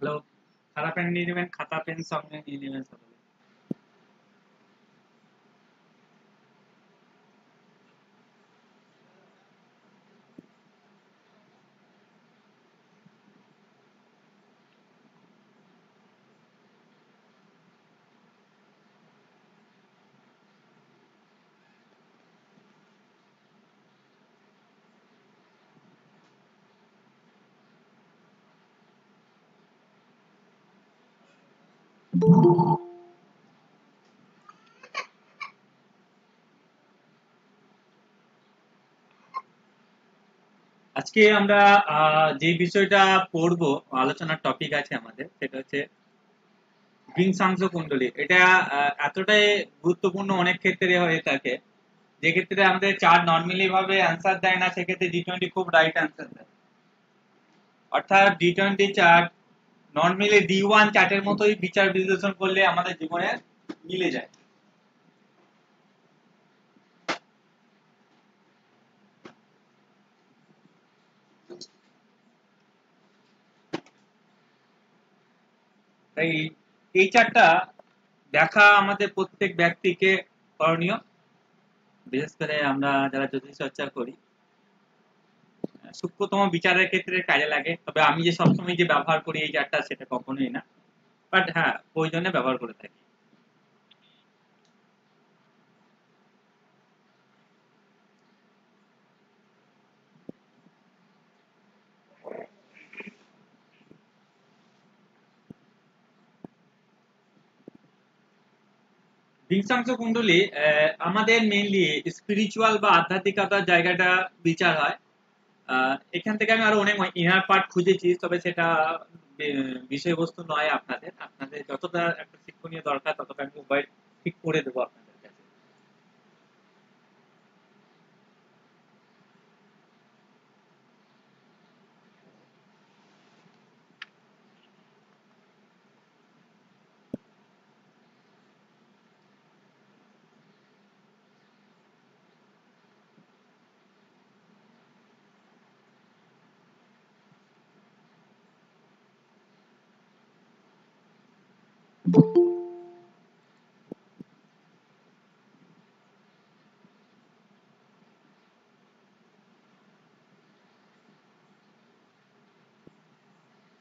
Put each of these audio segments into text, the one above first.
Hello, খাতা pen নিয়ে নেবেন, খাতা পেন সঙ্গে নিয়ে নেবেন সকলে। আজকে আমরা যে বিষয়টা পড়বো, আলোচনার টপিক আছে আমাদের, সেটা হচ্ছে বিংশাংশ কুণ্ডলী। এটা এতটাই গুরুত্বপূর্ণ অনেক ক্ষেত্রে হয়ে থাকে, যে ক্ষেত্রে আমাদের চার্ট নর্মালি ভাবে অ্যান্সার দেয় না, সেক্ষেত্রে জি20 খুব রাইট অ্যান্সার দেয়। অর্থাৎ জি20 চার্ট নর্মালি ডি1 চার্টের মতোই বিচার বিশ্লেষণ করলে আমাদের জীবনে মিলে যায়। তাই এই চার্টটা দেখা আমাদের প্রত্যেক ব্যক্তিকে করণীয়, বিশেষ করে আমরা যারা জ্যোতিষ চর্চা করি। সূক্ষ্মতম বিচারের ক্ষেত্রে কাজে লাগে, তবে আমি যে সবসময় যে ব্যবহার করি এই চারটা সেটা কখনোই না, বাট হ্যাঁ প্রয়োজনে ব্যবহার করে থাকি। বিংশাংশ কুণ্ডলী আমাদের মেইনলি স্পিরিচুয়াল বা আধ্যাত্মিকতার জায়গাটা বিচার হয়। এখান থেকে আমি আরো অনেক ইনার পার্ট খুঁজেছি, তবে সেটা বিষয়বস্তু নয়। আপনাদের আপনাদের যতটা একটা শিক্ষণীয় দরকার ততটা আমি উপায় ঠিক করে দেবো আপনাদের কাছে।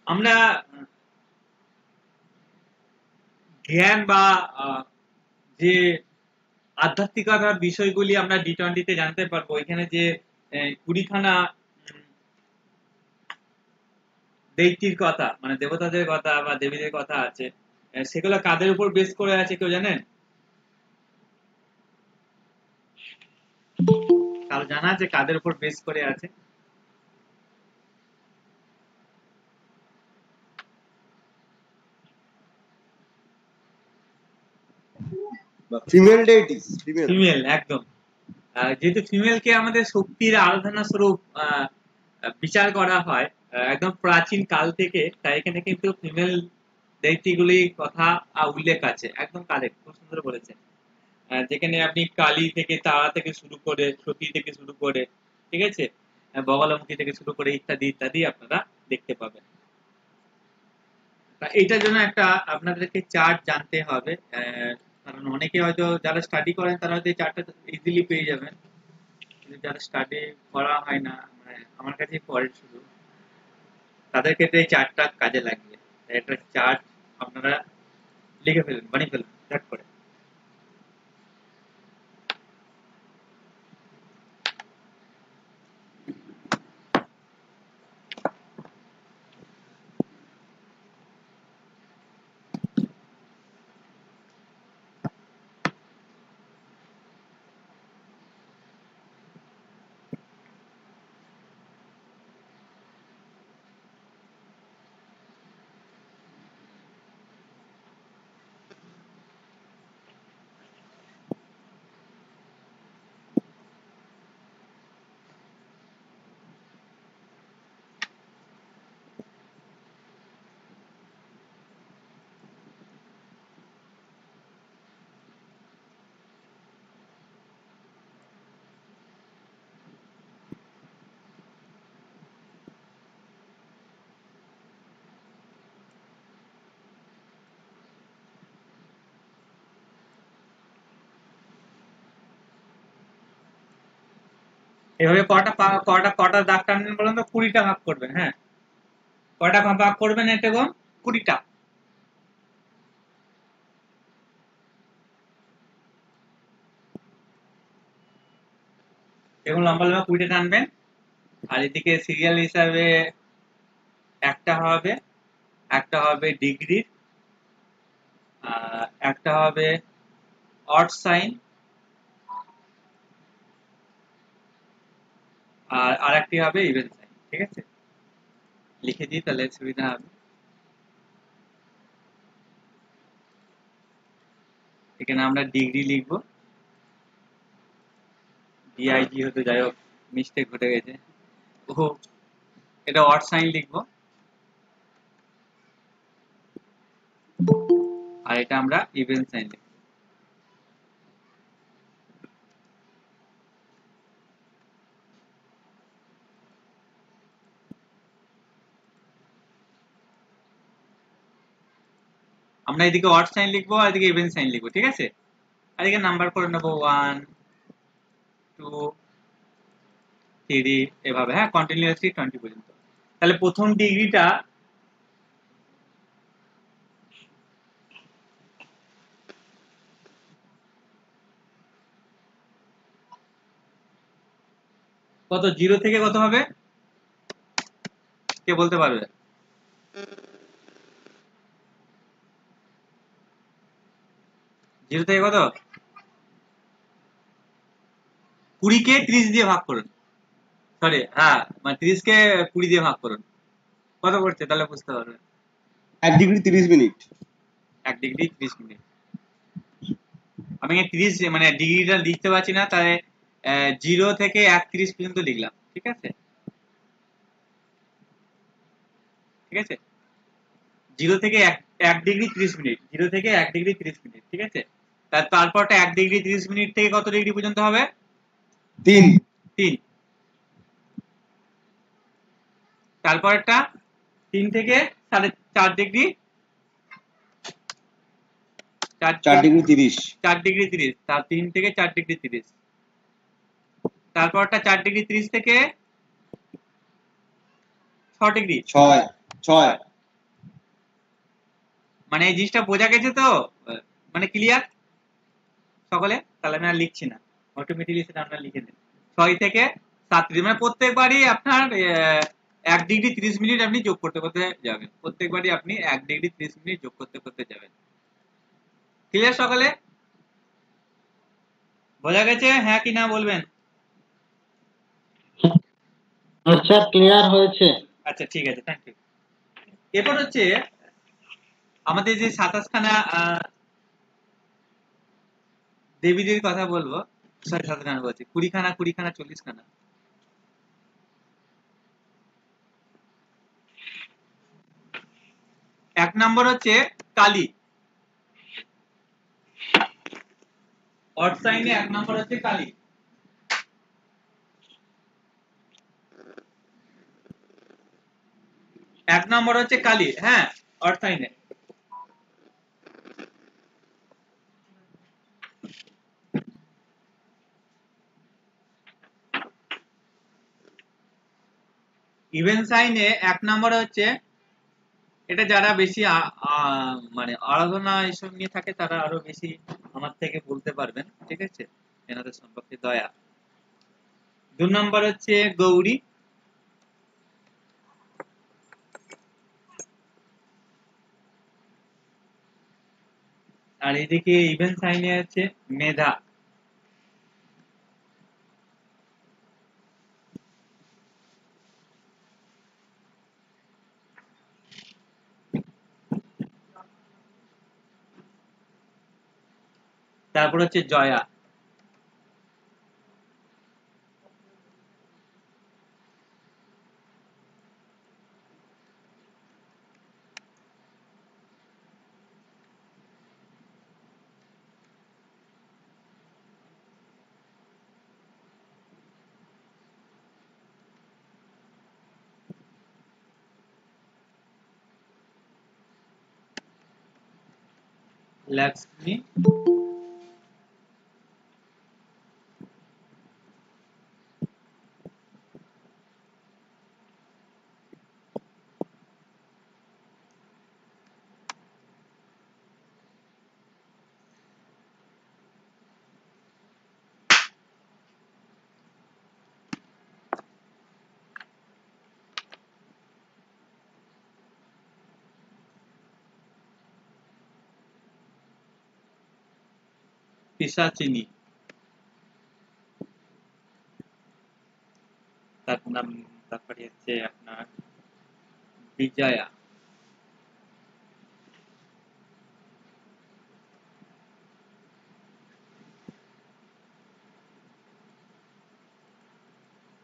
আমরা জ্ঞান বা যে আধ্যাত্মিকতার বিষয়গুলি আমরা জি20 জানতে পারবো। এখানে যে 20খানা দৈত্যীর কথা, মানে দেবতাদের কথা বা দেবীদের কথা আছে, সেগুলো কাদের উপর বেস করে আছে কেউ জানেন? কারো জানা আছে কাদের উপর বেস করে আছে? ফিমেল ডেইটিস, ফিমেল, একদম। যেহেতু ফিমেলকে আমাদের শক্তির আরাধনা স্বরূপ বিচার করা হয় একদম প্রাচীন কাল থেকে, তাই এখানে কিন্তু ফিমেল দৈত্যীগুলির কথা উল্লেখ আছে। একদম কারেক্ট, খুব সুন্দর বলেছেন। যেখানে আপনি কালী থেকে, তারা থেকে শুরু করে, সতী থেকে শুরু করে, ঠিক আছে, বগলামুখী থেকে শুরু করে ইত্যাদি ইত্যাদি আপনারা দেখতে পাবেন। এইটার জন্য একটা আপনাদেরকে চার্ট জানতে হবে, কারণ অনেকে হয়তো যারা স্টাডি করেন তারা হয়তো এই চার্টটা ইজিলি পেয়ে যাবেন, কিন্তু যারা স্টাডি করা হয় না, মানে আমার কাছে পড়ে শুধু, তাদের ক্ষেত্রে এই চার্টটা কাজে লাগবে। একটা চার্ট আপনারা লিখে ফেলুন, বানিয়ে ফেলুন ঝট করে। এভাবে কটা দাগ টানবেন বলুন তো? 20টা ভাগ করবেন। হ্যাঁ, কয়টা ভাগ করবেন এটা গো? 20টা। এরকম লম্বা লম্বা 20টা টানবেন। আর এদিকে সিরিয়াল হিসাবে একটা হবে ডিগ্রির, একটা হবে অড সাইন, আর আরেকটি হবে ইভেন সাইন। ঠিক আছে, লিখে দিই তাহলে সুবিধা হবে। এখানে আমরা ডিগ্রি লিখবো, ডিআইজি হতে, যাই হোক মিস্টেক ঘটে গেছে। ও, এটা অড সাইন লিখবো, আর এটা আমরা ইভেন সাইন লিখবো। আমরা এদিকে অড সাইন লিখবো আর এদিকে ইভেন সাইন লিখবো। ঠিক আছে, আর এদিকে নাম্বার করে নেবো 1 2 3 এভাবে। হ্যাঁ, কন্টিনিউয়াসলি 20 পর্যন্ত। তাহলে প্রথম ডিগ্রিটা কত? 0 থেকে কত হবে? কে বলতে পারবে? 0 থেকে কত? 20 কে 30 দিয়ে ভাগ করুন। সরি, হ্যাঁ, মানে 30 কে 20 দিয়ে ভাগ করুন। কত পড়ছে তাহলে বুঝতে পারবেন। 1 ডিগ্রি 30 মিনিট। 1 degree 30 minute. আমি 30 মানে ডিগ্রিটা লিখতে পারছি না, তাই 0 থেকে 31 পর্যন্ত লিখলাম। ঠিক আছে, ঠিক আছে, 0 থেকে 1 ডিগ্রি 30 মিনিট, 0 থেকে 1 ডিগ্রি 30 মিনিট। ঠিক আছে, তারপরটা 1 ডিগ্রি 30 মিনিট থেকে কত ডিগ্রি পর্যন্ত হবে? 3। 3। তারপরটা 3 থেকে 4.5 ডিগ্রি, 4 ডিগ্রি 30। 4 ডিগ্রি 30, তার 3 থেকে 4 ডিগ্রি 30। তারপরটা 4 ডিগ্রি 30 থেকে 6 ডিগ্রি। 6 6। মানে এই জিনিসটা বোঝা গেছে তো? মানে ক্লিয়ার সকলে? তাহলে আমি আর লিখছি না, অটোমেটিকলি সেটা আপনারা লিখে দিন। 6 থেকে 7 ডিগ্রি, মানে প্রত্যেকবারই আপনার 1 ডিগ্রি 30 মিনিট আপনি যোগ করতে করতে যাবেন। প্রত্যেকবারই আপনি 1 ডিগ্রি 30 মিনিট যোগ করতে করতে যাবেন। ক্লিয়ার সকলে? বোঝা গেছে? হ্যাঁ কি না বলবেন? আচ্ছা, ক্লিয়ার হয়েছে। আচ্ছা, ঠিক আছে, থ্যাংক ইউ। এরপর হচ্ছে আমাদের যে 27 খানা দেবীদের কথা বলবো। সরি, 27 খানা বলছি, 20 খানা 20 খানা 40 খানা। এক নম্বর হচ্ছে কালী, অড সাইনে 1 নম্বর হচ্ছে কালী। এক নম্বর হচ্ছে কালী, হ্যাঁ, অড সাইনে। ইভেন সাইনে 1 নম্বর হচ্ছে, এটা যারা বেশি মানে আরাধনা এইসব নিয়ে থাকে তারা আরো বেশি আমার থেকে বলতে পারবেন, ঠিক আছে, এনাদের সম্পর্কে দয়া। 2 নম্বর হচ্ছে গৌরী। আর এদিকে ইভেন সাইনে আছে মেধা। তারপর হচ্ছে জয়া। লক্ষ্মী। পিশাচিনী। তারপরে হচ্ছে আপনার বিজয়া।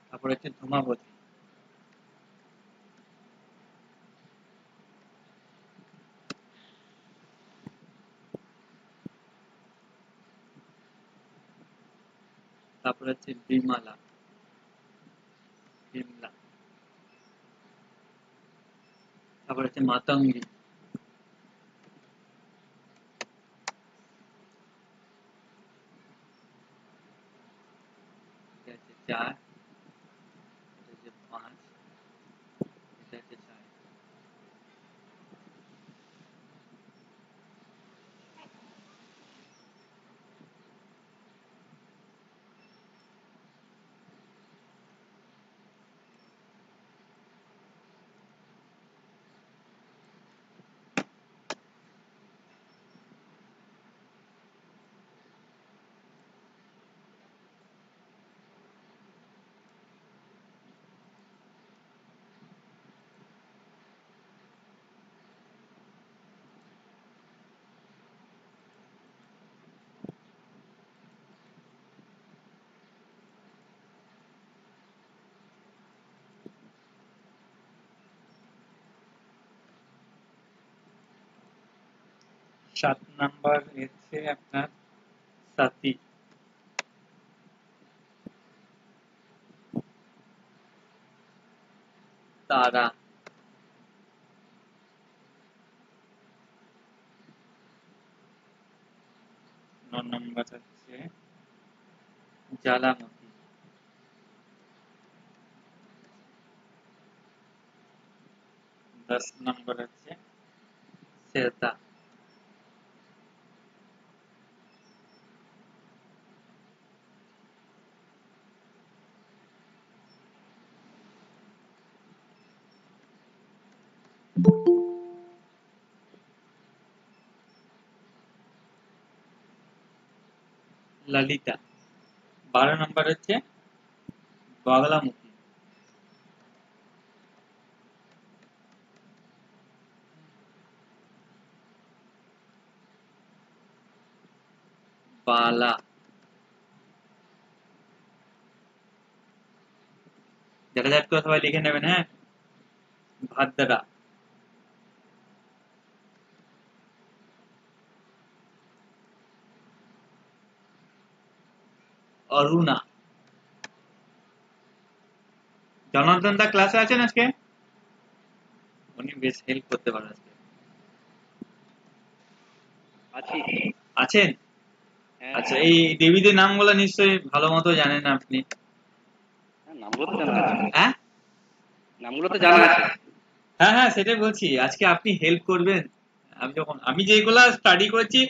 তারপরে হচ্ছে ধূমাবতী। তারপরে হচ্ছে বিমলা। বিমলা। তারপরে হচ্ছে মাতঙ্গী। এটা হচ্ছে 4, এটা হচ্ছে 5, এটা হচ্ছে 6। 7 নাম্বার হচ্ছে আপনার সাথী। তারা। 9 নাম্বার হচ্ছে জ্বালামতি। 10 নাম্বার হচ্ছে শ্বেতা। ললিতা। 12 নাম্বার হচ্ছে বাগলামুখী। বালা। দেখা যাক তো, সবাই লিখে নেবেন, হ্যাঁ। ভাদ্রা। অরুণা। জনার্দন দা ক্লাসে আছেন আজকে? উনি বেশ হেল্প করতে পারেন আজকে। আছি। আছেন? হ্যাঁ, আচ্ছা, এই দেবীদের নামগুলো নিশ্চয়ই ভালো মতো জানেন আপনি। নামগুলো তো জানা আছে। হ্যাঁ নামগুলো তো জানা আছে। হ্যাঁ হ্যাঁ, সেটাই বলছি, আজকে আপনি হেল্প করবেন। আমি যেগুলা স্টাডি করেছি,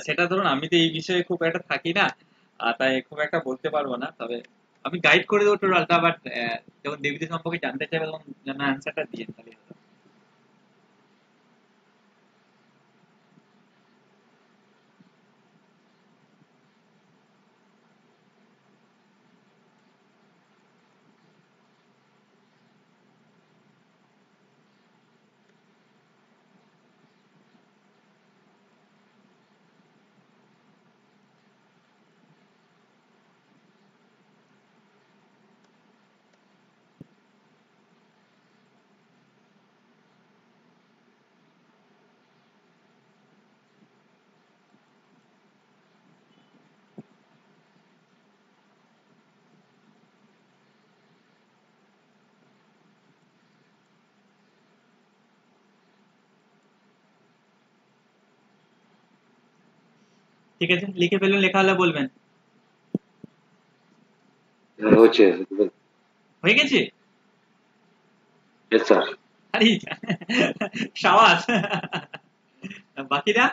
সেটা ধরুন আমি তো এই বিষয়ে খুব একটা থাকি না, তাই খুব একটা বলতে পারবো না, তবে আমি গাইড করে দেবো টোটালটা। বাট যখন দেবীদের সম্পর্কে জানতে চাইবে তখন যেন অ্যান্সারটা দিয়ে তাহলে হলো। ঠিক আছে, লিখে ফেলুন, লেখা হলে বলবেন। হচ্ছে হয়ে গেছে? স্যার। আরে সাবাস। বাকিরা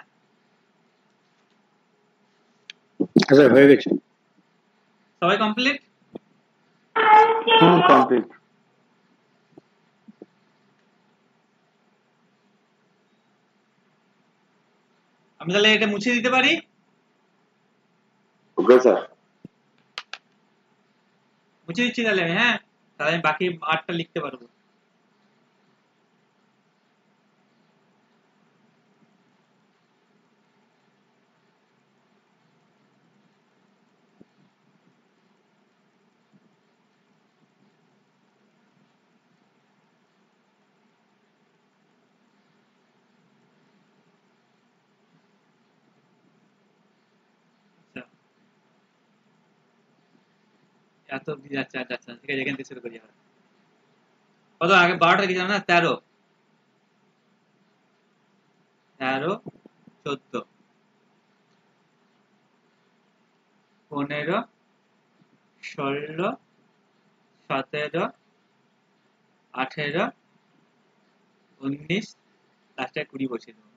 স্যার হয়ে গেছে, সবাই কমপ্লিট? কমপ্লিট। আমি তাহলে এটা মুছে দিতে পারি? Okay sir. মুছে দিচ্ছি তাহলে আমি, হ্যাঁ, তাহলে আমি বাকি 8টা লিখতে পারবো। আচ্ছা, এত অব্দি যাচ্ছে, আচ্ছা আচ্ছা, ঠিক আছে, এখান থেকে শুরু করি। কত আগে 12টা লিখেছিলাম না? 13, 14, 15, 16, 17, 18, 19, লাস্টে 20 বসিয়ে দেবো।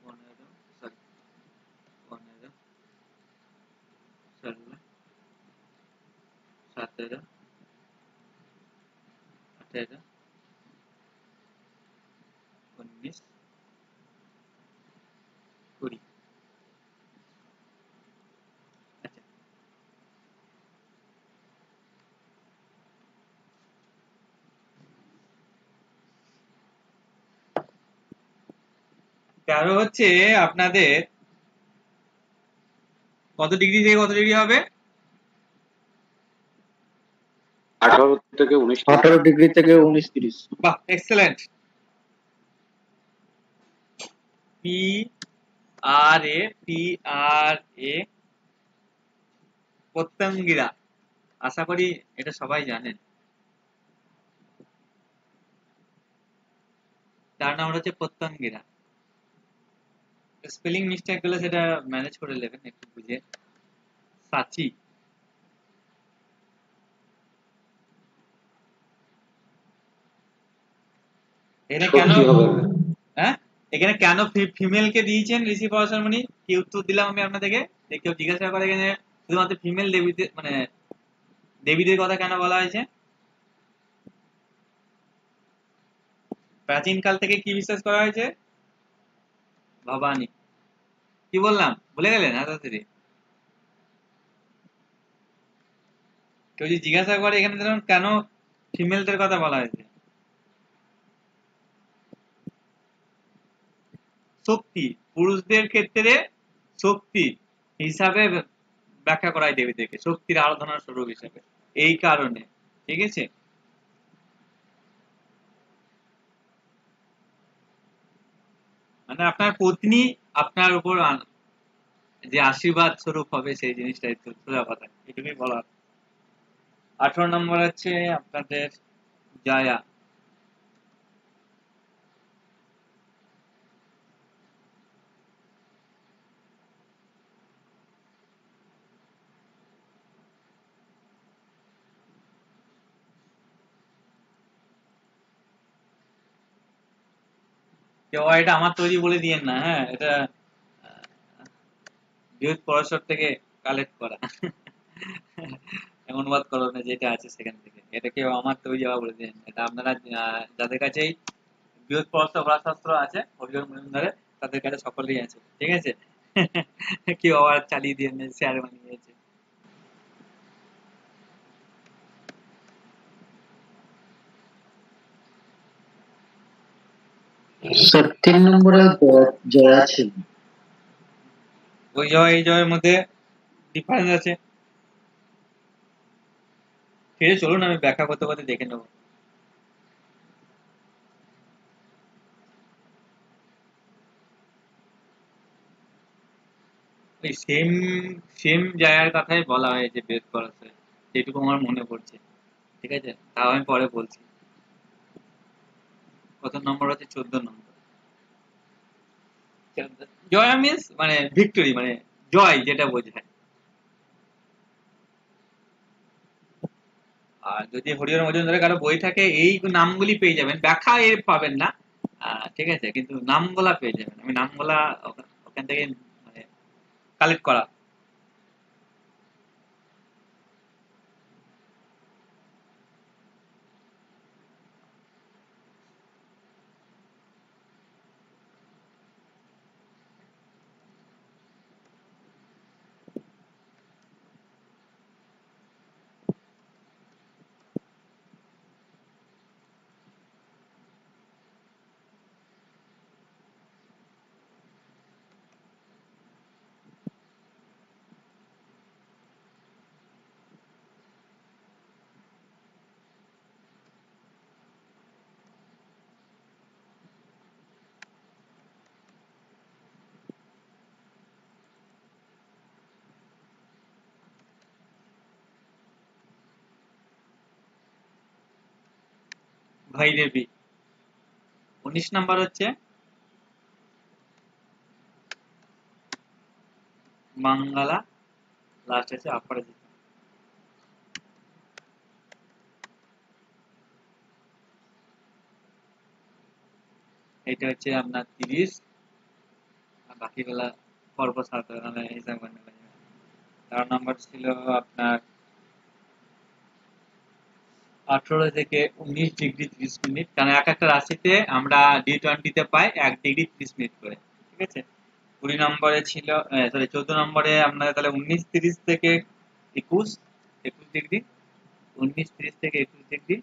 15, sorry, 15, 16, 17, 18, 19, 20। আচ্ছা, তেরো হচ্ছে আপনাদের কত ডিগ্রি থেকে কত ডিগ্রি হবে? 18 থেকে 19। 18 ডিগ্রি থেকে 19-30। বাহ, এক্সেলেন্ট। পি আর এ পতঙ্গিরা, আশা করি এটা সবাই জানেন। তার নাম হচ্ছে পতঙ্গিরা। স্পেলিং মিস্টেক গুলো সেটা ম্যানেজ করে নেবেন একটু বুঝে। সাচি, এখানে কেন, সত্যি হবে। হ্যাঁ, এখানে কেন ফিমেল কে দিয়েছেন ঋষি পরাশরমণি, কি উত্তর দিলাম আমি আপনাদেরকে? যে কেউ জিজ্ঞাসা করে এখানে শুধুমাত্র ফিমেল দেবীদের, মানে দেবীদের কথা কেন বলা হয়েছে? প্রাচীনকাল থেকে কি বিশ্বাস করা হয়েছে? ভবানী। কি বললাম, ভুলে গেলেন এত তাড়াতাড়ি? কেউ যদি জিজ্ঞাসা করে এখানে ধরুন কেন ফিমেলদের কথা বলা হয়েছে, শক্তি, পুরুষদের ক্ষেত্রে শক্তি হিসাবে ব্যাখ্যা করা হয় দেবীদেরকে, শক্তির আরাধনার স্বরূপ হিসাবে, এই কারণে। ঠিক আছে, মানে আপনার পত্নী আপনার উপর যে আশীর্বাদ স্বরূপ হবে সেই জিনিসটাই তো সোজা কথা, এটুকুই বলার। 18 নম্বর হচ্ছে আপনাদের জয়া। কেউ এটা আমার তৈরি বলে দিয়েন না, হ্যাঁ, এটা বৃহৎ পরাশর থেকে কালেক্ট করা অনুবাদ করণে যেটা আছে সেখান থেকে। এটা কেউ আমার তৈরি যাওয়া বলে দিয়েন, এটা আপনারা যাদের কাছেই বৃহৎ পরাশর ভাষাস্ত্র আছে হরিহর মজুমদারে, তাদের কাছে সকলেই আছে, ঠিক আছে কেউ আবার চালিয়ে দিয়ে শেয়ার বানিয়েছে। স্যার 3 নম্বরে জয়া ছিল। ওই জয় এই জয়ের মধ্যে ডিফারেন্স আছে, ফিরে চলুন আমি ব্যাখ্যা করতে করতে দেখে নেবো। ওই সেম সেম জায়গার কথাই বলা হয়েছে বেদ পরাশরে, যেটুকু আমার মনে পড়ছে, ঠিক আছে, তাও আমি পরে বলছি। কত নম্বর হচ্ছে? 14 নম্বর। জয়া মিন্স মানে ভিক্টরি, মানে জয় যেটা বোঝায়। আর যদি হরিহর মজুমদারের কারো বই থাকে এই নামগুলি পেয়ে যাবেন, ব্যাখ্যা এর পাবেন না, ঠিক আছে, কিন্তু নামগুলা পেয়ে যাবেন। আমি নামগুলা ওখান থেকে মানে কালেক্ট করা। ভৈরবী। 19 নাম্বার হচ্ছে মাঙ্গালা, লাস্ট আছে অপরাজিতা। এটা হচ্ছে আপনার 30, আর বাকিগুলা পর্ব সাথে মানে হিসাব করে নেওয়া যাবে। 13 নাম্বার ছিল আপনার 18 থেকে 19 ডিগ্রি 30 মিনিট, কারণ এক একটা রাশিতে আমরা D20 তে পাই 1 ডিগ্রি 30 মিনিট করে, ঠিক আছে। 20 নম্বরে ছিল, সরি 14 নম্বরে আপনার তাহলে 19:30 থেকে 21 ডিগ্রি, 19:30 থেকে 21 ডিগ্রি।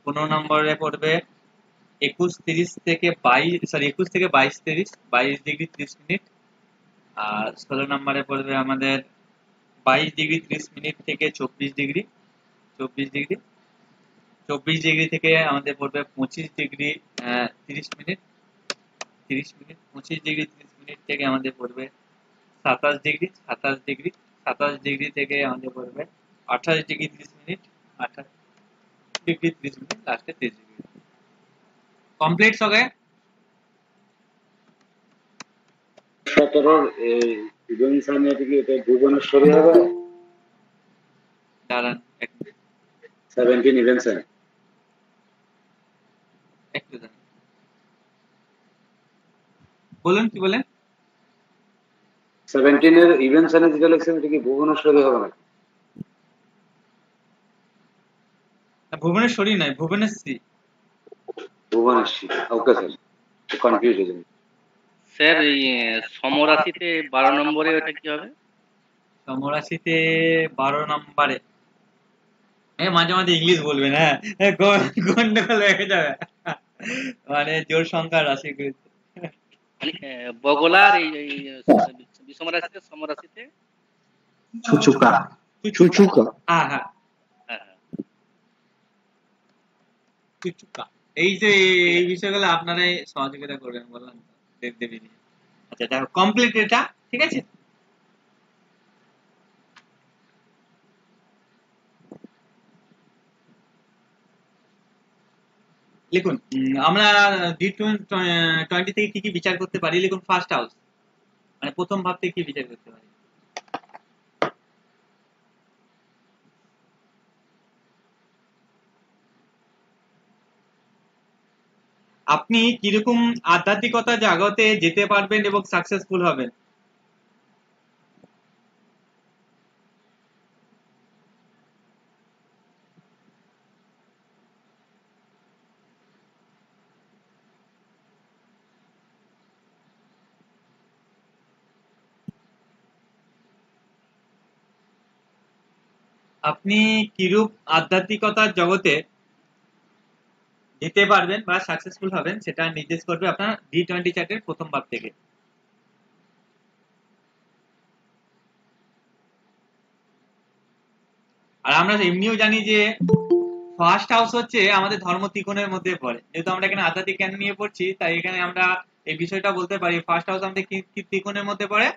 15 নম্বরে পড়বে 21:30 থেকে 21 থেকে 22:30, 22 ডিগ্রি 30 মিনিট। আর 16 নম্বরে পড়বে আমাদের 22 ডিগ্রি 30 মিনিট থেকে 24 ডিগ্রি, 24 ডিগ্রি। 24 ডিগ্রি থেকে আমাদের পড়বে 25 degree 30 minute, 30 minute. 25 degree 30 minute থেকে আমাদের পড়বে 27 ডিগ্রি, 27 ডিগ্রি। 27 ডিগ্রি থেকে আমাদের পড়বে 28 degree 30 minute, 28 degree 30 minute, last 30 degree. Complete हो गए। 17 ইভেন্ট সামনে থেকে এটা ভুবনেশ্বরে হবে। দাঁড়ান 17 ইভেন্ট সামনে একটু দাঁড়ান, বলুন কি বলেন? 17 এর ইভেন্ট সামনে যেটা লিখছেন এটা কি ভুবনেশ্বরে হবে না? ভুবনেশ্বরী নয়, Bhubaneshwari. Bhubaneshwari, okay sir, confuse হয়ে যাবে স্যার। এই সমরাশিতে 12 নম্বরে ওটা কি হবে? সমরাশিতে 12 নম্বরে মাঝে মাঝে ইংলিশ বলবেন, হ্যাঁ, গন্ডগোল হয়ে যাবে, মানে জোর সংখ্যার রাশি গুলিতে। মানে বগলার এই বিষম রাশিতে, সমরাশিতে ছুচুকা। হ্যাঁ হ্যাঁ, চুচুকা। এই যে এই বিষয়গুলো আপনারাই সহযোগিতা করবেন বললাম, দেবী নিয়ে। আচ্ছা দেখো কমপ্লিট এটা, ঠিক আছে। লিখুন আমরা D20 থেকে কি কি বিচার করতে পারি, লিখুন ফার্স্ট হাউস, মানে প্রথম ভাব থেকে কি বিচার করতে পারি। আপনি কিরকম আধ্যাত্মিকতা জগতে যেতে পারবেন এবং সাকসেসফুল হবেন। আপনি কিরূপ আধ্যাত্মিকতার জগতে যেতে পারবেন বা সাকসেসফুল হবেন সেটা নির্দেশ করবে আপনার D20 চার্টের প্রথম ভাব থেকে। আর আমরা এমনিও জানি যে ফার্স্ট হাউস হচ্ছে আমাদের ধর্ম ত্রিকোণের মধ্যে পড়ে, যেহেতু আমরা এখানে আধ্যাত্মিক জ্ঞান নিয়ে পড়ছি তাই এখানে আমরা এই বিষয়টা বলতে পারি ফার্স্ট হাউস আমাদের কি ত্রিকোণের মধ্যে পড়ে,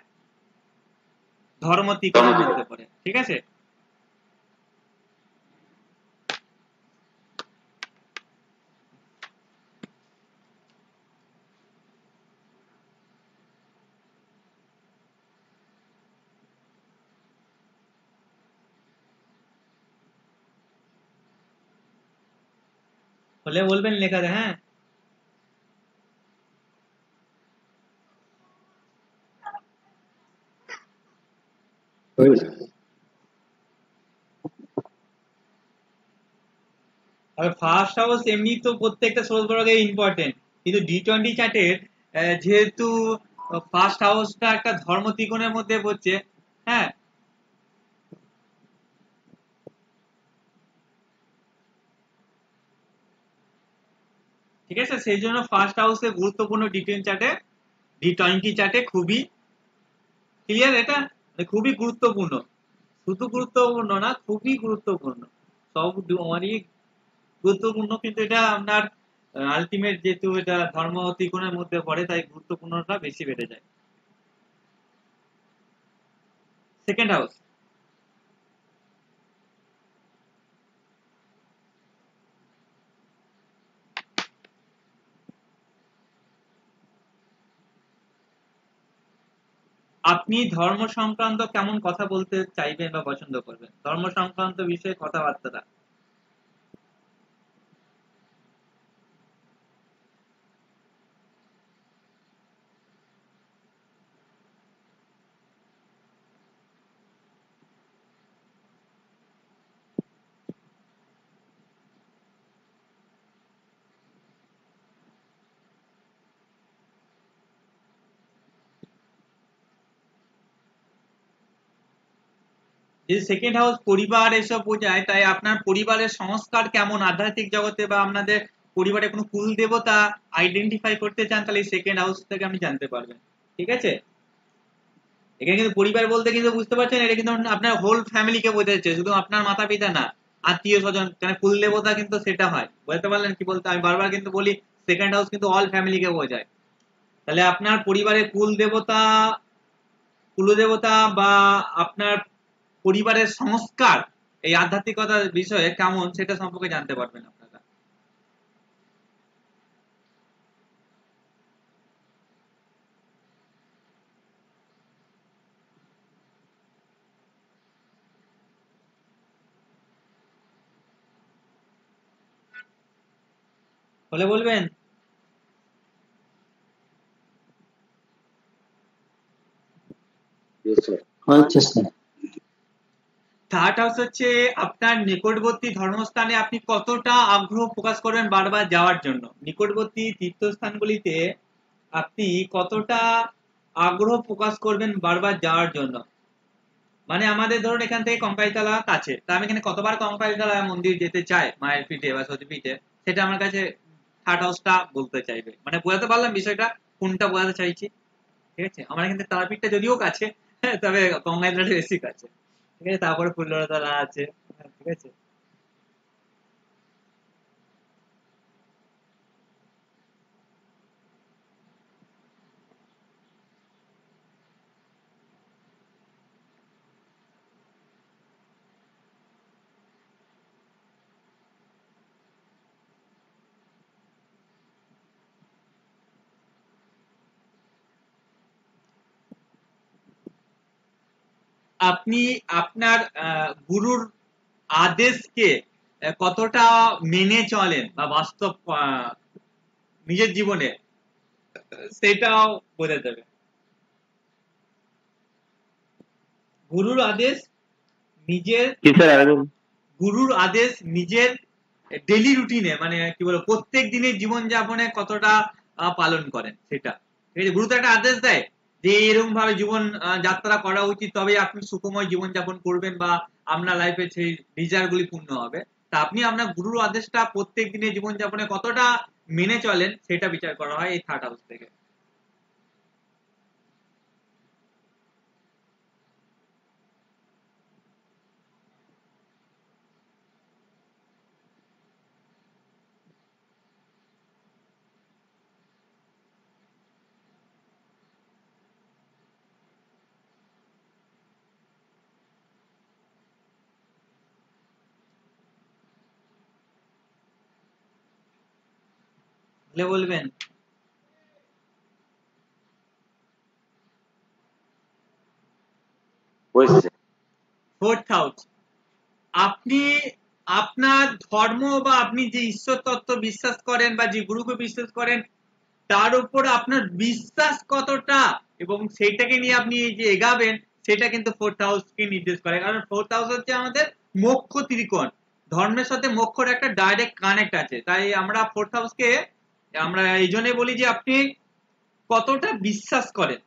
ধর্ম ত্রিকোণের মধ্যে পড়ে, ঠিক আছে। হলে বলবেন লেখাতে, হ্যাঁ। তবে ফার্স্ট হাউস এমনি তো প্রত্যেকটা সোর্স গ্রহে ইম্পর্টেন্ট, কিন্তু D20 চার্টের যেহেতু ফার্স্ট হাউসটা একটা ধর্ম ত্রিকোণের মধ্যে পড়ছে, হ্যাঁ, ঠিক আছে, সেই জন্য ফার্স্ট হাউসে গুরুত্বপূর্ণ D20 চার্টে খুবই ক্লিয়ার, এটা মানে খুবই গুরুত্বপূর্ণ, শুধু গুরুত্বপূর্ণ না খুবই গুরুত্বপূর্ণ, সব অনেক গুরুত্বপূর্ণ, কিন্তু এটা আপনার আলটিমেট যেহেতু এটা ধর্ম ত্রিকোণের মধ্যে পড়ে তাই গুরুত্বপূর্ণটা বেশি বেড়ে যায়। সেকেন্ড হাউস, আপনি ধর্ম সংক্রান্ত কেমন কথা বলতে চাইবেন বা পছন্দ করবেন, ধর্ম সংক্রান্ত বিষয়ে কথাবার্তা। যদি সেকেন্ড হাউস পরিবার এসব বোঝায় তাই আপনার পরিবারের সংস্কার কেমন আধ্যাত্মিক জগতে, বা আপনাদের পরিবারে কোনো কুল দেবতা আইডেন্টিফাই করতে চান তাহলে সেকেন্ড হাউস থেকে আপনি জানতে পারবেন, ঠিক আছে। এখানে কিন্তু পরিবার বলতে কিন্তু বুঝতে পারছেন এটা কিন্তু আপনার হোল ফ্যামিলিকে বোঝাচ্ছে, শুধু আপনার মাতা পিতা না, আত্মীয় স্বজন, কেন কুল দেবতা কিন্তু সেটা হয়, বুঝতে পারলেন কি বলতে, আমি বারবার কিন্তু বলি সেকেন্ড হাউস কিন্তু অল ফ্যামিলিকে বোঝায়। তাহলে আপনার পরিবারের কুলদেবতা বা আপনার পরিবারের সংস্কার এই আধ্যাত্মিকতার বিষয়ে কেমন সেটা সম্পর্কে জানতে পারবেন আপনারা। বলে বলবেন। Yes, sir. আচ্ছা স্যার। থার্ড হাউস হচ্ছে আপনার নিকটবর্তী ধর্মস্থানে আপনি কতটা আগ্রহ প্রকাশ করবেন বারবার যাওয়ার জন্য, নিকটবর্তী তীর্থস্থানগুলিতে আপনি কতটা আগ্রহ প্রকাশ করবেন বারবার যাওয়ার জন্য। মানে আমাদের ধরুন এখান থেকে কঙ্কালীতলা কাছে, তা আমি এখানে কতবার কঙ্কালীতলা মন্দির যেতে চাই মায়ের পিঠে বা সতীপীঠে, সেটা আমার কাছে থার্ড হাউসটা বলতে চাইবে, মানে বোঝাতে পারলাম বিষয়টা কোনটা বোঝাতে চাইছি, ঠিক আছে। আমার এখান থেকে তারাপীঠটা যদিও কাছে, হ্যাঁ, তবে কঙ্কালীতলাটা বেশি কাছে, ঠিক আছে, তারপরে ফুল্লরতলা আছে, হ্যাঁ, ঠিক আছে। আপনি আপনার গুরুর আদেশকে কতটা মেনে চলেন বা বাস্তব নিজের জীবনে সেটাও বোঝা যাবে। গুরুর আদেশ নিজের গুরুর আদেশ নিজের ডেইলি রুটিনে মানে কি বলবো প্রত্যেক দিনের জীবনযাপনে কতটা পালন করেন সেটা। ঠিক আছে, গুরু তো একটা আদেশ দেয় যে এরকম ভাবে জীবন যাত্রা করা উচিত, তবে আপনি সুখময় জীবনযাপন করবেন বা আপনার লাইফে সেই ডিজায়ার গুলি পূর্ণ হবে। তা আপনি আপনার গুরুর আদেশটা প্রত্যেক দিনের জীবনযাপনে কতটা মেনে চলেন সেটা বিচার করা হয় এই থার্ড হাউস থেকে। বলবেন ফোর্থ হাউস, আপনি আপনার ধর্ম বা আপনি যে ঈশ্বর তত্ত্ব বিশ্বাস করেন বা যে গুরুকে বিশ্বাস করেন তার উপর আপনার বিশ্বাস কতটা এবং সেইটাকে নিয়ে আপনি যে এগাবেন সেটা কিন্তু ফোর্থ হাউসকে নির্দেশ করে। কারণ ফোর্থ হাউস হচ্ছে আমাদের মোক্ষ ত্রিকোণ, ধর্মের সাথে মোক্ষর একটা ডাইরেক্ট কানেক্ট আছে। তাই আমরা ফোর্থ হাউসকে আমরা এই জন্যই বলি যে আপনি কতটা বিশ্বাস করেন,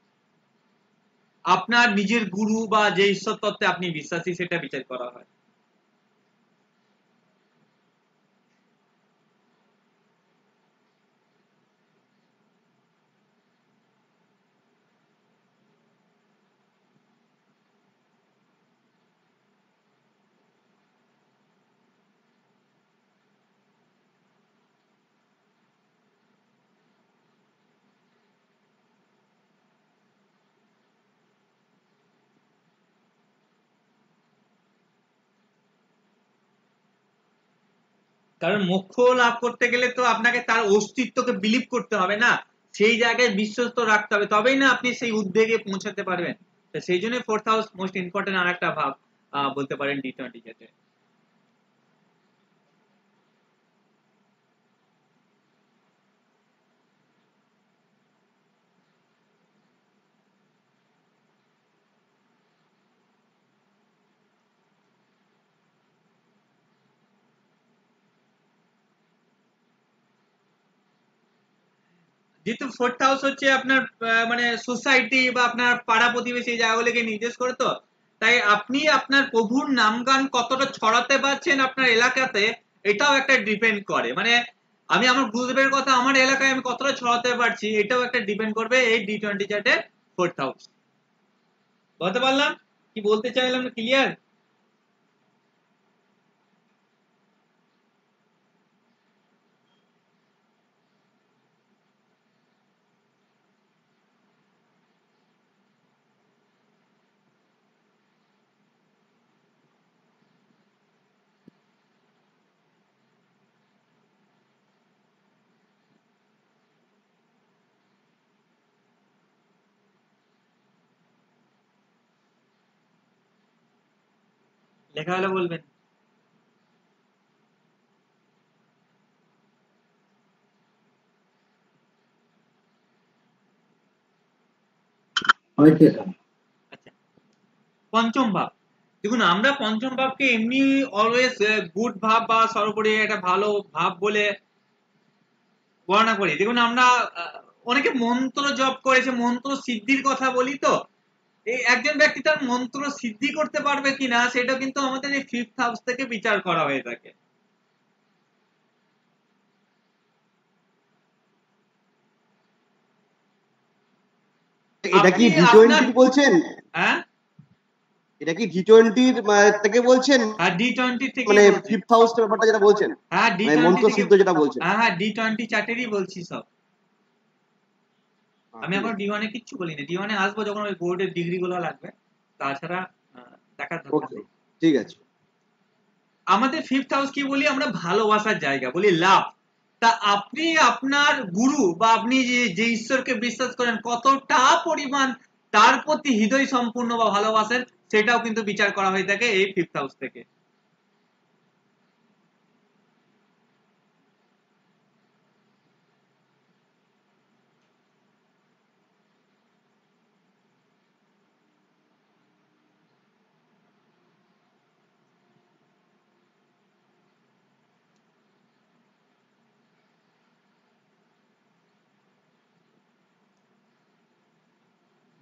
আপনার নিজের গুরু বা যে ঈশ্বর তত্ত্বে আপনি বিশ্বাসী সেটা বিচার করা হয়। কারণ মোক্ষ লাভ করতে গেলে তো আপনাকে তার অস্তিত্বকে বিলিভ করতে হবে না, সেই জায়গায় বিশ্বস্ত রাখতে হবে, তবেই না আপনি সেই উদ্বেগে পৌঁছাতে পারবেন। তো সেই জন্য ফোর্থ হাউস মোস্ট ইম্পর্টেন্ট আর একটা ভাব বলতে পারেন D20 ক্ষেত্রে। যেহেতু ফোর্থ হাউস হচ্ছে আপনার মানে সোসাইটি বা আপনার পাড়া প্রতিবেশী জায়গাগুলোকে নির্দেশ করে, তো তাই আপনি আপনার প্রভুর নামগান কতটা ছড়াতে পারছেন আপনার এলাকাতে এটাও একটা ডিপেন্ড করে। মানে আমি আমার গুরুদেবের কথা আমার এলাকায় আমি কতটা ছড়াতে পারছি এটাও একটা ডিপেন্ড করবে এই D20 চার্টের ফোর্থ হাউস। বলতে পারলাম কি বলতে চাইলাম, ক্লিয়ার? লেখা হলে বলবেন। আচ্ছা, পঞ্চম ভাব, দেখুন আমরা পঞ্চম ভাবকে এমনি অলওয়েজ গুড ভাব বা সর্বোপরি একটা ভালো ভাব বলে বর্ণনা করি। দেখুন আমরা অনেকে মন্ত্র জপ করেছে, মন্ত্র সিদ্ধির কথা বলি, তো এই একজন ব্যক্তি তার মন্ত্র সিদ্ধি করতে পারবে কিনা সেটা কিন্তু আমাদের এই ফিফথ হাউস থেকে বিচার করা হয়ে থাকে। এটা কি D20 বলছেন? হ্যাঁ, এটা কি D20 থেকে বলছেন? হ্যাঁ D20 থেকে মানে ফিফথ হাউসের ব্যাপারটা যেটা বলছেন, হ্যাঁ মানে D20 মন্ত্র থেকে, সিদ্ধ যেটা বলছেন। হ্যাঁ D20 চার্টেরই বলছি সব। আমি এখন D1 এ কিচ্ছু বলি না, D1 এ আসবো যখন ওই বোর্ডের ডিগ্রি গুলো লাগবে, তাছাড়া দেখার দরকার নেই। ঠিক আছে। আমাদের ফিফথ হাউস কি বলি আমরা, ভালোবাসার জায়গা বলি, লাভ। তা আপনি আপনার গুরু বা আপনি যে ঈশ্বরকে বিশ্বাস করেন কতটা পরিমাণ তার প্রতি হৃদয় সম্পূর্ণ বা ভালোবাসেন সেটাও কিন্তু বিচার করা হয়ে থাকে এই ফিফথ হাউস থেকে।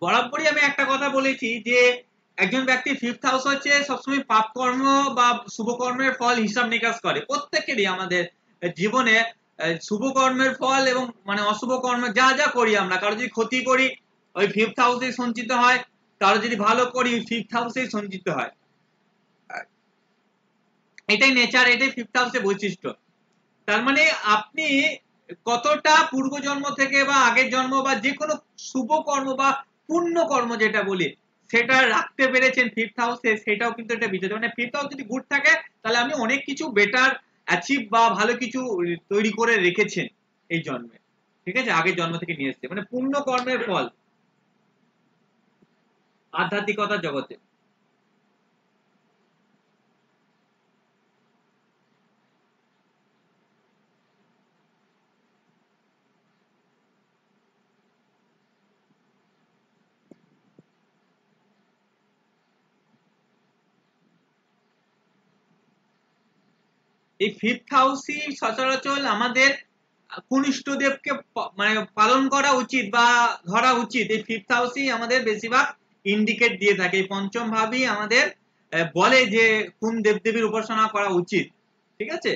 বরাবরই আমি একটা কথা বলেছি যে একজন ব্যক্তি ফিফথ হাউস হচ্ছে সবসময় পাপ কর্ম বা শুভ কর্মের ফল হিসাব নিকাশ করে প্রত্যেকেরই আমাদের জীবনে। শুভ কর্মের ফল এবং মানে অশুভ কর্ম যা যা করি আমরা, কারো যদি ক্ষতি করি ওই ফিফথ হাউসেই সঞ্চিত হয়, কারো যদি ভালো করি ফিফথ হাউসেই সঞ্চিত হয়। এটাই নেচার, এটাই ফিফথ হাউসের বৈশিষ্ট্য। তার মানে আপনি কতটা পূর্বজন্ম থেকে বা আগের জন্ম বা যে কোনো শুভ কর্ম বা পুণ্য কর্ম যেটা বলি সেটা রাখতে পেরেছেন ফিফথ হাউসে, সেটাও কিন্তু এটা বিচার। মানে ফিফথ হাউস যদি গুড থাকে তাহলে আপনি অনেক কিছু বেটার অ্যাচিভ বা ভালো কিছু তৈরি করে রেখেছেন এই জন্মে, ঠিক আছে, আগের জন্ম থেকে নিয়ে এসছে, মানে পুণ্য কর্মের ফল আধ্যাত্মিকতার জগতে। এই ফিফথ হাউসই সচরাচর আমাদের কোন ইষ্টদেবকে মানে পালন করা উচিত বা ধরা উচিত, এই ফিফথ হাউসই আমাদের বেশিরভাগ ইন্ডিকেট দিয়ে থাকে। এই পঞ্চম ভাবই আমাদের বলে যে কোন দেবদেবীর উপাসনা করা উচিত, ঠিক আছে।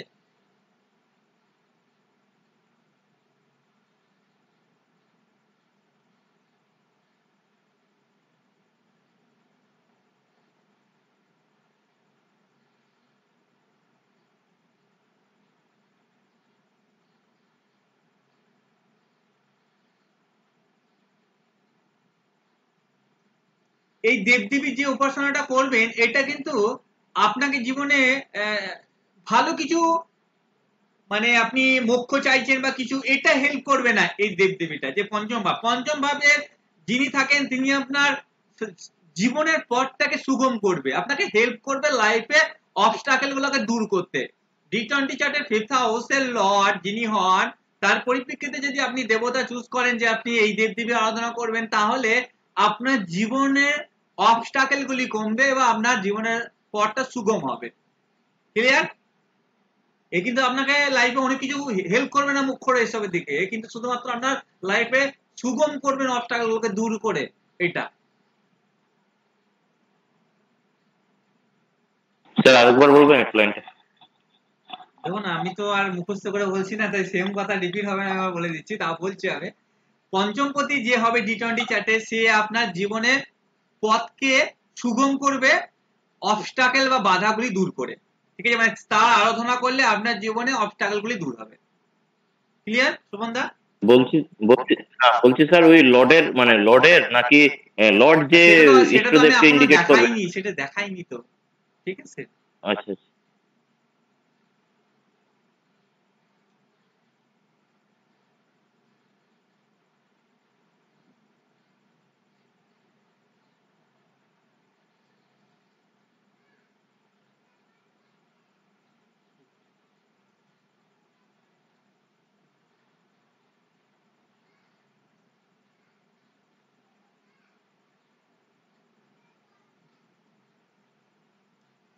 এই দেবদেবীর যে উপাসনাটা করবেন এটা কিন্তু আপনাকে জীবনে ভালো কিছু মানে আপনি মোক্ষ চাইছেন বা কিছু, এটা হেল্প করবে না। এই দেবদেবীটা যে পঞ্চম ভাবের যিনি থাকেন তিনি আপনার জীবনের পথটাকে সুগম করবে, আপনাকে হেল্প করবে লাইফে অবস্টাকেল গুলোকে দূর করতে। ডি20 চার্টের ফিফথ হাউসের লর্ড যিনি হন তার পরিপ্রেক্ষিতে যদি আপনি দেবতা চুজ করেন যে আপনি এই দেবদেবীর আরাধনা করবেন, তাহলে আপনার জীবনের অবস্টাকেল গুলি কমবে এবং আপনার জীবনের পথটা সুগম হবে। ক্লিয়ার? এ কিন্তু আপনাকে লাইফে অনেক কিছু হেল্প করবে না মুখ্যর এসবের দিকে, কিন্তু শুধুমাত্র আপনার লাইফে সুগম করবেন অবস্টাকেলগুলোকে দূর করে। এটা স্যার আরেকবার বলবেন লাইনটা? দেখুন আমি তো আর মুখস্থ করে বলছি না, তাই সেম কথা রিপিট হবে না, আমি বলে দিচ্ছি, তাও বলছি আমি। পঞ্চমপতি যে হবে ডি20 চার্টে সে আপনার জীবনের পথকে সুগম করবে অবস্টাকেল বা বাধাগুলি দূর করে, ঠিক আছে, মানে তার আরাধনা করলে আপনার জীবনে অবস্টাকেল গুলি দূর হবে। ক্লিয়ার শোভন দা? বলছি বলছি বলছি স্যার ওই লর্ডের মানে লর্ডের নাকি লর্ড যে সেটা তো আমি ইষ্টদেবকে এখনো ইন্ডিকেট করবে? দেখাইনি, সেটা দেখাইনি তো, ঠিক আছে। আচ্ছা আচ্ছা।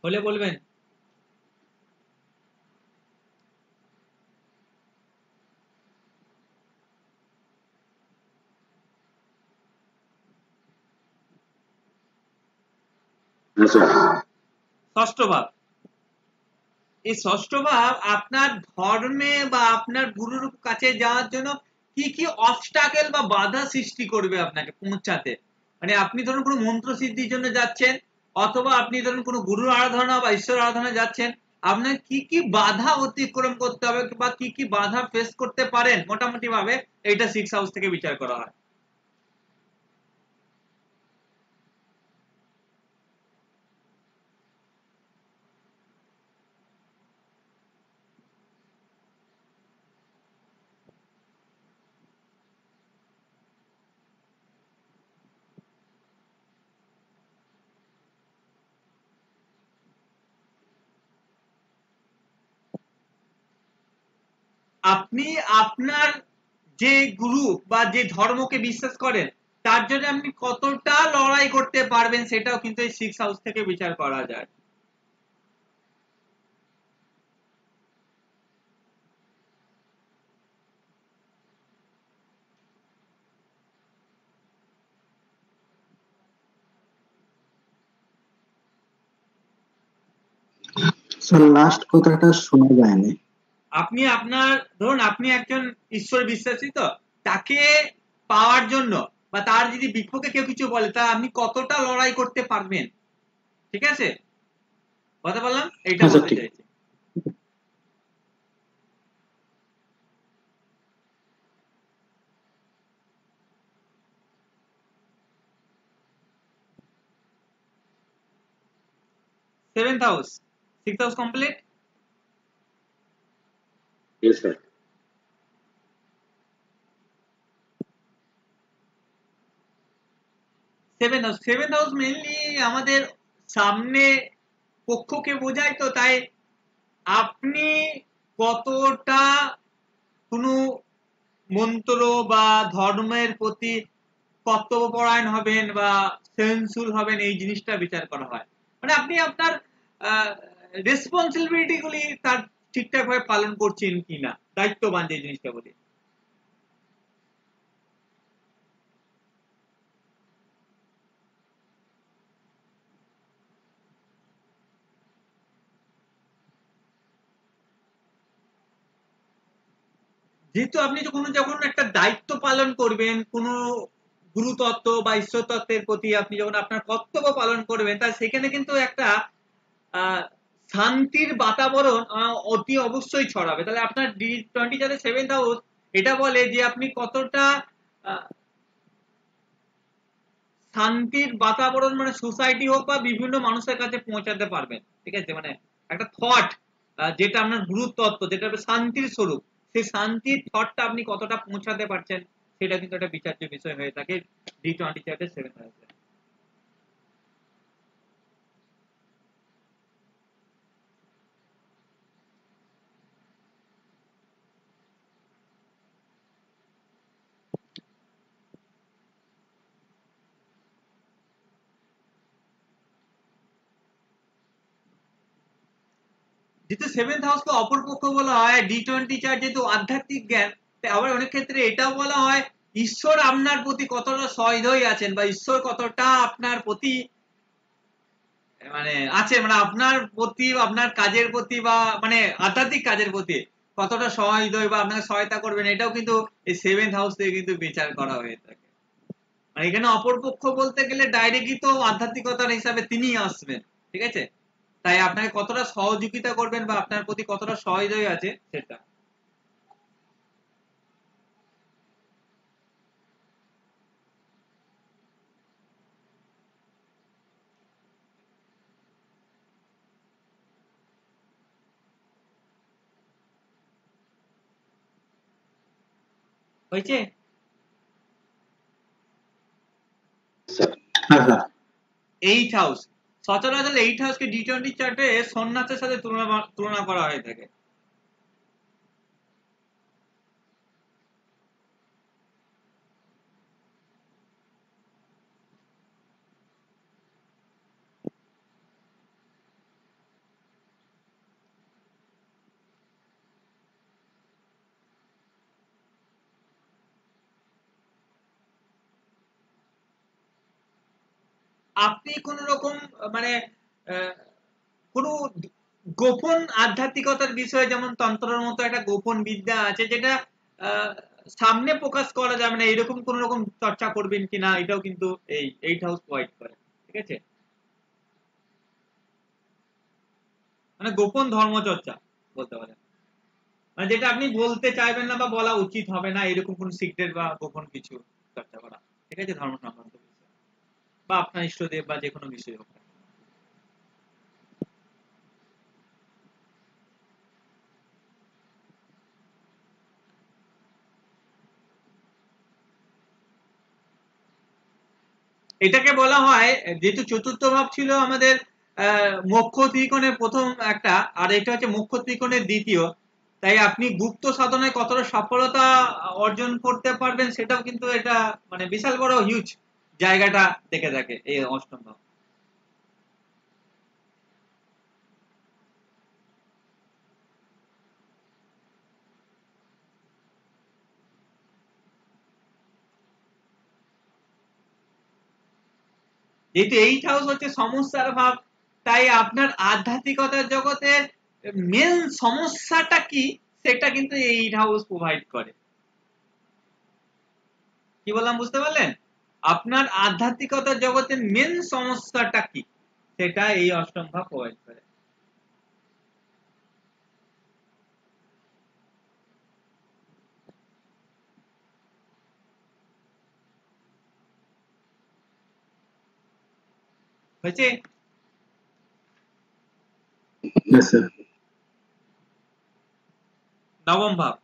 হলে বলবেন। ষষ্ঠ ভাব, এই ষষ্ঠ ভাব আপনার ধর্মে বা আপনার গুরুর কাছে যাওয়ার জন্য কি কি অবস্টাকেল বা বাধা সৃষ্টি করবে আপনাকে পৌঁছাতে। মানে আপনি ধরুন কোনো মন্ত্র সিদ্ধির জন্য যাচ্ছেন, অথবা আপনি ধরুন কোনো গুরুর আরাধনা বা ঈশ্বর আরাধনা যাচ্ছেন, আপনার কি কি বাধা অতিক্রম করতে হবে বা কি কি বাধা ফেস করতে পারেন মোটামুটি ভাবে এইটা সিক্স হাউস থেকে বিচার করা হয়। আপনি আপনার যে গুরু বা যে ধর্মকে বিশ্বাস করেন তার জন্য আপনি কতটা লড়াই করতে পারবেন সেটাও কিন্তু এই 6th হাউস থেকে বিচার করা যায়। স্যার লাস্ট কথাটা শোনা যায়নি। আপনি আপনার ধরুন আপনি একজন ঈশ্বর বিশ্বাসী, তো তাকে পাওয়ার জন্য বা তার যদি বিপক্ষে কেউ কিছু বলে তা আপনি কতটা লড়াই করতে পারবেন, ঠিক আছে? কথা বললাম, এইটা হ্যাঁ স্যার, বলতে ঠিক। চাইছি। Seventh house, 6th house complete. Yes, sir. Seventh house mainly আমাদের সামনে পক্ষকে বোঝায়, তো তাই আপনি কতটা কোনো মন্ত্র বা ধর্মের প্রতি কর্তব্যপরায়ণ হবেন বা সেন্সফুল হবেন এই জিনিসটা বিচার করা হয়। মানে আপনি আপনার রেসপন্সিবিলিটি গুলি তার ঠিকঠাক ভাবে পালন করছেন কিনা, দায়িত্ববান যে জিনিসটা বলি। যেহেতু আপনি যখন একটা দায়িত্ব পালন করবেন, কোনো গুরুতত্ত্ব বা ঈশ্বর তত্ত্বের প্রতি আপনি যখন আপনার কর্তব্য পালন করবেন, তা সেখানে কিন্তু একটা শান্তির বাতাবরণ অতি অবশ্যই ছড়াবে। তাহলে আপনার D20 যাদের 7th হাউস, এটা বলে যে আপনি কতটা শান্তির বাতাবরণ মানে সোসাইটি হোক বা বিভিন্ন মানুষের কাছে পৌঁছাতে পারবেন, ঠিক আছে? মানে একটা থট যেটা আপনার গুরুতত্ত্ব, যেটা শান্তির স্বরূপ, সেই শান্তির থটটা আপনি কতটা পৌঁছাতে পারছেন সেটা কিন্তু একটা বিচার্য বিষয় হয়ে থাকে D20 চার্টের 7th হাউসে। যেহেতু 7th হাউসকে অপরপক্ষ বলা হয়, D20 চার্ট যেহেতু আধ্যাত্মিক জ্ঞান, তাই আবার অনেক ক্ষেত্রে এটাও বলা হয় ঈশ্বর আপনার প্রতি কতটা সহৃদয় আছেন বা ঈশ্বর কতটা আপনার প্রতি মানে আছে, মানে আপনার প্রতি, আপনার কাজের প্রতি বা মানে আধ্যাত্মিক কাজের প্রতি কতটা সহৃদয় বা আপনাকে সহায়তা করবেন, এটাও কিন্তু এই 7th হাউস থেকে কিন্তু বিচার করা হয়ে থাকে। মানে এখানে অপরপক্ষ বলতে গেলে ডাইরেক্টলি তো আধ্যাত্মিকতার হিসাবে তিনি আসবেন, ঠিক আছে? তাই আপনাকে কতটা সহযোগিতা করবেন বা আপনার প্রতি কতটা সহৃদয় আছে সেটা। হয়েছে? Sir. হ্যাঁ স্যার। 8th হাউস, সচরাচর 8th হাউসকে D20 চার্টে সন্ন্যাসের সাথে তুলনা করা হয়ে থাকে। আপনি কোন রকম মানে কোন গোপন আধ্যাত্মিকতার বিষয়ে, যেমন তন্ত্রের মতো একটা গোপন বিদ্যা আছে যেটা সামনে প্রকাশ করা যাবে না, এরকম কোন রকম চর্চা করবেন কিনা, এটাও কিন্তু এই 8th হাউস প্রোভাইড করে, ঠিক আছে? মানে গোপন ধর্মচর্চা বলতে পারেন, মানে যেটা আপনি বলতে চাইবেন না বা বলা উচিত হবে না, এরকম কোন সিক্রেট বা গোপন কিছু চর্চা করা, ঠিক আছে? ধর্ম সংক্রান্ত বিষয় বা আপনার ইষ্টদেব বা যে কোনো বিষয় হোক। এটাকে বলা হয়, যেহেতু চতুর্থ ভাব ছিল আমাদের মোক্ষ ত্রিকোণের প্রথম একটা, আর এটা হচ্ছে মোক্ষ ত্রিকোণের দ্বিতীয়, তাই আপনি গুপ্ত সাধনায় কতটা সফলতা অর্জন করতে পারবেন সেটাও কিন্তু এটা মানে বিশাল বড় হিউজ জায়গাটা দেখে থাকে এই অষ্টম ভাব। যেহেতু 8 হাউস হচ্ছে সমস্যার ভাব, তাই আপনার আধ্যাত্মিকতার জগতের মেন সমস্যাটা কি সেটা কিন্তু 8 হাউস প্রোভাইড করে। কি বললাম বুঝতে পারলেন? আপনার আধ্যাত্মিকতার জগতের মেন সমস্যাটা কি সেটা এই অষ্টম ভাব প্রোভাইড করে। হয়েছে? Yes, sir. নবম ভাব,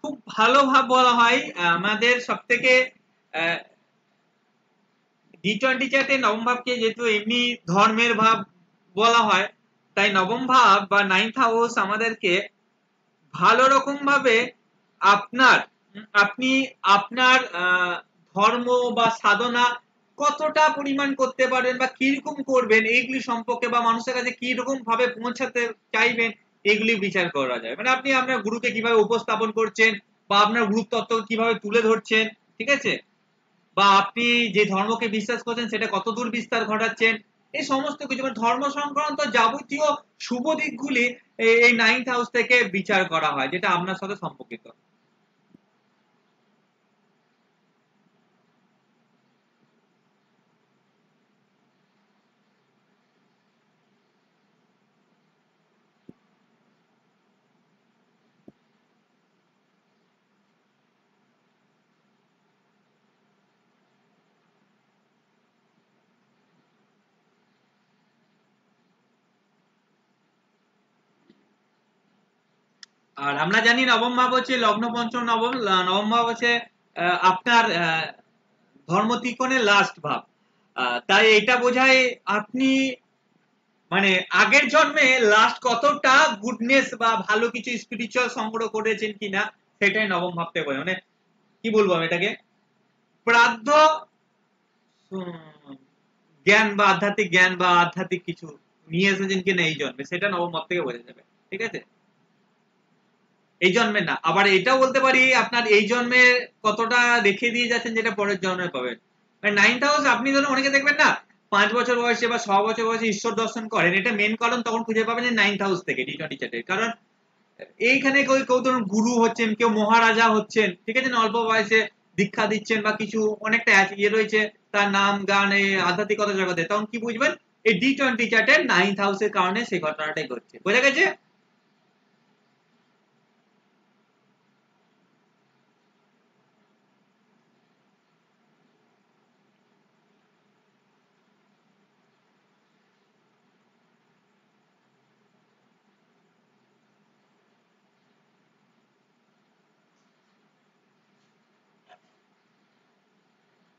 খুব ভালো ভাব বলা হয়। আমাদের সব থেকে টি20 চার্টে নবম ভাবকে যেহেতু এমনি ধর্মের ভাব বলা হয়, তাই নবম ভাব বা 9th হাউস আমাদেরকে ভালো রকম ভাবে আপনার আপনি আপনার ধর্ম বা সাধনা কতটা পরিমাণ করতে পারবেন বা কিরকম করবেন এইগুলি সম্পর্কে, বা মানুষের কাছে কিরকম ভাবে পৌঁছাতে চাইবেন এগুলি বিচার করা যায়। মানে আপনি আপনার গুরুকে কিভাবে উপস্থাপন করছেন বা আপনার গুরুর তত্ত্ব কিভাবে তুলে ধরছেন, ঠিক আছে, বা আপনি যে ধর্মকে বিশ্বাস করছেন সেটা কতদূর বিস্তার ঘটাচ্ছেন, এই সমস্ত কিছু মানে ধর্ম সংক্রান্ত যাবতীয় শুভ দিকগুলি এই 9th হাউস থেকে বিচার করা হয়, যেটা আপনার সাথে সম্পর্কিত। আর আমরা জানি নবম ভাব হচ্ছে লগ্ন পঞ্চম নবম, নবম ভাব হচ্ছে আপনার ধর্ম ত্রিকোণের লাস্ট ভাব। তাই এটা বোঝায় আপনি মানে আগের জন্মে লাস্ট কতটা গুডনেস বা ভালো কিছু স্পিরিচুয়াল সংগ্রহ করেছেন কিনা সেটাই নবম ভাব থেকে বোঝায়। মানে কি বলবো আমি এটাকে, প্রাধ্য জ্ঞান বা আধ্যাত্মিক জ্ঞান বা আধ্যাত্মিক কিছু নিয়ে এসেছেন কিনা এই জন্মে, সেটা নবম ভাব থেকে বোঝা যাবে। ঠিক আছে, এই জন্মে না, আবার এটাও বলতে পারি আপনার এই জন্মে কতটা রেখে দিয়ে যাচ্ছেন যেটা পরের জন্মে পাবেন। মানে 9th হাউস আপনি ধরুন অনেকে দেখবেন না 5 বছর বয়সে বা 6 বছর বয়সে ঈশ্বর দর্শন করেন, এটা মেন কারণ তখন খুঁজে পাবেন যে 9th হাউস থেকে টি20 চার্টে। কারণ এইখানে কেউ কেউ ধরুন গুরু হচ্ছেন, কেউ মহারাজা হচ্ছেন, ঠিক আছে না, অল্প বয়সে দীক্ষা দিচ্ছেন বা কিছু অনেকটা ইয়ে রয়েছে তার নাম গান এই আধ্যাত্মিকতা জগতে, তখন কি বুঝবেন এই টি20 চার্টের 9th হাউসের কারণে সেই ঘটনাটাই ঘটছে। বোঝা গেছে?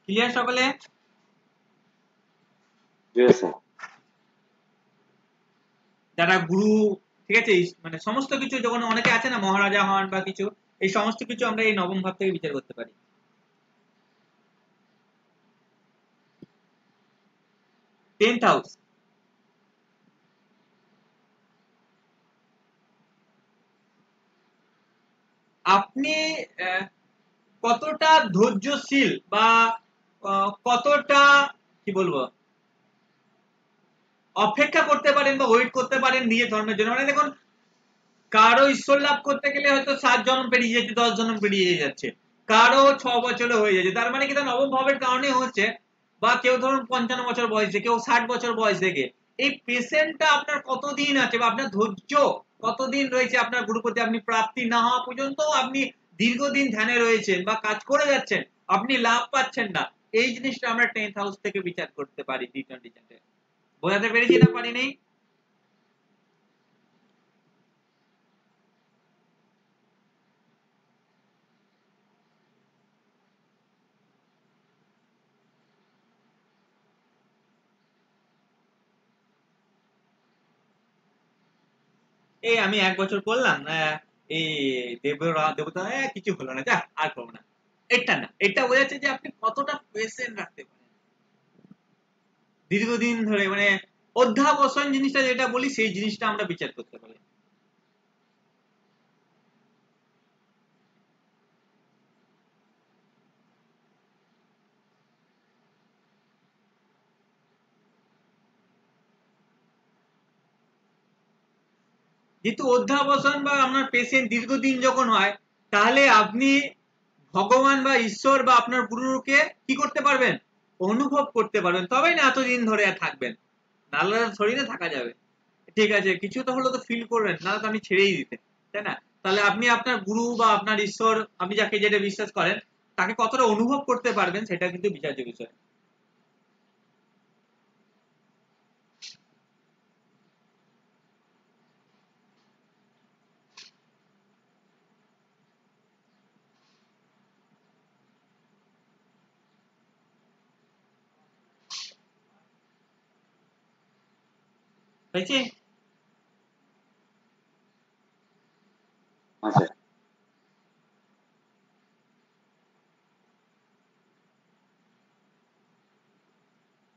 ক্লিয়ার সকলে? Yes, sir. যারা গুরু, ঠিক আছে, মানে সমস্ত কিছু যখন অনেকে আছে না মহারাজা হন বা কিছু, এই সমস্ত কিছু আমরা এই নবম ভাব থেকে বিচার করতে পারি। 10th হাউস, আপনি কতটা ধৈর্যশীল বা কতটা কি বলবো অপেক্ষা করতে পারেন বা ওয়েট করতে পারেন নিজের ধর্মের জন্য। মানে দেখুন কারো ঈশ্বর লাভ করতে গেলে হয়তো 7 জন্ম পেরিয়ে যাচ্ছে, 10 জন্ম পেরিয়ে যাচ্ছে, কারো 6 বছরে হয়ে যাচ্ছে। তার মানে কি তার নবম ভাবের কারণে হচ্ছে। বা কেউ ধরুন 55 বছর বয়সে, কেউ 60 বছর বয়স থেকে। এই পেশেন্টটা আপনার কতদিন আছে বা আপনার ধৈর্য কতদিন রয়েছে আপনার গুরুর প্রতি, আপনি প্রাপ্তি না হওয়া পর্যন্ত আপনি দীর্ঘদিন ধ্যানে রয়েছেন বা কাজ করে যাচ্ছেন, আপনি লাভ পাচ্ছেন না, এই জিনিসটা আমরা 10th হাউস থেকে বিচার করতে পারি টি20 চার্টে। বোঝাতে পেরেছি না পারিনি? এই আমি 1 বছর করলাম, এই দেবতা কিছু হলো না, যা আর করবো না। এটা না, এটা বোঝাচ্ছে যে আপনি কতটা পেশেন্ট রাখতে পারেন দীর্ঘদিন ধরে, মানে অধ্যাবসান জিনিসটা যেটা বলি, সেই জিনিসটা আমরা বিচার করতে পারি। যেহেতু অধ্যাবসান বা আপনার পেশেন্ট দীর্ঘদিন যখন হয়, তাহলে আপনি ভগবান বা ঈশ্বর বা আপনার গুরুকে কি করতে পারবেন, অনুভব করতে পারবেন, তবেই না এতদিন ধরে থাকবেন, নাহলে শরীরে থাকা যাবে। ঠিক আছে, কিছু তো হলো তো ফিল করবেন, না তো আপনি ছেড়েই দিতেন, তাই না? তাহলে আপনি আপনার গুরু বা আপনার ঈশ্বর, আপনি যাকে যেটা বিশ্বাস করেন, তাকে কতটা অনুভব করতে পারবেন, সেটা কিন্তু বিচার্য বিষয়। হয়েছে? আচ্ছা,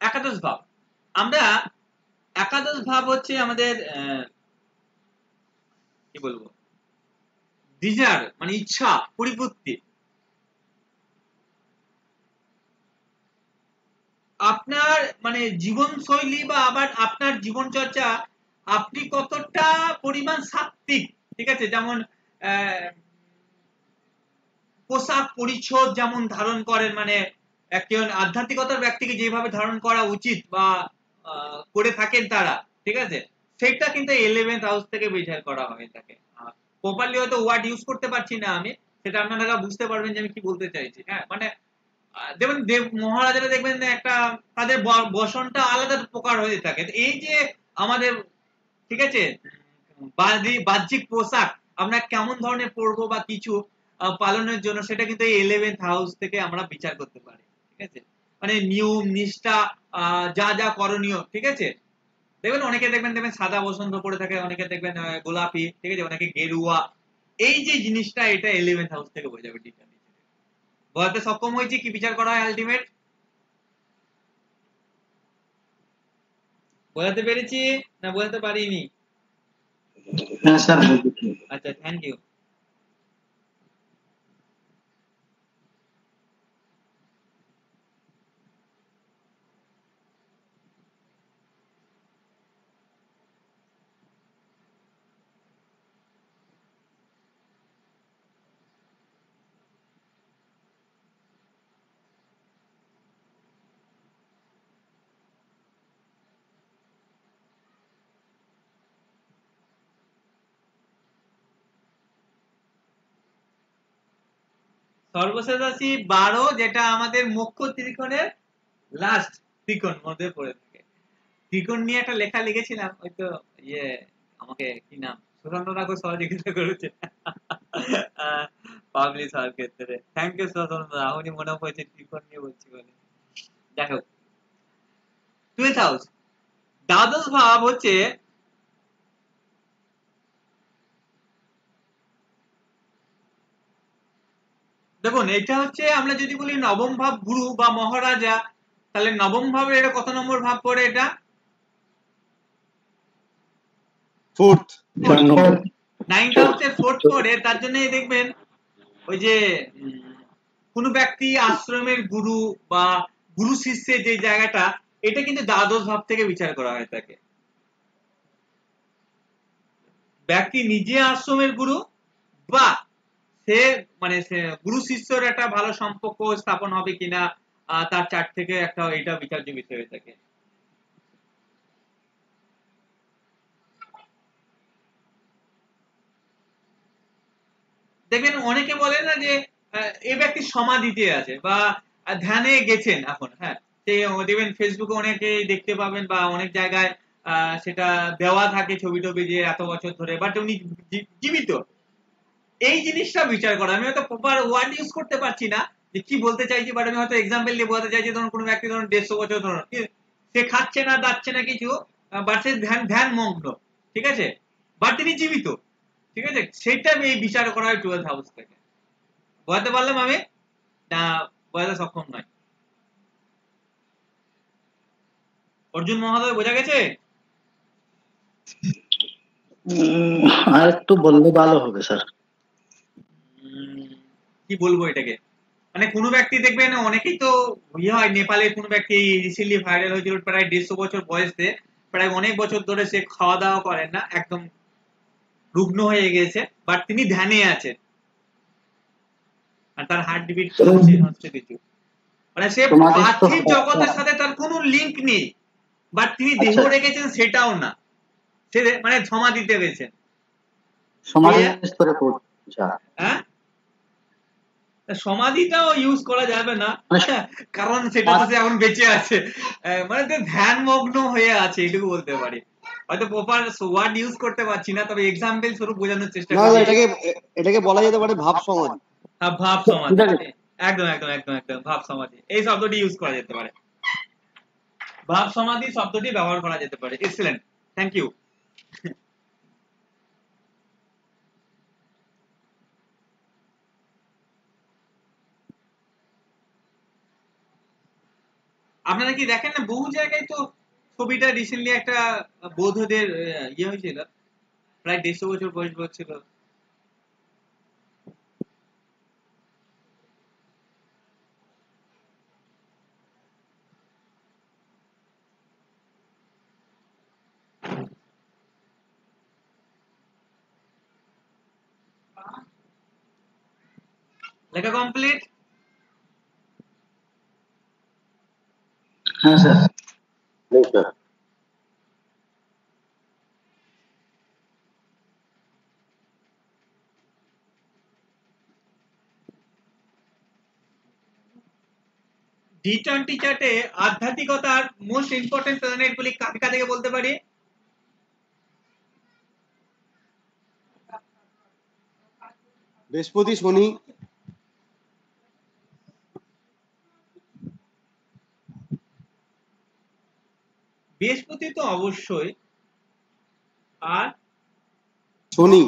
একাদশ ভাব, আমরা একাদশ ভাব হচ্ছে আমাদের কি বলবো, ডিজায়ার, মানে ইচ্ছা পরিপূর্তি। আপনার মানে জীবনশৈলী বা আবার আপনার জীবনচর্চা, আপনি কতটা পরিমাণ সাত্ত্বিক, ঠিক আছে, যেমন পোশাক পরিচ্ছদ যেমন ধারণ করেন, মানে একজন আধ্যাত্মিকতার ব্যক্তিকে যেভাবে ধারণ করা উচিত বা করে থাকেন তারা, ঠিক আছে, সেটা কিন্তু 11th হাউস থেকে বিচার করা হয়ে থাকে। প্রপারলি হয়তো ওয়ার্ড ইউজ করতে পারছি না আমি, সেটা আপনারা বুঝতে পারবেন যে আমি কি বলতে চাইছি। হ্যাঁ, মানে দেখবেন দেব মহারাজারা দেখবেন একটা তাদের বসনটা আলাদা প্রকার হয়ে থাকে। এই যে আমাদের, ঠিক আছে, বাহ্যিক পোশাক আমরা কেমন ধরনের পরবো বা কিছু পালনের জন্য, সেটা কিন্তু এই 11th হাউস থেকে আমরা বিচার করতে পারি, ঠিক আছে, মানে নিয়ম নিষ্ঠা, যা যা করণীয়, ঠিক আছে। দেখবেন অনেকে দেখবেন সাদা বসন্ত পরে থাকে, অনেকে দেখবেন গোলাপি, ঠিক আছে, অনেকে গেরুয়া। এই যে জিনিসটা, এটা 11th হাউস থেকে বোঝা যাবে। বলতে সক্ষম হয়েছি কি বিচার করা হয় আলটিমেট? বোঝাতে পেরেছি না বোঝাতে পারিনি? হ্যাঁ স্যার, আচ্ছা, থ্যাংক ইউ। সর্বশেষ রাশি 12, যেটা আমাদের মুখ্য ত্রিকোণের লাস্ট ত্রিকোণ মধ্যে পড়ে থাকে। ত্রিকোণ নিয়ে একটা লেখা লিখেছিলাম, ওই তো ইয়ে, আমাকে কি নাম, সুরেন্দ্রনাথ সহযোগিতা করেছে পাবলিশ হওয়ার ক্ষেত্রে। থ্যাংক ইউ সুরেন্দ্র, এখনই মনে পড়েছে ত্রিকোণ নিয়ে বলছি বলে। যাই হোক, 12th হাউস, দ্বাদশ ভাব হচ্ছে দেখুন, এটা হচ্ছে আমরা যদি বলি নবম ভাব গুরু বা মহারাজা, তাহলে নবম ভাবের এটা কত নম্বর ভাব পড়ে? এটা 4th। 9th হাউসের 4th পড়ে। তার জন্য দেখবেন ওই যে কোন ব্যক্তি আশ্রমের গুরু বা গুরু শিষ্যের যে জায়গাটা, এটা কিন্তু দ্বাদশ ভাব থেকে বিচার করা হয় থাকে। ব্যক্তি নিজে আশ্রমের গুরু বা সে মানে গুরু শিষ্যর একটা ভালো সম্পর্ক স্থাপন হবে কিনা, তার চার্ট থেকে একটা এটা বিচার্য বিষয় হয়ে থাকে। দেখবেন অনেকে বলে না যে এই ব্যক্তি সমাধিতে আছে বা ধ্যানে গেছেন এখন। হ্যাঁ, সে দেখবেন ফেসবুকে অনেকে দেখতে পাবেন বা অনেক জায়গায় সেটা দেওয়া থাকে ছবি টবি, যে এত বছর ধরে, বাট উনি জীবিত। এই জিনিসটা বিচার করা, আমি হয়তো প্রপার ওয়ার্ড ইউজ করতে পারছি না যে কি বলতে চাইছি, বাট আমি হয়তো এক্সাম্পল দিয়ে বলতে চাইছি। ধরুন কোনো ব্যক্তি ধরুন 150 বছর ধরুন সে খাচ্ছে না দাচ্ছে না কিছু, বাট সে ধ্যান মগ্ন, ঠিক আছে, বাট তিনি জীবিত, ঠিক আছে, সেটা এই বিচার করা হয় 12th হাউস থেকে। বোঝাতে পারলাম আমি না? বোঝাতে সক্ষম নয়? অর্জুন মহোদয় বোঝা গেছে? আর একটু বললে ভালো হবে স্যার। কি বলবো এটাকে, মানে কোনো ব্যক্তি দেখবেন, অনেকেই তো ইয়ে হয়, নেপালে কোনো ব্যক্তি রিসেন্টলি ভাইরাল হয়েছিল, প্রায় 150 বছর বয়সে, প্রায় অনেক বছর ধরে সে খাওয়া দাওয়া করেন না, একদম রুগ্ন হয়ে গেছে, বাট তিনি ধ্যানে আছেন আর তার হার্ট বিট চলছে সমস্ত কিছু, মানে সে পার্থিব জগতের সাথে তার কোনো লিংক নেই, বাট তিনি দেহ রেখেছেন সেটাও না, সে মানে সমাধিতে গেছেন। হ্যাঁ, সমাধিটাও ইউজ করা যাবে না, কারণ সেটা তো এখন বেঁচে আছে, মানে ধ্যান মগ্ন হয়ে আছে, এটুকু বলতে পারি। হয়তো প্রপার ওয়ার্ড ইউজ করতে পারছি না, তবে এক্সাম্পল স্বরূপ বোঝানোর চেষ্টা না, করছি। এটাকে বলা যেতে পারে ভাব সমাধি। ভাব সমাধি, একদম একদম একদম একদম ভাব সমাধি, এই শব্দটি ইউজ করা যেতে পারে, ভাব সমাধি শব্দটি ব্যবহার করা যেতে পারে। Excellent, thank you. আপনারা কি দেখেন না, বহু জায়গায় তো ছবিটা রিসেন্টলি একটা বৌদ্ধদের ইয়ে হয়েছিল, প্রায় 150 বছর বয়স ছিল। লেখা কমপ্লিট? হ্যাঁ স্যার। D20 চার্টে আধ্যাত্মিকতার মোস্ট ইম্পর্টেন্ট প্ল্যানেট গুলি কাকে কাকে বলতে পারি? বৃহস্পতি, শনি, বৃহস্পতি তো অবশ্যই, আর শনি।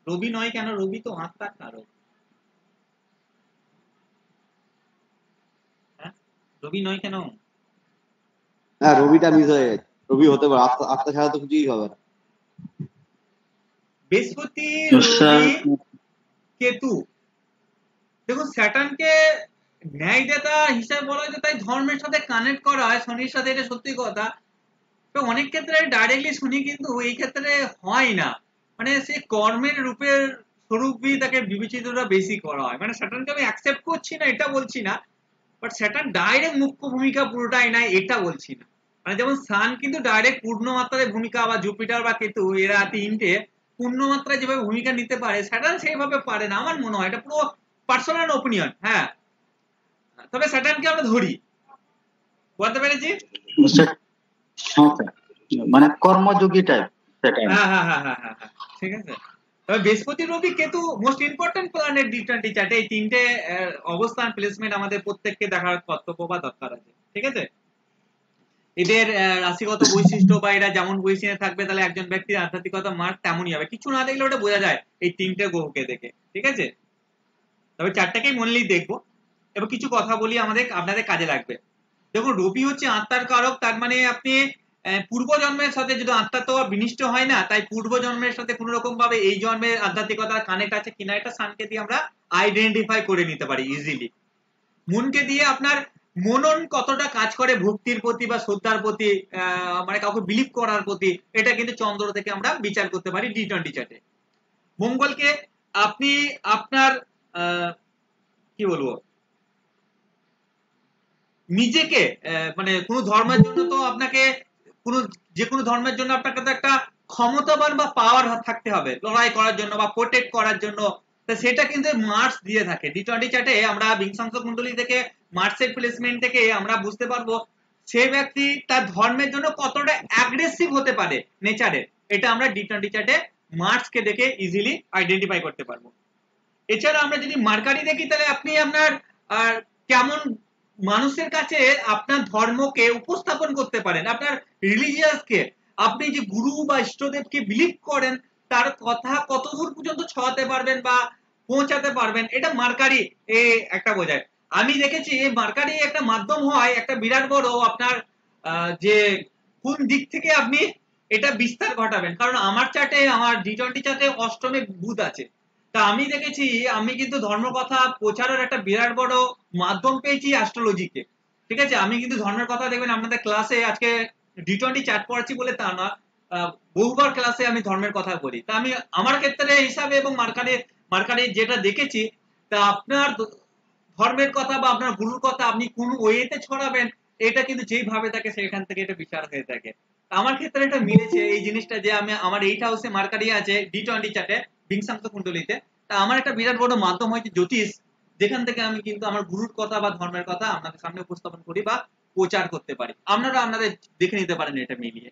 রবি নয় কেন? রবি তো আত্মার কারক। হ্যাঁ, রবি নয় কেন? হ্যাঁ, রবিটা মিস হয়ে গেছে, রবি হতে পারে, আত্মা ছাড়া তো কিছুই হবে না। বৃহস্পতি, রবি, কেতু, দেখুন স্যাটার্নকে ন্যায়দাতা হিসাবে বলা হয়, তাই ধর্মের সাথে কানেক্ট করা হয় শনির সাথে, এটা সত্যি কথা। তো অনেক ক্ষেত্রে ডাইরেক্টলি শুনি, কিন্তু এই ক্ষেত্রে হয় না, মানে সে কর্মের রূপের স্বরূপই তাকে বিবেচিতটা বেশি করা হয়। মানে স্যাটার্নকে আমি অ্যাকসেপ্ট করছি না এটা বলছি না, বাট স্যাটার্ন ডাইরেক্ট মুখ্য ভূমিকা পুরোটাই নাই এটা বলছি না। মানে যেমন সান কিন্তু ডাইরেক্ট পূর্ণমাত্রায় ভূমিকা, বা জুপিটার বা কেতু এরা তিনটে পূর্ণমাত্রায় যেভাবে ভূমিকা নিতে পারে, স্যাটার্ন সেইভাবে পারে না, আমার মনে হয়। এটা পুরো পার্সোনাল ওপিনিয়ন। হ্যাঁ, তবে স্যাটার্নকে আমরা ধরি, বলতে পেরেছি? মানে কর্মযোগী টাইপ। হ্যাঁ হ্যাঁ হ্যাঁ হ্যাঁ হ্যাঁ, ঠিক আছে। তবে Brihaspati, Rabi, Ketu most important planet D20 চার্টে। এই তিনটে অবস্থান প্লেসমেন্ট আমাদের প্রত্যেককে দেখার কর্তব্য বা দরকার আছে, ঠিক আছে। এদের রাশিগত বৈশিষ্ট্য বা এরা যেমন পজিশনে থাকবে, তাহলে একজন ব্যক্তির আধ্যাত্মিকতা মার্ক তেমনই হবে। কিছু না দেখলে ওটা বোঝা যায় এই তিনটে গ্রহকে দেখে, ঠিক আছে। তবে চারটাকেই মনলেই দেখবো। এবার কিছু কথা বলি আপনাদের কাজে লাগবে। দেখুন, রবি হচ্ছে আত্মার কারক, তার মানে আপনি পূর্বজন্মের সাথে, যদি আত্মা তো বিনিষ্ট হয় না, তাই পূর্বজন্মের সাথে কোন রকম ভাবে এই জন্মের আধ্যাত্মিকতার কানেক্ট আছে কিনা, এটা সানকে দিয়ে আমরা আইডেন্টিফাই করে নিতে পারি ইজিলি। মনকে দিয়ে আপনার মনন কতটা কাজ করে ভক্তির প্রতি বা শ্রদ্ধার প্রতি, মানে কাউকে বিলিভ করার প্রতি, এটা কিন্তু চন্দ্র থেকে আমরা বিচার করতে পারি D20 চার্টে। মঙ্গলকে আপনি আপনার কি বলবো, নিজেকে মানে কোন ধর্মের জন্য তো আপনাকে যে কোনো ধর্মের জন্য আপনাকে তো একটা ক্ষমতাবান বা পাওয়ার থাকতে হবে লড়াই করার জন্য বা প্রোটেক্ট করার জন্য, তো সেটা কিন্তু মার্স দিয়ে থাকে। D20 চার্টে আমরা বিংশাংশ কুণ্ডলী থেকে, মার্সের প্লেসমেন্ট থেকে আমরা বুঝতে পারবো সে ব্যক্তি তার ধর্মের জন্য কতটা অ্যাগ্রেসিভ হতে পারে নেচারে, এটা আমরা D20 চার্টে মার্সকে দেখে ইজিলি আইডেন্টিফাই করতে পারবো। এছাড়া আমরা যদি মার্কারি দেখি, তাহলে আপনি আপনার কেমন মানুষের কাছে আপনার ধর্মকে উপস্থাপন করতে পারেন, আপনার রিলিজিয়াসকে আপনি যে গুরু বা ইষ্টদেবকে বিলিভ করেন তার কথা কতদূর পর্যন্ত ছড়াতে পারবেন বা পৌঁছাতে পারবেন, এটা মার্কারি একটা বোঝায়। আমি দেখেছি এই মার্কারি একটা মাধ্যম হয় একটা বিরাট বড় আপনার যে কোন দিক থেকে আপনি এটা বিস্তার ঘটাবেন। কারণ আমার চার্টে, আমার G20 চার্টে অষ্টমে বুধ আছে, তা আমি দেখেছি আমি কিন্তু ধর্ম কথা প্রচারের একটা বিরাট বড় মাধ্যম পেয়েছি অ্যাস্ট্রোলজিকে। ঠিক আছে, আমি কিন্তু ধর্মের কথা দেখবেন আপনাদের ক্লাসে আজকে G20 চার্ট পড়াচ্ছি বলে তা না, বহুবার ক্লাসে আমি ধর্মের কথা বলি। তা আমি আমার ক্ষেত্রে হিসাবে এবং মার্কারি যেটা দেখেছি, তা আপনার ধর্মের কথা বা আপনার গুরুর কথা আপনি কোন ওয়েতে ছড়াবেন এটা কিন্তু যেইভাবে থাকে সেখান থেকে এটা বিচার হয়ে থাকে। আমার ক্ষেত্রে এটা মিলেছে এই জিনিসটা যে আমি আমার 8 হাউসে মার্কারি আছে G20 চার্টে বিংশাংশ কুণ্ডলিতে। তা আমার একটা বিরাট বড় মাধ্যম হয়েছে জ্যোতিষ, যেখান থেকে আমি কিন্তু আমার গুরুর কথা বা ধর্মের কথা আপনাদের সামনে উপস্থাপন করি বা প্রচার করতে পারি। আপনারা আপনাদের দেখে নিতে পারেন এটা মিলিয়ে।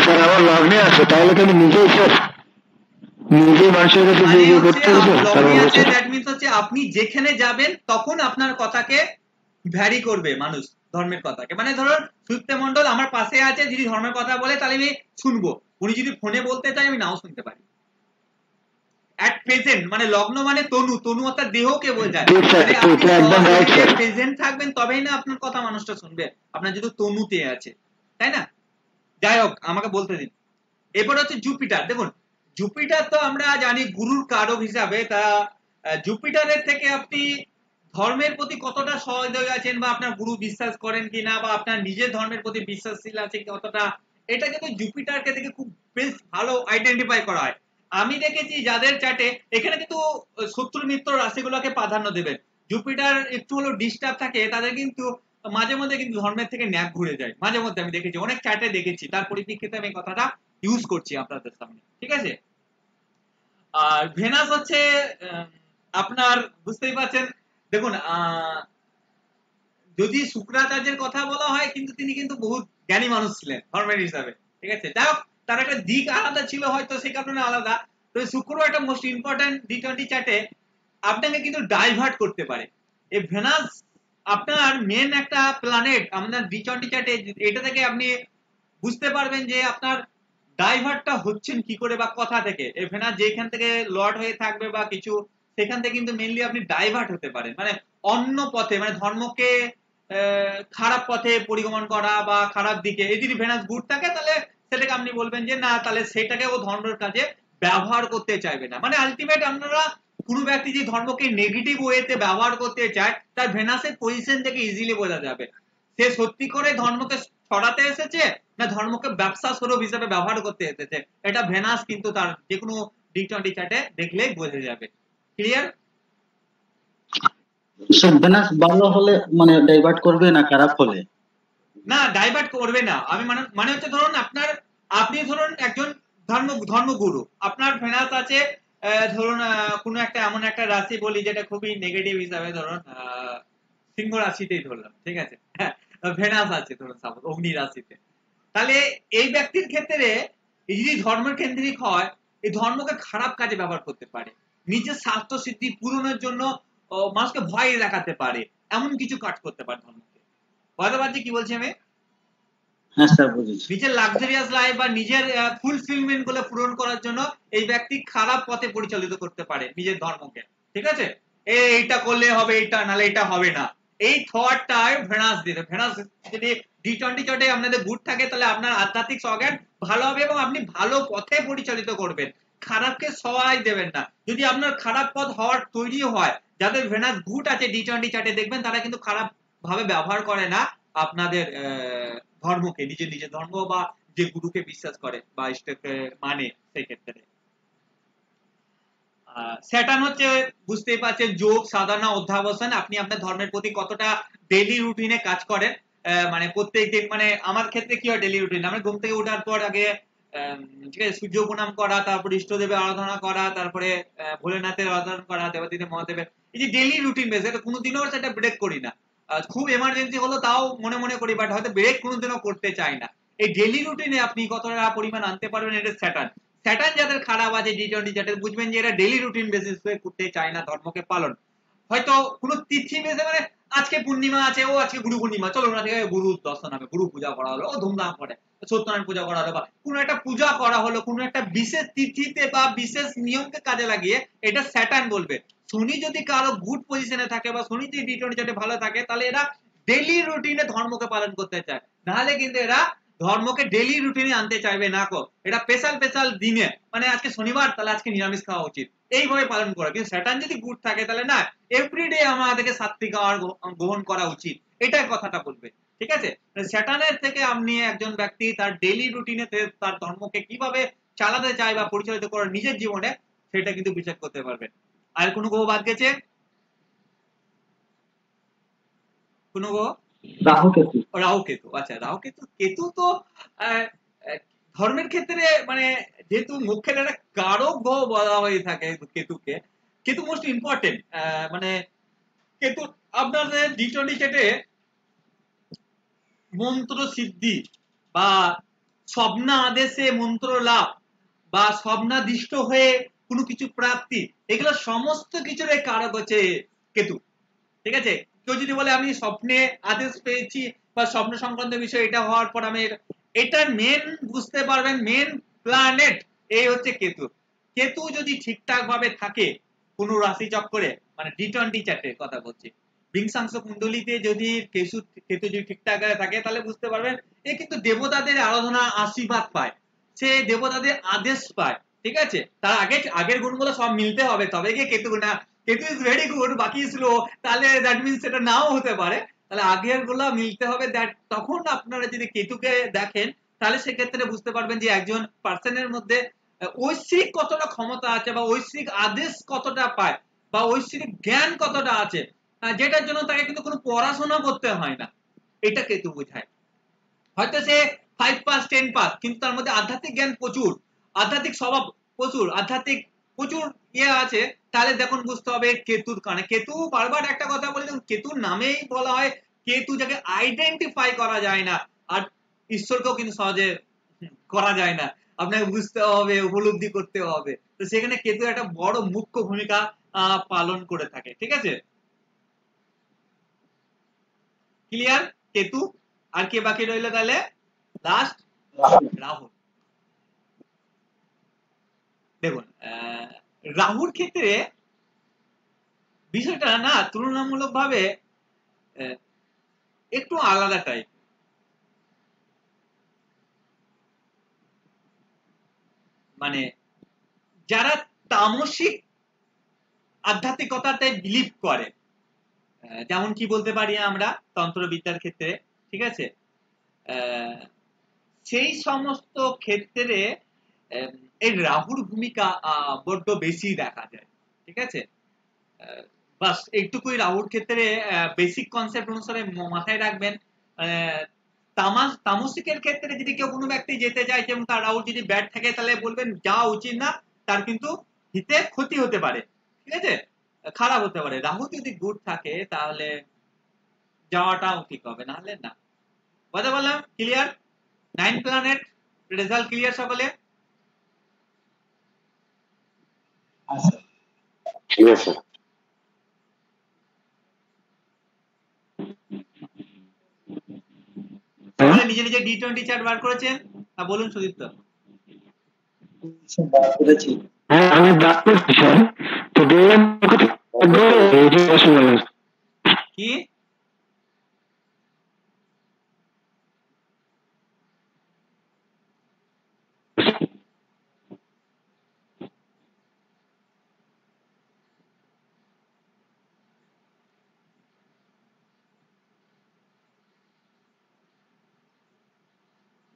স্যার আমার লগ্নে আছে, তাহলে তো আমি নিজেই স্যার নিজেই মানুষের কাছে মানে গিয়ে হচ্ছে করতে হবে স্যার। লগ্নে আছে, দ্যাট মিন্স হচ্ছে আপনি যেখানে যাবেন তখন আপনার কথাকে ভ্যারি করবে মানুষ ধর্মের কথাকে। মানে ধরুন সুপ্তে মণ্ডল আমার পাশে আছে, যদি ধর্মের কথা বলে তাহলে আমি শুনবো, উনি যদি ফোনে বলতে চায় আমি নাও শুনতে পারি। অ্যাট প্রেজেন্ট মানে লগ্ন মানে তনু, তনু অর্থাৎ দেহকে বোঝায়। ঠিক স্যার, মানে ঠিক, একদম রাইট আপনি স্যার। প্রেজেন্ট থাকবেন তবেই না আপনার কথা মানুষটা শুনবে, আপনার যদি তনুতে আছে, তাই না? যাই হোক আমাকে বলতে দিন। এরপর হচ্ছে জুপিটার। দেখুন জুপিটার তো আমরা জানি গুরুর কারক হিসাবে, তা জুপিটারের থেকে আপনি ধর্মের প্রতি কতটা সহৃদয় আছেন বা আপনার গুরু বিশ্বাস করেন কিনা বা আপনার নিজের ধর্মের প্রতি বিশ্বাসশীল আছে কতটা, এটা কিন্তু জুপিটারকে থেকে খুব বেশ ভালো আইডেন্টিফাই করা হয়। আমি দেখেছি যাদের চার্টে এখানে কিন্তু শত্রু মিত্র রাশিগুলোকে প্রাধান্য দেবেন। জুপিটার একটু হলো ডিস্টার্ব থাকে তাদের কিন্তু মাঝে মধ্যে কিন্তু ধর্মের থেকে ন্যাক ঘুরে যায়, মাঝে মধ্যে আমি দেখেছি, অনেক চার্টে দেখেছি, তার পরিপ্রেক্ষিতে আমি কথাটা ইউজ করছি আপনাদের সামনে। ঠিক আছে, আর ভেনাস হচ্ছে আপনার বুঝতেই পারছেন। দেখুন যদি শুক্রাচার্যের কথা বলা হয় কিন্তু তিনি কিন্তু বহুত জ্ঞানী মানুষ ছিলেন ধর্মের হিসাবে। ঠিক আছে, যাই হোক তার একটা দিক আলাদা ছিল হয়তো সেই কারণে আলাদা। তো শুক্র একটা মোস্ট ইম্পর্টেন্ট G20 চার্টে আপনাকে কিন্তু ডাইভার্ট করতে পারে। এই ভেনাস আপনার মেন একটা প্ল্যানেট আমাদের G20 চার্টে, এটা থেকে আপনি বুঝতে পারবেন যে আপনার ডাইভার্টটা হচ্ছেন কি করে বা কথা থেকে। এই ভেনাস যেখান থেকে লর্ড হয়ে থাকবে বা কিছু সেখান থেকে কিন্তু মেইনলি আপনি ডাইভার্ট হতে পারেন, মানে অন্য পথে, মানে ধর্মকে খারাপ পথে পরিগমন করা বা খারাপ দিকে। এই যদি ভেনাস গুড থাকে তাহলে সেটাকে আপনি বলবেন যে না, তাহলে সেটাকে ও ধর্মের কাজে ব্যবহার করতে চাইবে না। মানে আলটিমেট আপনারা কোনো ব্যক্তি যে ধর্মকে নেগেটিভ ওয়েতে ব্যবহার করতে চায় তার ভেনাসের পজিশন থেকে ইজিলি বোঝা যাবে সে সত্যি করে ধর্মকে ছড়াতে এসেছে না ধর্মকে ব্যবসা স্বরূপ হিসেবে ব্যবহার করতে এসেছে। এটা ভেনাস কিন্তু তার যে কোনো G20 চার্টে দেখলেই বোঝা যাবে। ক্লিয়ার? স্যার ভেনাস ভালো হলে মানে ডাইভার্ট করবে না খারাপ হলে? না ডাইভার্ট করবে না। আমি মানে হচ্ছে ধরুন আপনি ধরুন একজন ধর্মগুরু, আপনার ভেনাস আছে ধরুন কোনো একটা এমন একটা রাশি বলি যেটা খুবই নেগেটিভ হিসাবে, ধরুন সিংহ রাশিতেই ধরলাম, ঠিক আছে, ভেনাস আছে ধরুন সাপোজ অগ্নি রাশিতে, তাহলে এই ব্যক্তির ক্ষেত্রে যদি ধর্মের কেন্দ্রিক হয় এই ধর্মকে খারাপ কাজে ব্যবহার করতে পারে, নিজের স্বার্থ সিদ্ধি পূরণের জন্য মানুষকে ভয় দেখাতে পারে, এমন কিছু কাজ করতে পারে ধর্মকে। বুঝতে পারছি কি বলছি আমি? হ্যাঁ স্যার বুঝেছি। নিজের লাক্সারিয়াস লাইফ বা নিজের ফুলফিলমেন্ট গুলো পূরণ করার জন্য এই ব্যক্তি খারাপ পথে পরিচালিত করতে পারে নিজের ধর্মকে। ঠিক আছে, এইটা করলে হবে, এইটা নালে এটা হবে না, এই থটটাই ভেনাস দিতে। ভেনাস যদি G20 চার্টে আপনাদের গুড থাকে তাহলে আপনার আধ্যাত্মিক সজ্ঞান ভালো হবে এবং আপনি ভালো পথে পরিচালিত করবেন, খারাপকে সহায় দেবেন না। যদি আপনার খারাপ পথ হওয়ার তৈরি হয়, যাদের ভেনাস গুড আছে G20 চার্টে দেখবেন তারা কিন্তু খারাপ ভাবে ব্যবহার করে না আপনাদের ধর্মকে, নিজের ধর্ম বা যে গুরুকে বিশ্বাস করে বা ইষ্টকে মানে সেই ক্ষেত্রে। স্যাটার্ন হচ্ছে বুঝতেই পারছেন যোগ সাধনা অধ্যাবসান। আপনি আপনার ধর্মের প্রতি কতটা ডেইলি রুটিনে কাজ করেন, মানে প্রত্যেকদিন, মানে আমার ক্ষেত্রে কি হয় ডেইলি রুটিন, আমরা ঘুম থেকে ওঠার পর আগে ঠিক আছে সূর্য প্রণাম করা, তারপর ইষ্টদেবের আরাধনা করা, তারপরে ভোলেনাথের আরাধনা করা, দেবাদিদেব মহাদেবের, এই যে ডেইলি রুটিন বেস, এটা কোনোদিনও সেটা ব্রেক করি না। খুব এমার্জেন্সি হলো তাও মনে মনে করি, বাট হয়তো ব্রেক কোনোদিনও করতে চাই না। এই ডেইলি রুটিনে আপনি কতটা পরিমাণ আনতে পারবেন এটা স্যাটার্ন যাদের খারাপ আছে G20 যাদের বুঝবেন যে এরা ডেইলি রুটিন বেসিসে করতে চায় না ধর্মকে পালন, হয়তো কোনো তিথি বেঁধে মানে আজকে পূর্ণিমা আছে, ও আজকে গুরু পূর্ণিমা, চলো না থেকে গুরু দর্শন হবে, গুরু পূজা করা হলো, ও ধুমধাম করে সত্যনারায়ণ পূজা করা হলো, বা কোনো একটা পূজা করা হলো কোনো একটা বিশেষ তিথিতে বা বিশেষ নিয়মকে কাজে লাগিয়ে, এটা স্যাটার্ন বলবে। শনি যদি কারো গুড পজিশনে থাকে বা শনি যদি D20 চার্টে ভালো থাকে, তাহলে এরা ডেইলি রুটিনে ধর্মকে পালন করতে চায়, নাহলে কিন্তু এরা ধর্মকে ডেইলি রুটিনে আনতে চাইবে না কো। এটা স্পেশাল স্পেশাল দিনে, মানে আজকে শনিবার তাহলে আজকে নিরামিষ খাওয়া উচিত, এইভাবে পালন করে। কিন্তু স্যাটার্ন যদি গুড থাকে তাহলে না, এভরিডে আমাদেরকে সাত্বিক আহার গ্রহণ করা উচিত, এটাই কথাটা বলবে। ঠিক আছে, স্যাটার্নের থেকে আপনি একজন ব্যক্তি তার ডেইলি রুটিনে তার ধর্মকে কিভাবে চালাতে চায় বা পরিচালিত করে নিজের জীবনে, সেটা কিন্তু বিচার করতে পারবেন। আর কোনো গ্রহ বাদ গেছে? কোনো গ্রহ? রাহু কেতু। রাহু কেতু, আচ্ছা রাহু কেতু। কেতু তো ধর্মের ক্ষেত্রে মানে যেহেতু মুখ্যের একটা কারক গ্রহ বলা হয়ে থাকে কেতুকে, কেতু মোস্ট ইম্পর্টেন্ট। মানে কেতু আপনাদের D20 চার্টে মন্ত্র সিদ্ধি বা স্বপ্ন আদেশে মন্ত্র লাভ বা স্বপ্নাদিষ্ট হয়ে কোনো কিছু প্রাপ্তি, এগুলো সমস্ত কিছুর কারক হচ্ছে কেতু। ঠিক আছে, কেউ যদি বলে আমি স্বপ্নে আদেশ পেয়েছি বা স্বপ্ন সংক্রান্ত বিষয় এটা হওয়ার পর আমি এটার মেন বুঝতে পারবেন, মেন প্ল্যানেট এই হচ্ছে কেতু। কেতু যদি ঠিকঠাক ভাবে থাকে কোনো রাশি চক্করে, মানে D20 চার্টের কথা বলছি, বিংশাংশ কুণ্ডলিতে যদি কেতু যদি ঠিকঠাক থাকে, তাহলে বুঝতে পারবেন এ কিন্তু দেবতাদের আরাধনা আশীর্বাদ পায়, সে দেবতাদের আদেশ পায়। ঠিক আছে, তার আগের গুণগুলো সব মিলতে হবে, তবে গিয়ে কেতু না কেতু ইজ ভেরি গুড বাকি স্লো, তাহলে দ্যাট মিনস সেটা নাও হতে পারে। তাহলে আগের গুলো মিলতে হবে, তখন আপনারা যদি কেতুকে দেখেন, তাহলে সেক্ষেত্রে বুঝতে পারবেন যে একজন পার্সনের মধ্যে ঐশ্বিক কতটা ক্ষমতা আছে বা ঐশ্বিক আদেশ কতটা পায় বা ঐশ্বিক জ্ঞান কতটা আছে, যেটার জন্য তাকে কিন্তু কোনো পড়াশোনা করতে হয় না, এটা কেতু বোঝায়। হয়তো সে 5 পাস 10 পাস, কিন্তু তার মধ্যে আধ্যাত্মিক জ্ঞান প্রচুর, আধ্যাত্মিক স্বভাব প্রচুর, আধ্যাত্মিক প্রচুর আছে, তাহলে দেখুন বুঝতে হবে কেতুর কারণে। কেতু বারবার একটা কথা বলি, কেতুর নামেই বলা হয় কেতু, যাকে আইডেন্টিফাই করা যায় না, আর ঈশ্বরকেও কিন্তু সহজে করা যায় না, আপনাকে বুঝতে হবে, উপলব্ধি করতে হবে। তো সেখানে কেতু একটা বড় মুখ্য ভূমিকা পালন করে থাকে। ঠিক আছে, ক্লিয়ার? কেতু আর কে বাকি রইল তাহলে? লাস্ট রাহু। দেখুন রাহুর ক্ষেত্রে বিষয়টা না তুলনামূলক ভাবে একটু আলাদা টাইপ। মানে যারা তামসিক আধ্যাত্মিকতাতে বিলিভ করে, যেমন কি বলতে পারি আমরা তন্ত্রবিদ্যার ক্ষেত্রে, ঠিক আছে, সেই সমস্ত ক্ষেত্রে এই রাহুর ভূমিকা বড্ড বেশি দেখা যায়। ঠিক আছে, বাস এইটুকুই রাহুর ক্ষেত্রে বেসিক কনসেপ্ট অনুসারে মাথায় রাখবেন। তামসিকের ক্ষেত্রে যদি কেউ কোনো ব্যক্তি যেতে চায় এবং তার রাহু যদি ব্যাড থাকে, তাহলে বলবেন যাওয়া উচিত না, তার কিন্তু হিতে ক্ষতি হতে পারে। ঠিক আছে, খারাপ হতে পারে। রাহু যদি গুড থাকে তাহলে যাওয়াটাও ঠিক হবে, না হলে না। কথা বললাম ক্লিয়ার? 9 প্ল্যানেট রেজাল্ট ক্লিয়ার সকলে? ঠিক আছে। সকলে নিজে নিজে D20 চার্ট বার করেছেন? বলুন সুদীপ্ত। করেছি। হ্যাঁ আমি ব্যাক করছি স্যার, তো দেখলাম কি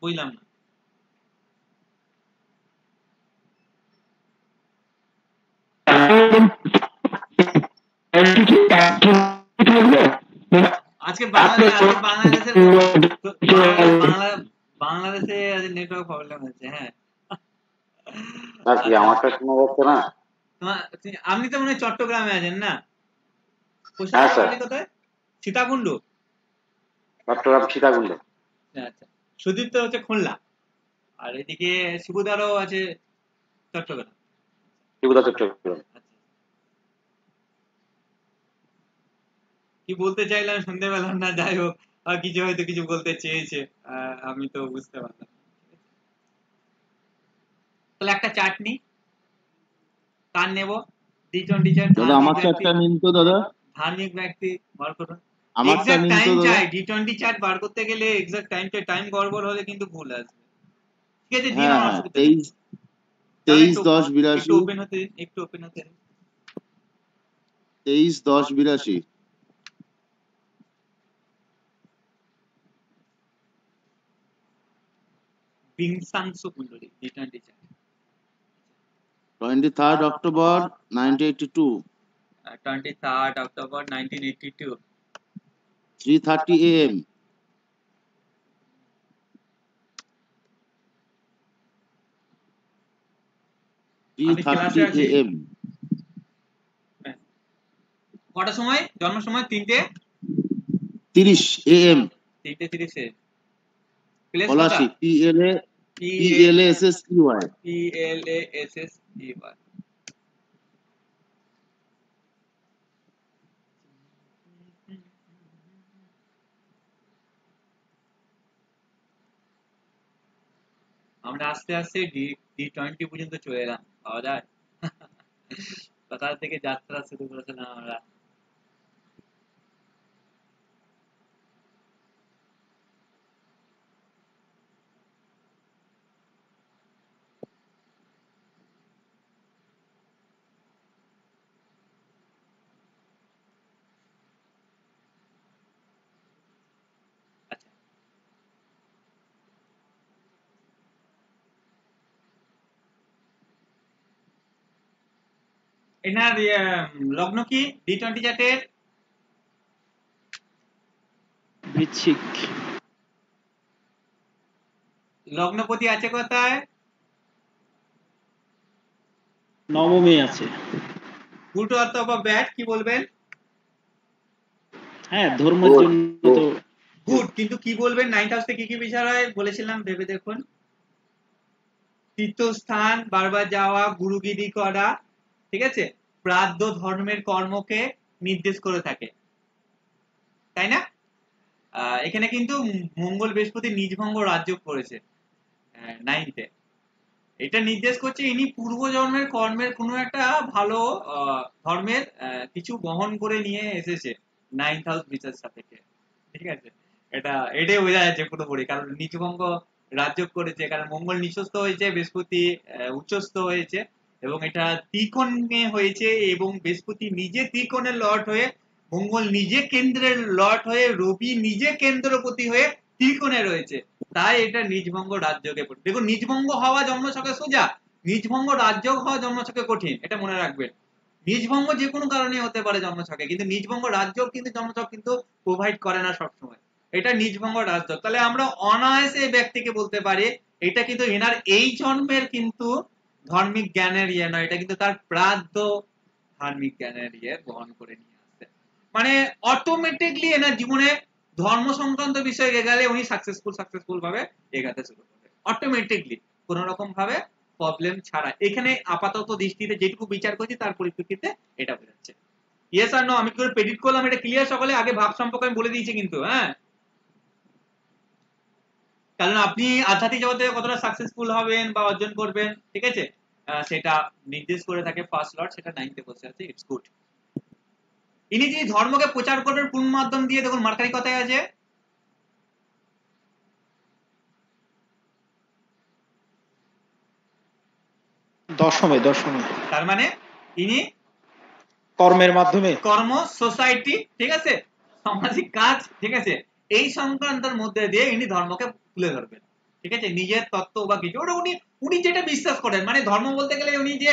বুঝলাম না? আজকে বাংলাদেশে নেটওয়ার্ক প্রবলেম হচ্ছে। হ্যাঁ, আমারটা শোনা যাচ্ছে না? আপনি তো মনে হয় চট্টগ্রামে আছেন না? হ্যাঁ স্যার। কোথায়? সীতাকুণ্ড। চট্টগ্রাম সীতাকুণ্ড। আচ্ছা, সুদীপ তো হচ্ছে খুলনা, আর এদিকে শিবুদারও আছে চট্টগ্রাম। শিবুদা চট্টগ্রাম। কি বলতে চাইলাম শুনতে পেলাম না, যাই হোক কিছু হয়তো কিছু বলতে চেয়েছে, আমি তো বুঝতে পারলাম। তাহলে একটা চার্ট নি, কার নেব? T20 chart. দাদা আমার চারটা নিন তো দাদা, ধার্মিক ব্যক্তি বার করুন। আমারটা এক্সাক্ট নিন টাইম তো দাদা। চাই, টি20 চার্ট বার করতে গেলে এক্সাক্ট টাইম চাই, টাইম গড়বড় হলে কিন্তু ভুল আসবে। ঠিক আছে, দিন, হ্যাঁ আমার হ্যাঁ, অসুবিধা নেই। 23-10-82, একটু ওপেন হতে দিন, একটু ওপেন হতে দিন। 23-10-82। বিংশাংশু কুণ্ডলী T20 chart. 23rd October 1982, 23rd October 1982, 3:30 AM, 3:30 AM, কটার সময় জন্ম সময়? 3:30 AM, 3:30 place Palashi, PLASSEY। PLASSEY। আমরা আস্তে আস্তে টি20 পর্যন্ত চলে এলাম, পাওয়া যায়? কোথা থেকে যাত্রা শুরু করেছিলাম আমরা। আচ্ছা, এনার লগ্ন কি টি20 চার্টের? বৃশ্চিক। লগ্নপতি আছে কোথায়? নবমে আছে। গুড অথবা ব্যাড, কি বলবেন? হ্যাঁ, ধর্মের জন্য তো গুড, কিন্তু কি বলবেন? 9th হাউস থেকে কি বিষয় বলেছিলাম ভেবে দেখুন। তীর্থস্থান বারবার যাওয়া, গুরুগিরি করা, ঠিক আছে, প্রাদ্য ধর্মের কর্মকে নির্দেশ করে থাকে, তাই না? এখানে কিন্তু মঙ্গল বৃহস্পতি নিজভঙ্গ রাজ্য করেছে 9th-এ। এটা নির্দেশ করছে ইনি পূর্বজন্মের কর্মের কোনো একটা ভালো ধর্মের কিছু বহন করে নিয়ে এসেছে 9th হাউস বিচার সাপেক্ষে, ঠিক আছে? এটাই বোঝা যাচ্ছে পুরোপুরি, কারণ নিজভঙ্গ রাজ্য করেছে, কারণ মঙ্গল নিচস্থ হয়েছে, বৃহস্পতি উচ্চস্থ হয়েছে, এবং এটা ত্রিকোণে হয়েছে, এবং বৃহস্পতি নিজে ত্রিকোণের লর্ড হয়ে, মঙ্গল নিজে কেন্দ্রের লর্ড হয়ে, রবি নিজে কেন্দ্রপতি হয়ে ত্রিকোণে রয়েছে, তাই এটা নিজভঙ্গ রাজ্যকে। দেখুন, নিজভঙ্গ হওয়া জন্মছকে সোজা, নিজভঙ্গ রাজ্য হওয়া জন্মছকে কঠিন, এটা মনে রাখবেন। নিজভঙ্গ যে কোনো কারণে হতে পারে জন্মছকে, কিন্তু নিজভঙ্গ রাজ্য কিন্তু জন্মছক কিন্তু প্রোভাইড করে না সবসময়, এটা নিজভঙ্গ রাজ্য। তাহলে আমরা অনায়াসে এই ব্যক্তিকে বলতে পারি এটা কিন্তু এনার এই জন্মের কিন্তু ধার্মিক জ্ঞানের ইয়ে নয়, এটা কিন্তু তার প্রাদ্য ধার্মিক জ্ঞানের ইয়ে বহন করে নিয়ে আসছে, মানে অটোমেটিকলি এনার জীবনে ধর্ম সংক্রান্ত বিষয় এগালে উনি সাকসেসফুল ভাবে এগাতে শুরু করবে, অটোমেটিকলি, কোন রকম ভাবে প্রবলেম ছাড়া। এখানে আপাতত দৃষ্টিতে যেটুকু বিচার করছি তার পরিপ্রেক্ষিতে এটা বোঝাচ্ছে। ইয়েস আর নো? আমি কি করে প্রেডিক্ট করলাম এটা ক্লিয়ার সকলে? আগে ভাব সম্পর্কে আমি বলে দিয়েছি কিন্তু, হ্যাঁ, কারণ আপনি আধ্যাত্মিক জগতে কতটা সাকসেসফুল হবেন বা অর্জন করবেন, ঠিক আছে, সেটা নির্দেশ করে থাকে ফার্স্ট লর্ড, সেটা 9th-এ বসে আছে, ইটস গুড। ইনি যদি ধর্মকে প্রচার করবেন কোন মাধ্যম দিয়ে? দেখুন, মার্কারি কথায় আছে দশমে। তার মানে ইনি কর্মের মাধ্যমে, কর্ম, সোসাইটি, ঠিক আছে, সামাজিক কাজ, ঠিক আছে, এই সংক্রান্তের মধ্যে দিয়ে ইনি ধর্মকে তুলে ধরবেন, ঠিক আছে, নিজের তত্ত্ব বা কিছু, ওটা উনি যেটা বিশ্বাস করেন, মানে ধর্ম বলতে গেলে উনি যে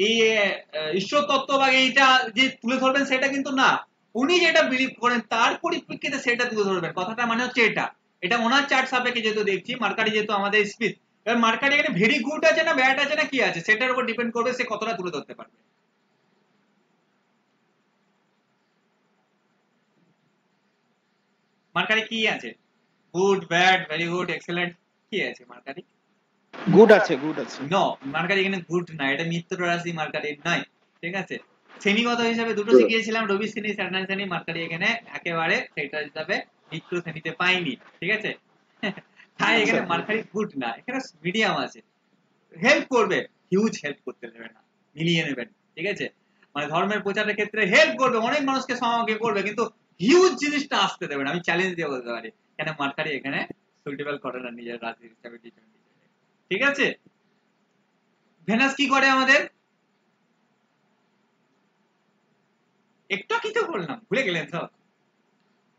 এই ঈশ্বর তত্ত্ব বা এইটা যে তুলে ধরবেন সেটা কিন্তু না, উনি যেটা বিলিভ করেন তার পরিপ্রেক্ষিতে সেটা তুলে ধরবেন, কথাটা মানে হচ্ছে এটা ওনার চার্ট সাপেক্ষে যেহেতু দেখছি, মার্কারি যেহেতু আমাদের স্পিচ, এবার মার্কারি এখানে ভেরি গুড আছে না ব্যাড আছে না কি আছে, সেটার উপর ডিপেন্ড করবে সে কতটা তুলে ধরতে পারবে। মার্কারি কি আছে? Good, bad, very good, excellent, কি আছে মার্কারি? গুড আছে। নো, মার্কারি এখানে গুড না, এটা মিত্র রাশি মার্কারি নয়, ঠিক আছে, শ্রেণীগত হিসাবে দুটো শিখিয়েছিলাম, রবি শ্রেণী, স্যাটার্ন শ্রেণী, মার্কারি এখানে একেবারে সেটা হিসাবে মিত্র শ্রেণীতে পাইনি, ঠিক আছে? তাই এখানে মার্কারি গুড না, এখানে মিডিয়াম আছে। হেল্প করবে, হিউজ হেল্প করতে দেবে না, মিলিয়ে নেবেন, ঠিক আছে? মানে ধর্মের প্রচারের ক্ষেত্রে হেল্প করবে, অনেক মানুষকে সমাগে করবে, কিন্তু হিউজ জিনিসটা আসতে দেবে না, আমি চ্যালেঞ্জ দিয়ে বলতে পারি। এখানে মার্কারি এখানে সুইটেবল করে না নিজের রাশি হিসাবে, ঠিক আছে? ভেনাস কি করে আমাদের? একটু কি তো বললাম, ভুলে গেলেন সব?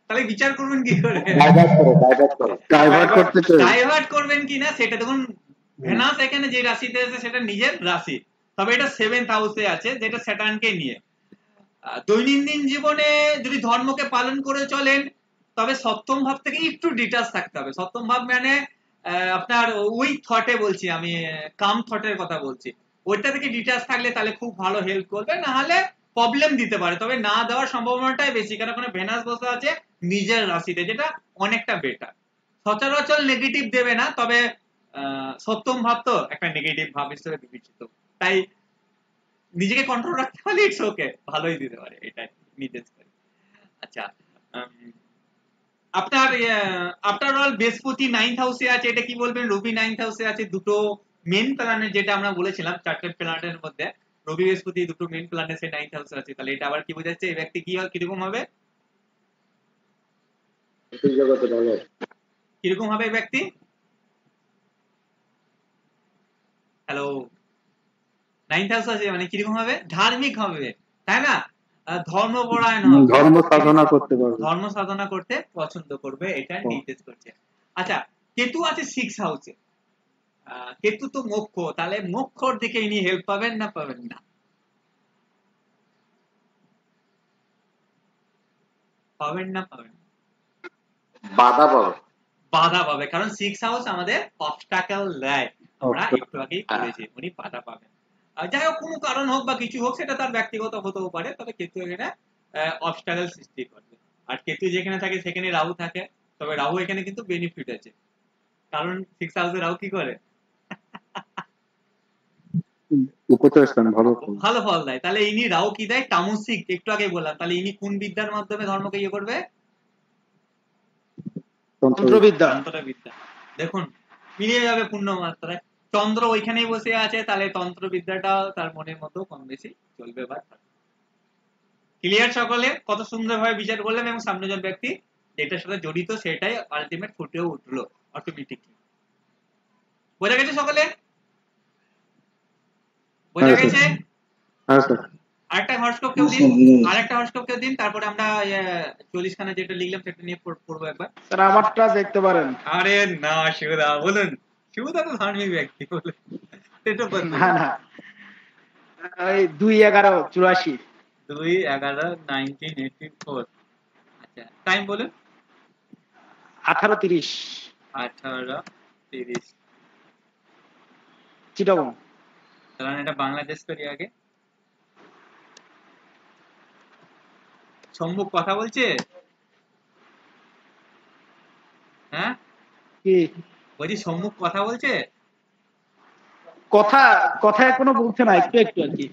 তাহলে বিচার করবেন কি করে? ডাইভার্ট করবেন কিনা সেটা দেখুন। ভেনাস এখানে যে রাশিতে আছে সেটা নিজের রাশি, তবে এটা 7th হাউসে আছে, যেটা স্যাটার্নকে নিয়ে। দৈনন্দিন জীবনে যদি ধর্মকে পালন করে চলেন, তবে সপ্তম ভাব থেকে একটু ডিটাচ থাকতে হবে। সপ্তম ভাব মানে আপনার ওই থটে বলছি আমি, কাম থটের কথা বলছি, ওইটা থেকে ডিটাচ থাকলে তাহলে খুব ভালো হেল্প করবে, না হলে প্রবলেম দিতে পারে, তবে না দেওয়ার সম্ভাবনাটাই বেশি, কারণ ওখানে ভেনাস বসে আছে নিজের রাশিতে, যেটা অনেকটা বেটার। সচরাচর নেগেটিভ দেবে না, তবে সপ্তম ভাব তো একটা নেগেটিভ ভাব হিসেবে বিবেচিত, তাই নিজেকে কন্ট্রোল রাখতে পারলে ইটস ওকে, ভালোই দিতে পারে, এটাই নির্দেশ করে। আচ্ছা, আপনার আফটার অল বৃহস্পতি 9th হাউসে আছে, এটা কি বলবেন? রবি 9th হাউসে আছে, দুটো মেন প্ল্যানেট, যেটা আমরা বলেছিলাম চারটে প্ল্যানেটের মধ্যে রবি বৃহস্পতি দুটো মেন প্ল্যানেট 9th হাউসে আছে, তাহলে এটা আবার কি বোঝাচ্ছে? এই ব্যক্তি কি কিরকম হবে? কিরকম হবে এই ব্যক্তি? হ্যালো, 9th হাউস আছে মানে কিরকম হবে? ধার্মিক হবে, তাই না? ধর্মপরায়ণ হবে, ধর্ম সাধনা করতে পারবে, ধর্ম সাধনা করতে পছন্দ করবে, এটা নির্দেশ করছে। আচ্ছা, কেতু আছে 6th হাউসে, কেতু তো মোক্ষ, তাহলে মোক্ষর দিকে ইনি হেল্প পাবেন না পাবেন না? পাবেন না পাবেন? বাধা পাবে, বাধা পাবে, কারণ 6th হাউস আমাদের অবস্টাকেল দেয়, আমরা একটু আগেই বলেছি, উনি বাধা পাবেন। যাই হোক, কোনো কারণ হোক বা কিছু হোক, সেটা তার ব্যক্তিগত হতেও পারে, তবে কেতু এখানে অবস্টাকেল সৃষ্টি করবে। আর কেতু যেখানে থাকে সেখানে রাহু থাকে, তবে রাহু এখানে কিন্তু বেনিফিট আছে, কারণ 6th হাউসে রাহু কি করে? ভালো ফল দেয়। তাহলে ইনি রাহু কি দেয়? তামসিক, একটু আগে বললাম। তাহলে ইনি কোন বিদ্যার মাধ্যমে ধর্মকে ইয়ে করবে? তন্ত্রবিদ্যা। দেখুন মিলিয়ে যাবে পূর্ণ মাত্রায়। চন্দ্র ওইখানেই বসে আছে, তাহলে তন্ত্রবিদ্যাটাও তার মনের মতো কম বেশি চলবে বা ক্লিয়ার? সকলে কত সুন্দরভাবে বিচার করলাম, এবং সামনে যে ব্যক্তি যেটার সাথে জড়িত সেটাই আলটিমেট ফুটেও উঠলো অটোমেটিকলি। বোঝা গেছে সকলে? বোঝা গেছে? আরেকটা হরস্কোপ কেউ দিন, আরেকটা হরস্কোপ কেউ দিন, তারপরে আমরা 40 খানা যেটা লিখলাম সেটা নিয়ে পড়বো একবার। স্যার আমারটা দেখতে পারেন। আরে না শিবদা, বলুন। শিবদা তো ধার্মিক ব্যক্তি, বলুন। সেটা বলুন। না না, ওই 2/11/84। 2/11/1984। আচ্ছা, টাইম বলুন। 18:30 18:30 চিটাগং। তাহলে এটা বাংলাদেশ করি আগে। সম্মুখ কথা বলছে? হ্যাঁ কি বলছি, সম্মুখ কথা বলছে? কথা এখনো বলছে না, একটু একটু আর কি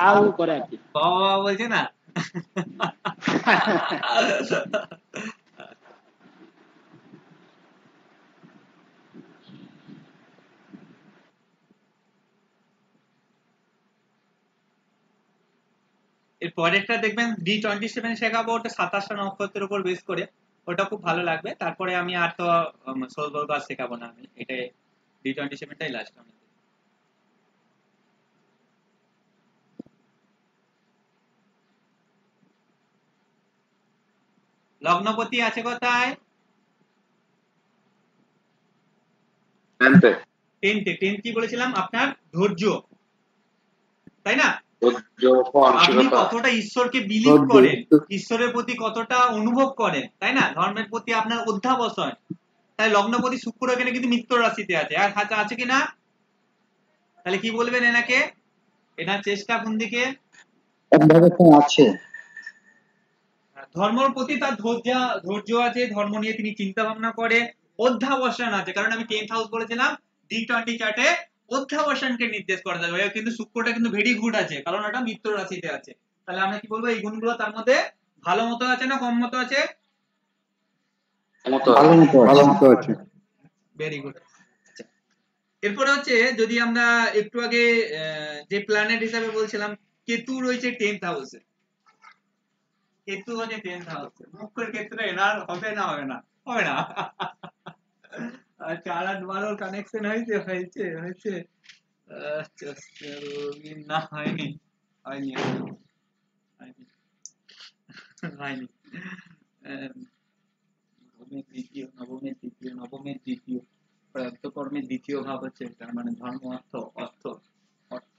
আউ করে আর কি, বাবা বলছে না? এর পরেরটা দেখবেন D27 শেখাবো, ওটা 27টা নক্ষত্রের উপর বেস করে, ওটা খুব ভালো লাগবে। তারপরে আমি আর তো সোলবর্গ আর শেখাবো না, আমি এটা D27টাই লাস্ট। আমি লগ্নপতি আছে কোথায়? 10th কি বলেছিলাম? আপনার ধৈর্য, তাই না? আপনি কতটা ঈশ্বরকে বিলিভ করেন, ঈশ্বরের প্রতি কতটা অনুভব করেন, তাই না? ধর্মের প্রতি আপনার অধ্যাবসান। তাই লগ্নপতি শুক্র এখানে কিন্তু মিত্র রাশিতে আছে, আর হাতে আছে কিনা? তাহলে কি বলবেন এনাকে? এনার চেষ্টা কোন দিকে আছে? ধর্মের প্রতি তার ধৈর্য আছে, ধর্ম নিয়ে তিনি চিন্তা ভাবনা করে, অধ্যাবসান আছে, কারণ আমি 10th হাউস বলেছিলাম D20 চার্টে অধ্যাবসানকে নির্দেশ করা যাবে, কিন্তু শুক্রটা কিন্তু ভেরি গুড আছে, কারণ এটা মিত্র রাশিতে আছে। তাহলে আমরা কি বলবো এই গুণগুলো তার মধ্যে ভালো মতো আছে না কম মতো আছে? ভালো মতো আছে। Very good. এরপরে হচ্ছে যদি আমরা একটু আগে যে প্ল্যানেট হিসাবে বলছিলাম কেতু রয়েছে 10th হাউসে, কেতু হচ্ছে 10th হাউসে, মুখ্যের ক্ষেত্রে এনার হবে না হবে না হবে না 4 আর 12 কানেকশন হয়েছে হয়েছে হয়েছে না হয়নি হয়নি হয়নি হয়নি নবমের দ্বিতীয় প্রাপ্তকর্মের দ্বিতীয় ভাব হচ্ছে তার মানে ধর্ম অর্থ অর্থ অর্থ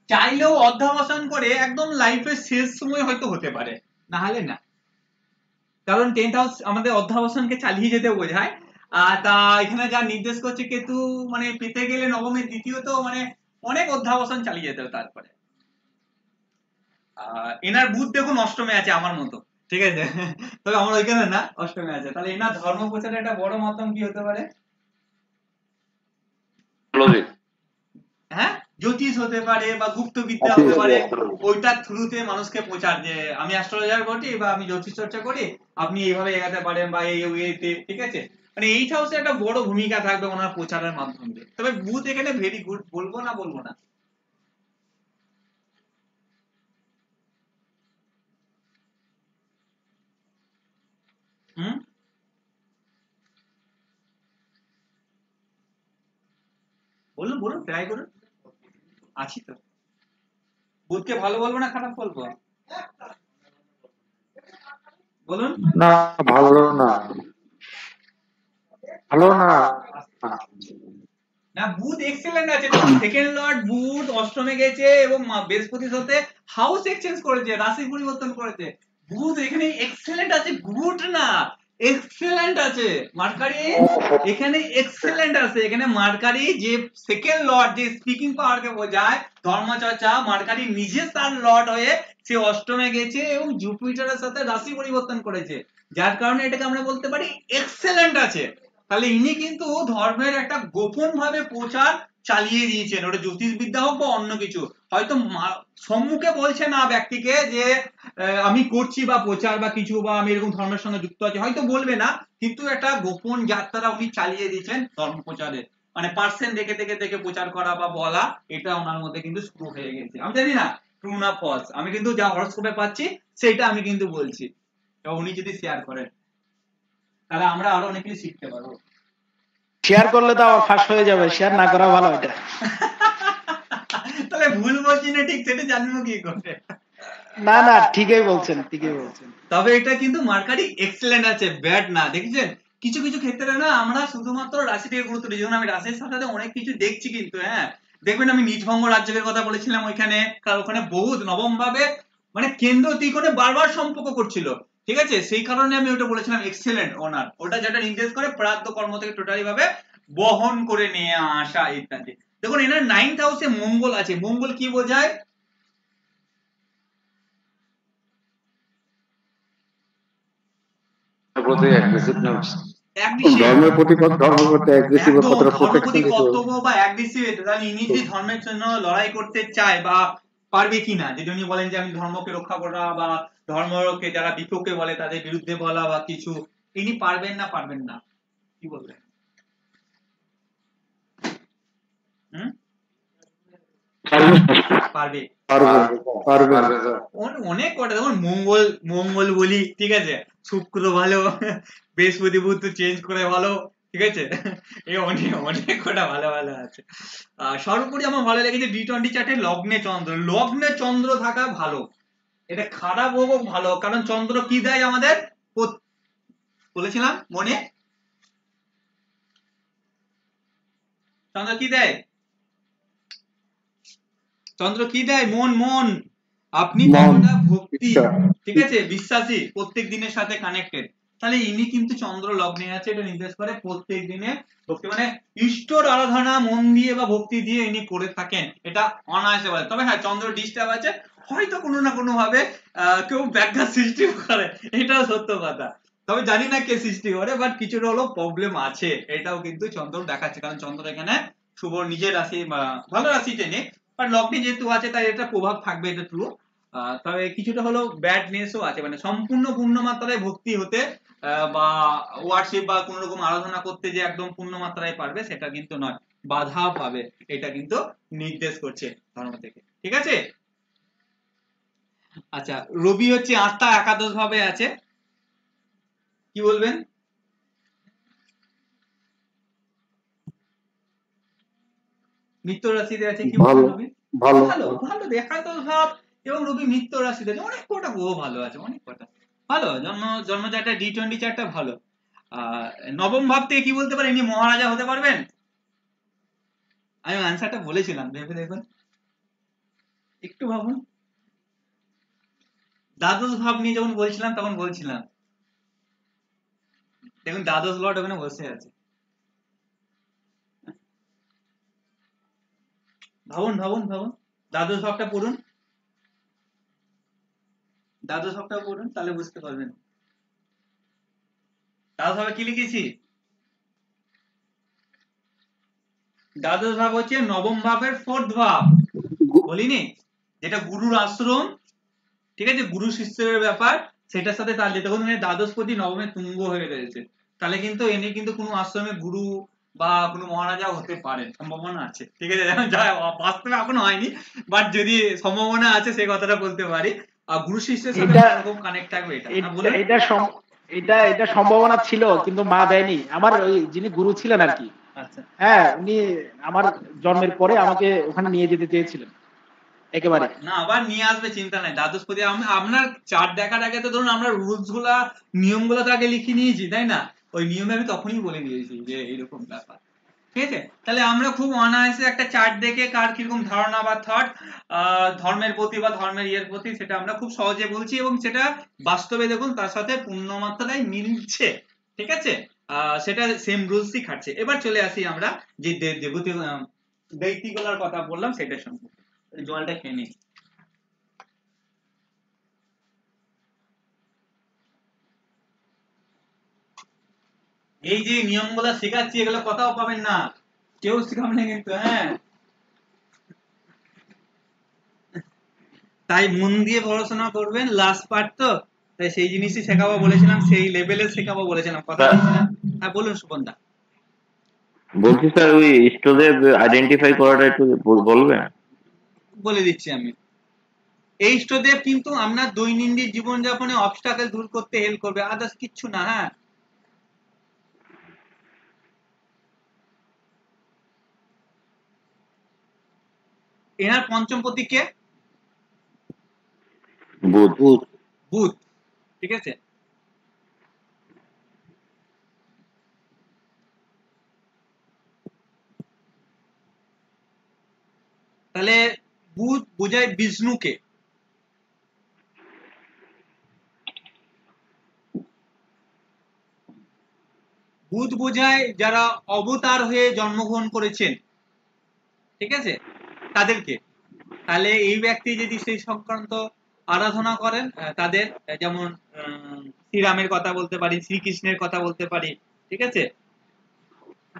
চাইলেও অধ্যাবসান করে একদম লাইফের শেষ সময় হয়তো হতে পারে, না হলে না। কারণ 10th হাউস আমাদের অধ্যাবসানকে চালিয়ে যেতে বোঝায়। তা এখানে যা নির্দেশ করছে কেতু মানে পেতে গেলে নবমের দ্বিতীয় তো মানে অনেক অধ্যাবসান চালিয়ে যেতে হবে তারপরে। এনার বুধ দেখুন অষ্টমে আছে আমার মতো, ঠিক আছে, তবে আমার ওইখানে না অষ্টমে আছে। তাহলে এনার ধর্ম প্রচারের একটা বড় মাধ্যম কি হতে পারে? হ্যাঁ, জ্যোতিষ হতে পারে বা গুপ্ত বিদ্যা হতে পারে, ওইটার থ্রুতে মানুষকে প্রচার যে আমি অ্যাস্ট্রোলজার করি বা আমি জ্যোতিষ চর্চা করি, আপনি এইভাবে এগাতে পারেন বা এই ওয়েতে, ঠিক আছে। মানে এই হাউসে একটা বড় ভূমিকা থাকবে ওনার প্রচারের মাধ্যমে। তবে বুধ এখানে ভেরি গুড, বলবো না বলবো না? বলুন বলুন, ট্রাই করুন, আছি তো। বুধকে ভালো বলবো না খারাপ বলবো? বলুন। না ভালো না, ভালো না। না, বুধ এক্সেলেন্ট আছে, সেকেন্ড লর্ড বুধ অষ্টমে গেছে এবং বৃহস্পতির সাথে হাউস এক্সচেঞ্জ করেছে, রাশি পরিবর্তন করেছে। বুধ এখানে এক্সেলেন্ট আছে, গুড না এক্সেলেন্ট আছে। মার্কারি এখানে এক্সেলেন্ট আছে, এখানে মার্কারি যে সেকেন্ড লর্ড যে স্পিকিং পাওয়ারকে বোঝায় ধর্মচর্চা, মার্কারি নিজে তার লর্ড হয়ে সে অষ্টমে গেছে এবং জুপিটারের সাথে রাশি পরিবর্তন করেছে, যার কারণে এটাকে আমরা বলতে পারি এক্সেলেন্ট আছে। তাহলে ইনি কিন্তু ধর্মের একটা গোপন ভাবে প্রচার চালিয়ে দিয়েছেন, ওটা জ্যোতিষবিদ্যা হোক বা অন্য কিছু। হয়তো সম্মুখে বলছে না ব্যক্তিকে যে আমি করছি বা প্রচার বা কিছু বা আমি এরকম ধর্মের সঙ্গে যুক্ত আছি, হয়তো বলবে না, কিন্তু একটা গোপন যাত্রা উনি চালিয়ে দিয়েছেন ধর্ম প্রচারে। মানে পার্সেন্ট দেখে দেখে দেখে প্রচার করা বা বলা, এটা ওনার মধ্যে কিন্তু শুরু হয়ে গেছে। আমি জানি না ট্রু না ফলস, আমি কিন্তু যা হরোস্কোপে পাচ্ছি সেটা আমি কিন্তু বলছি, উনি যদি শেয়ার করেন তাহলে আমরা আরো অনেক কিছু শিখতে পারবো। শেয়ার করলে তো আবার ফাঁস হয়ে যাবে, শেয়ার না করা ভালো এটা। তাহলে ভুল বলছি না ঠিক সেটা জানবো কি করে? না না, ঠিকই বলছেন, ঠিকই বলছেন। তবে এটা কিন্তু মার্কারি এক্সেলেন্ট আছে, ব্যাড না। দেখেছেন কিছু কিছু ক্ষেত্রে না আমরা শুধুমাত্র রাশিটিকে গুরুত্ব দিই, যেমন আমি রাশির সাথে অনেক কিছু দেখছি কিন্তু। হ্যাঁ, দেখবেন আমি নিজভঙ্গ রাজ্যের কথা বলেছিলাম ওইখানে, কারণ ওখানে বহুত নবম ভাবে মানে কেন্দ্র ত্রিকোণে বারবার সম্পর্ক করছিল, ঠিক আছে, সেই কারণে আমি ওটা বলেছিলাম এক্সেলেন্ট ওনার, ওটা যেটা নির্দেশ করে প্রাপ্ত কর্ম থেকে টোটালি ভাবে বহন করে নিয়ে আসা ইত্যাদি। দেখুন এনার 9th হাউসে মঙ্গল আছে, মঙ্গল কি বোঝায়? ধর্মের প্রতি কর্তব্য বা অ্যাগ্রেসিভ। তাহলে ইনি যদি ধর্মের জন্য লড়াই করতে চায় বা পারবে কিনা, যদি উনি বলেন যে আমি ধর্মকে রক্ষা করা বা ধর্মকে যারা বিপক্ষে বলে তাদের বিরুদ্ধে বলা বা কিছু, ইনি পারবেন না পারবেন না কি বলবেন? পারবে অনেক কটা। দেখুন মঙ্গল বলি, ঠিক আছে, শুক্র ভালো, বৃহস্পতি বুধ তো চেঞ্জ করে ভালো, ঠিক আছে, এই অনেক অনেক কটা ভালো ভালো আছে। সর্বোপরি আমার ভালো লেগেছে D20 চার্টে লগ্নে চন্দ্র থাকা ভালো। এটা খারাপ হোক ভালো, কারণ চন্দ্র কি দেয় আমাদের বলেছিলাম মনে, চন্দ্র কি দেয়? চন্দ্র কি দেয়? মন। আপনি কতটা ভক্তি, ঠিক আছে, বিশ্বাসী, প্রত্যেক দিনের সাথে কানেক্টেড, তাহলে ইনি কিন্তু চন্দ্র লগ্নে আছে, এটা নির্দেশ করে প্রত্যেক দিনে ভক্তি মানে ইষ্টর আরাধনা মন দিয়ে বা ভক্তি দিয়ে ইনি করে থাকেন, এটা অনায়াসে বলে। তবে হ্যাঁ, চন্দ্র ডিস্টার্ব আছে, হয়তো কোনো না কোনো ভাবে কেউ ব্যাঘাত সৃষ্টি করে, এটাও সত্য কথা। তবে জানি না কে সৃষ্টি করে, বাট কিছুটা হলো প্রবলেম আছে, এটাও কিন্তু চন্দ্র দেখাচ্ছে, কারণ চন্দ্র এখানে শুভ নিজের রাশি ভালো রাশি টেনে বাট লগ্নে যেহেতু আছে তাই এটা প্রভাব থাকবে, এটা ট্রু। তবে কিছুটা হলো ব্যাডনেসও আছে, মানে সম্পূর্ণ পূর্ণ মাত্রায় ভক্তি হতে বা ওয়ার্শিপ বা কোন রকম আরাধনা করতে যে একদম পূর্ণ মাত্রায় পারবে সেটা কিন্তু নয়, বাধা পাবে, এটা কিন্তু নির্দেশ করছে ধর্ম থেকে। ঠিক আছে। আচ্ছা, রবি হচ্ছে আত্মা একাদশ ভাবে আছে, কি বলবেন? মিত্র রাশিতে আছে, কি বলবেন? রবি ভালো ভালো ভালো একাদশ ভাব এবং রবি মিত্র রাশিতে আছে, অনেক কটা গ্রহ ভালো আছে, অনেক কটা ভালো। জন্ম চারটা D20 চারটা ভালো। নবম ভাব থেকে কি বলতে পারেন, ইনি মহারাজা হতে পারবেন? আমি আনসারটা বলেছিলাম, ভেবে দেখুন, একটু ভাবুন। দ্বাদশ ভাব নিয়ে যখন বলছিলাম তখন বলছিলাম, দেখুন দ্বাদশ লর্ড ওখানে বসে আছে। ভাবুন ভাবুন ভাবুন, দ্বাদশ ভাবটা পড়ুন, দ্বাদশ ভাবটা পড়ুন, তাহলে বুঝতে পারবেন। দ্বাদশ ভাবে কি লিখেছি? দ্বাদশ ভাব হচ্ছে নবম ভাবের ফোর্থ ভাব, বলিনি? যেটা গুরুর আশ্রম, ঠিক আছে, গুরু শিষ্যের ব্যাপার, সেটার সাথে তার যেটা দ্বাদশপতি নবমে তুঙ্গ হয়ে রয়েছে, তাহলে কিন্তু এনে কিন্তু কোনো আশ্রমে গুরু বা কোনো মহারাজা হতে পারেন, সম্ভাবনা আছে। ঠিক আছে, বাস্তবে এখনো হয়নি, বাট যদি সম্ভাবনা আছে সেই কথাটা বলতে পারি। আর গুরু শিষ্যের সাথে এরকম কানেক্ট থাকবে, এটা সম্ভাবনা ছিল, কিন্তু মা দেয়নি। আমার ওই যিনি গুরু ছিলেন আর কি, আচ্ছা, হ্যাঁ, উনি আমার জন্মের পরে আমাকে ওখানে নিয়ে যেতে চেয়েছিলেন একেবারে। না, আবার নিয়ে আসবে, চিন্তা নাই। দ্বাদশপতি আপনার চার্ট দেখার আগে তো ধরুন আমরা রুলস গুলা, নিয়ম গুলা তো আগে লিখে নিয়েছি, তাই না? ওই নিয়মে আমি তখনই বলে দিয়েছি যে এইরকম ব্যাপার। ঠিক আছে, তাহলে আমরা খুব অনায়াসে একটা চার্ট দেখে কার কিরকম ধারণা বা থট ধর্মের প্রতি বা ধর্মের ইয়ের প্রতি, সেটা আমরা খুব সহজে বলছি, এবং সেটা বাস্তবে দেখুন তার সাথে পূর্ণ মাত্রায় মিলছে। ঠিক আছে, সেটা সেম রুলসই খাটছে। এবার চলে আসি আমরা যে দেবতী দৈত্যগুলোর কথা বললাম সেটার সঙ্গে। জলটা খেয়ে নিই। এই যে নিয়মগুলো শেখাচ্ছি, এগুলো কোথাও পাবেন না, কেউ শেখাবে না কিন্তু, হ্যাঁ। তাই মন দিয়ে পড়াশোনা করবেন, লাস্ট পার্ট তো, তাই সেই জিনিসই শেখাবো বলেছিলাম, সেই লেভেলে শেখাবো বলেছিলাম, কথা বলেছিলাম। হ্যাঁ বলুন সুপনদা। বলছি স্যার, ওই ইষ্টদেব আইডেন্টিফাই করাটা একটু বলবেন? বলে দিচ্ছি আমি। এই ইষ্টদেব কিন্তু আপনার দৈনন্দিন জীবনযাপনে অবস্টাকেল দূর করতে হেল্প করবে, আদার্স কিচ্ছু না। হ্যাঁ, এনার পঞ্চম প্রতীক কে? বুধ। বুধ, ঠিক আছে। তাহলে বুধ বোঝায় বিষ্ণুকে, বুধ বোঝায় যারা অবতার হয়ে জন্মগ্রহণ করেছেন, ঠিক আছে, তাদেরকে। তাহলে এই ব্যক্তি যদি সেই সংক্রান্ত আরাধনা করেন, তাদের যেমন শ্রীরামের কথা বলতে পারি, শ্রীকৃষ্ণের কথা বলতে পারি, ঠিক আছে,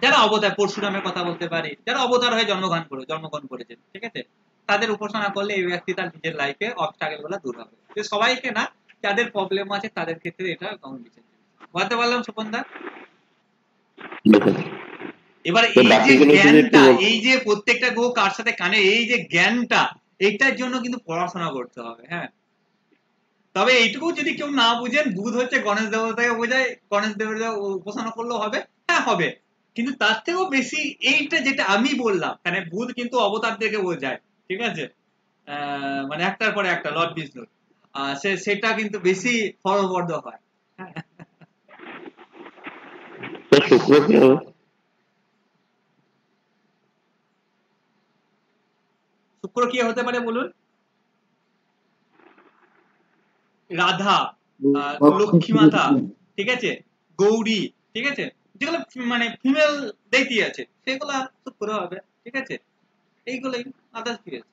যারা অবতার, পরশুরামের কথা বলতে পারি, যারা অবতার হয়ে জন্মগ্রহণ করেছেন, ঠিক আছে, তাদের উপাসনা করলে এই ব্যক্তি তার নিজের লাইফে অবস্ট্রাগল গুলো দূর হবে। সবাইকে না, যাদের প্রবলেম আছে তাদের ক্ষেত্রে এটা কমন বিচার বলতে পারলাম সুপনদা। এবার এই যে জ্ঞানটা, এই যে প্রত্যেকটা গ্রহ কার সাথে কানে, এই যে জ্ঞানটা, এইটার জন্য কিন্তু পড়াশোনা করতে হবে। হ্যাঁ, তবে এইটুকু যদি কেউ না বুঝেন, বুধ হচ্ছে গণেশ দেবতাকে বোঝায়, গণেশ দেবতা উপাসনা করলেও হবে, হ্যাঁ হবে, কিন্তু তার থেকেও বেশি এইটা যেটা আমি বললাম, মানে বুধ কিন্তু অবতারদেরকে বোঝায়, ঠিক আছে, মানে একটার পরে একটা লর্ড বিষ্ণু, সেটা কিন্তু বেশি ফলবর্ধ হয়। শুক্র কি হবে? শুক্র কি হতে পারে বলুন? রাধা, লক্ষ্মী মাতা, ঠিক আছে, গৌরী, ঠিক আছে, যেগুলো মানে ফিমেল দেইতি আছে সেগুলা শুক্র হবে, ঠিক আছে, এইগুলোই। আদার্স কি আছে,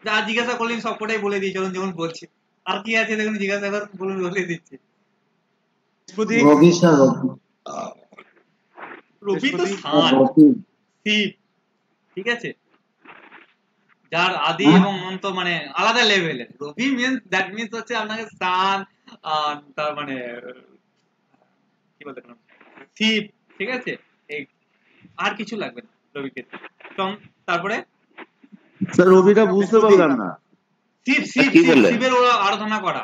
যা জিজ্ঞাসা করলেন সবকটাই বলে দিয়েছি যেমন বলছি। আর কি আছে দেখুন, জিজ্ঞাসা করেন, বলুন, বলে দিচ্ছি। রবি স্যার, রবি তো স্থান, শিব, ঠিক আছে, যার আদি এবং অন্ত মানে আলাদা লেভেলের। রবি মিন্স দ্যাট মিন্স হচ্ছে আপনাকে সান, তার মানে কি বলতে পারেন শিব, ঠিক আছে, এই আর কিছু লাগবে না রবির ক্ষেত্রে। তারপরে স্যার রবিটা বুঝতে পারলাম না। শিব শিব কি শিব বললেন? শিবের আরাধনা করা,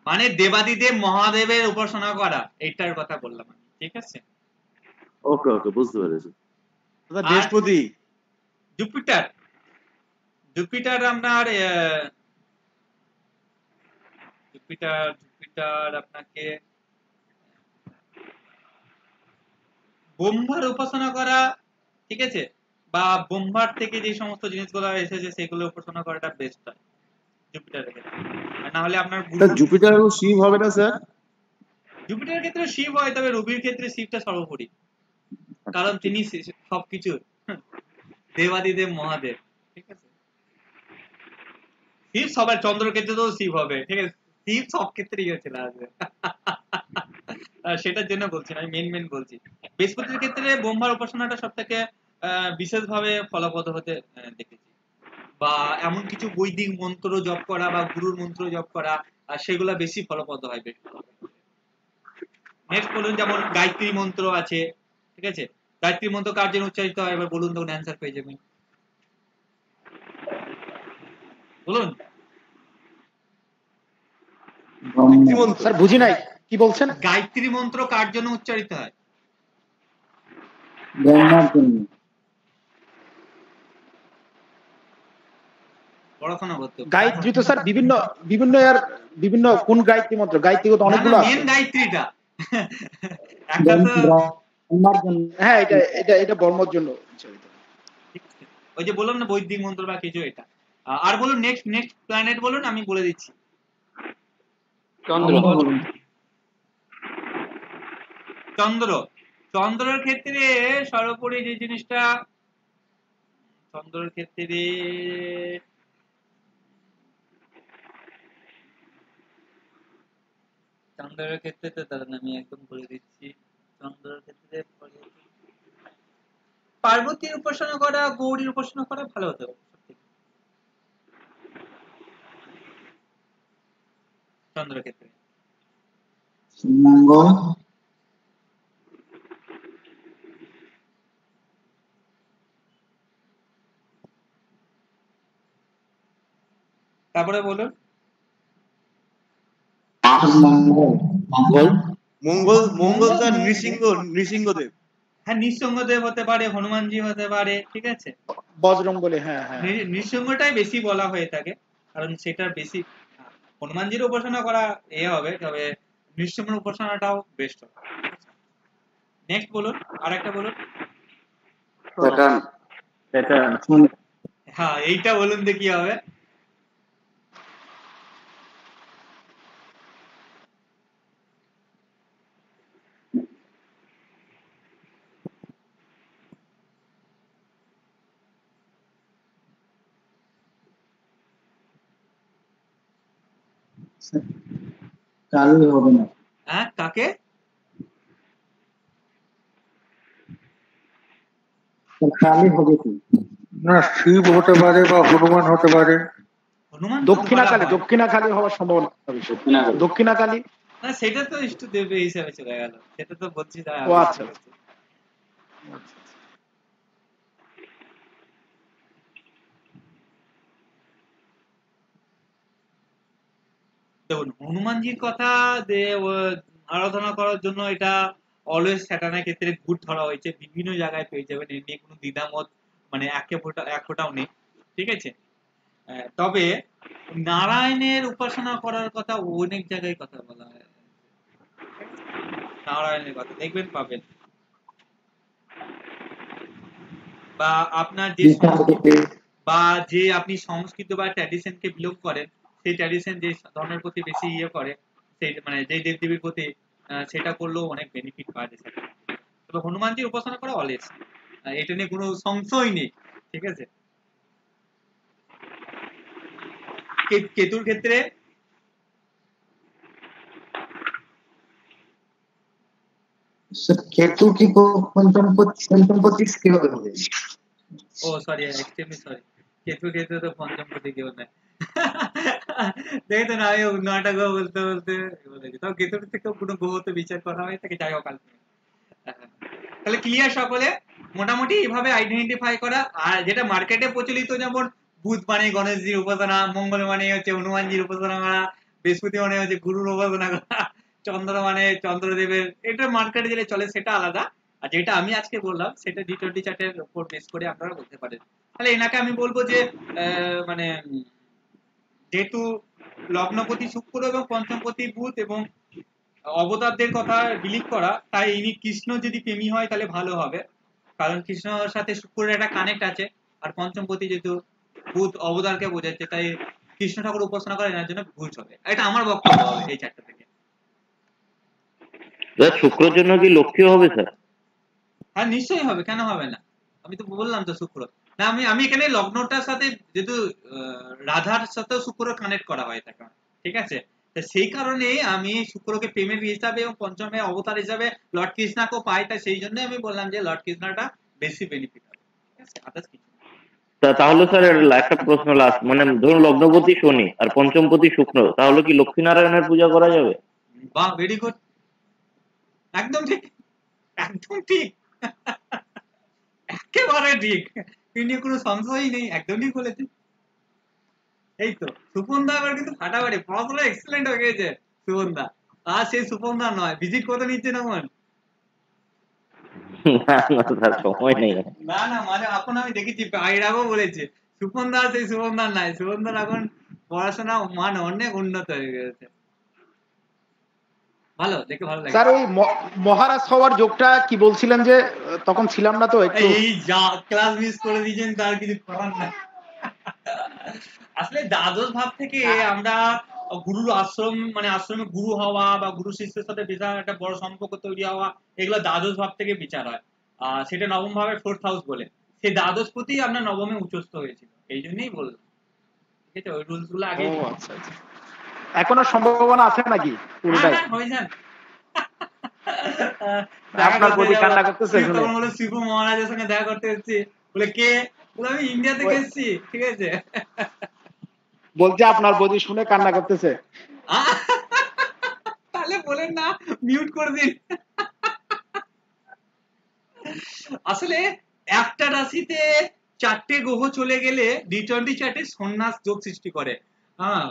মানে দেবাদিদেব মহাদেবের উপাসনা করা, এইটার কথা বললাম আমি, ঠিক আছে। ওকে ওকে, বুঝতে পেরেছি। আর বৃহস্পতি, জুপিটার, জুপিটার আপনার জুপিটার জুপিটার আপনাকে ব্রহ্মার উপাসনা করা, ঠিক আছে, বা ব্রহ্মার থেকে যে সমস্ত জিনিসগুলো এসেছে সেগুলো উপাসনা করাটা বেস্ট হয় জুপিটারের ক্ষেত্রে। আর না হলে আপনার গুরু, জুপিটার ও শিব হবে না স্যার? জুপিটারের ক্ষেত্রে শিব হয়, তবে রবির ক্ষেত্রে শিবটা সর্বোপরি, কারণ তিনি সবকিছু দেবাদিদেব মহাদেব, ঠিক আছে। শিব সবার, চন্দ্রের ক্ষেত্রে তো শিব হবে, ঠিক আছে, শিব সব ক্ষেত্রেই চলে আসবে। সেটার জন্য বলছি না, আমি মেন বলছি। বৃহস্পতির ক্ষেত্রে ব্রহ্মার উপাসনাটা সব থেকে বিশেষভাবে ফলপ্রদ হতে দেখেছি, বা এমন কিছু বৈদিক মন্ত্র জপ করা বা গুরুর মন্ত্র জপ করা, সেগুলা বেশি ফলপ্রদ হয়। নেক্সট বলুন, যেমন গায়ত্রী মন্ত্র আছে, ঠিক আছে, গায়ত্রী মন্ত্র কার জন্য উচ্চারিত হয় এবার বলুন, তখন অ্যান্সার পেয়ে যাবেন। বলুন। স্যার বুঝি নাই, কি বলছেন? গায়ত্রী মন্ত্র কার জন্য উচ্চারিত হয়? ব্রহ্মার জন্য। পড়াশোনা করতে গায়ত্রী তো স্যার বিভিন্ন বিভিন্ন বিভিন্ন কোন গায়ত্রী মন্ত্র? গায়ত্রী তো অনেকগুলো আছে। মেন গায়ত্রীটা একটা তো, ব্রহ্মার জন্য। হ্যাঁ, এটা এটা এটা ব্রহ্মার জন্য উচ্চারিত। ওই যে বললাম না বৈদিক মন্ত্র বা কিছু, এটা। আর বলুন, নেক্সট নেক্সট প্ল্যানেট বলুন, আমি বলে দিচ্ছি। চন্দ্র, চন্দ্র, চন্দ্রের ক্ষেত্রে সর্বোপরি যে জিনিসটা, চন্দ্রের ক্ষেত্রে চন্দ্রের ক্ষেত্রে তো দাঁড়ান আমি একদম বলে দিচ্ছি। চন্দ্রের ক্ষেত্রে পার্বতীর উপাসনা করা, গৌরীর উপাসনা করা ভালো হতো চন্দ্রের ক্ষেত্রে। মঙ্গল, তারপরে বলুন। মঙ্গল, মঙ্গল, মঙ্গল, মঙ্গল স্যার নৃসিংহদেব। হ্যাঁ, নৃসিংহদেব হতে পারে, হনুমানজি হতে পারে, ঠিক আছে। বজরং বলে, হ্যাঁ হ্যাঁ, নৃসিংহটাই বেশি বলা হয়ে থাকে, কারণ সেটার বেশি হনুমানজির উপাসনা করা হবে, তবে নৃসিংহের উপাসনাটাও বেস্ট হবে। নেক্সট বলুন, আরেকটা বলুন। হ্যাঁ, এইটা বলুন তো কি হবে? কালই হবে না। হ্যাঁ, কাকে? কালই হবে কি না, শিব হতে পারে বা হনুমান হতে পারে। হনুমান দক্ষিণাকালী, দক্ষিণাকালী হওয়ার সম্ভাবনা বেশি। দক্ষিণাকালী, না, সেটা তো ইষ্ট দেবী হিসাবে চলে গেল, সেটা তো বলছি না। ও আচ্ছা, দেখুন, হনুমানজির কথা যে আরাধনা করার জন্য এটা অলওয়েজ স্যাটানের ক্ষেত্রে গুড ধরা হয়েছে, বিভিন্ন জায়গায় পেয়ে যাবেন, এর নিয়ে কোনো দ্বিধামত মানে এক ফোঁটাও নেই, ঠিক আছে। তবে নারায়ণের উপাসনা করার কথা অনেক জায়গায় কথা বলা হয়, নারায়ণের কথা দেখবেন পাবেন, বা আপনার যে সংস্কৃতি বা যে আপনি সংস্কৃত বা ট্র্যাডিশনকে বিলং করেন, সেই ট্র্যাডিশন যে ধর্মের প্রতি বেশি ইয়ে করে, সেই মানে যে দেবদেবীর প্রতি, সেটা করলেও অনেক বেনিফিট পাওয়া যায়। তবে হনুমানজির উপাসনা করা অলওয়েজ, এটা নিয়ে কোনো সংশয় নেই, ঠিক আছে। কেতুর ক্ষেত্রে কেতু কি পঞ্চম পঁচিশ কিভাবে হবে? ও sorry, extremely sorry. Ketu Ketu তো পঞ্চমপতি কেউ নাই। দেখতো না, আমি 9টা গ্রহ বলতে বলতে বলেছি। তাও কেতুর থেকেও কোনো গ্রহ তো বিচার করা হয় থাকে, যাই হোক ultimate। তাহলে ক্লিয়ার সকলে? মোটামুটি এইভাবে আইডেন্টিফাই করা। আর যেটা মার্কেটে প্রচলিত, যেমন বুধ মানে গণেশজির উপাসনা, মঙ্গল মানে হচ্ছে হনুমানজির উপাসনা করা, বৃহস্পতি মানে হচ্ছে গুরুর উপাসনা করা, চন্দ্র মানে চন্দ্রদেবের, এটা মার্কেটে যেটা চলে সেটা আলাদা। আর যেটা আমি আজকে বললাম সেটা D20 চার্টের উপর বেস করে আপনারা বলতে পারেন। তাহলে এনাকে আমি বলবো যে মানে যেহেতু লগ্নপতি শুক্র এবং পঞ্চমপতি বুধ এবং অবতারদের কথা বিলিভ করা, তাই ইনি কৃষ্ণ যদি প্রেমী হয় তাহলে ভালো হবে, কারণ কৃষ্ণর সাথে শুক্রের একটা কানেক্ট আছে। আর পঞ্চমপতি যেহেতু বুধ অবতারকে বোঝাচ্ছে, তাই কৃষ্ণ ঠাকুর উপাসনা করা এনার জন্য ভুল হবে। এটা আমার বক্তব্য হবে এই চারটা থেকে। শুক্রের জন্য কি লক্ষ্মী হবে স্যার? হ্যাঁ নিশ্চয়ই হবে, কেন হবে না? আমি তো বললাম তো শুক্র না, আমি এখানে লগ্নটার সাথে যেহেতু রাধার সাথেও শুক্র কানেক্ট করা হয় থাকে, ঠিক আছে? সেই কারণে আমি শুক্রকে প্রেমের হিসাবে এবং পঞ্চমে অবতার হিসাবে লর্ড কৃষ্ণাকেও পাই, তাই সেই জন্য আমি বললাম যে লর্ড কৃষ্ণাটা বেশি বেনিফিট হবে, ঠিক আছে? আদার্স কিছু। তাহলে স্যার একটা প্রশ্ন লাস্ট, মানে ধরুন লগ্নপতি শনি আর পঞ্চমপতি শুক্র, তাহলে কি লক্ষ্মীনারায়ণের পূজা করা যাবে? বাহ, ভেরি গুড, একদম ঠিক, একদম ঠিক, একেবারে ঠিক, এই নিয়ে কোনো সংশয়ই নেই, একদম ঠিক বলেছেন। এই তো সুপনদা এবার কিন্তু ফাটাফাটি পড়াশোনা এক্সেলেন্ট হয়ে গেছে সুপনদা। আর সেই সুপনদা নয়, ভিজিট কত নিচ্ছেন এখন? স্যার সময় নেই। না না, মানে এখন আমি দেখেছি, এর আগেও বলেছে, সুপনদা সেই সুপনদার নাই, সুপনদার এখন পড়াশোনা মান অনেক উন্নত হয়ে গেছে। ভালো দেখে ভালো লাগে। স্যার ওই মহারাজ হওয়ার যোগটা কি বলছিলেন যে তখন ছিলাম না তো একটু। এই যা ক্লাস মিস করে দিয়েছেন, তার কিছু করার নাই। আসলে দ্বাদশ ভাব থেকে আমরা গুরুর আশ্রম, মানে আশ্রমে গুরু হওয়া বা গুরু শিষ্যের সাথে বিশাল একটা বড় সম্পর্ক তৈরি হওয়া, এগুলো দ্বাদশ ভাব থেকে বিচার হয়। সেটা নবম ভাবের 4th হাউস বলে, সেই দ্বাদশ প্রতি আমরা নবমে উচ্চস্থ হয়েছিল, এই জন্যই বললাম, ঠিক আছে? ওই রুলস গুলো আগে। আচ্ছা আচ্ছা, এখনো সম্ভাবনা আছে নাকি পুরোটাই? হয়ে যান। আপনার প্রতি কান্না করতেছে শুনে। তখন বলে শিবু মহারাজের সঙ্গে দেখা করতে এসেছি, বলে কে? বলে আমি ইন্ডিয়া থেকে এসেছি, ঠিক আছে? বলছে আপনার বদি শুনে কান্না করতেছে। তাহলে বলেন না, মিউট করে দিন। আসলে একটা রাশিতে 4টে গ্রহ চলে গেলে D20 চার্টে সন্ন্যাস যোগ সৃষ্টি করে। হ্যাঁ,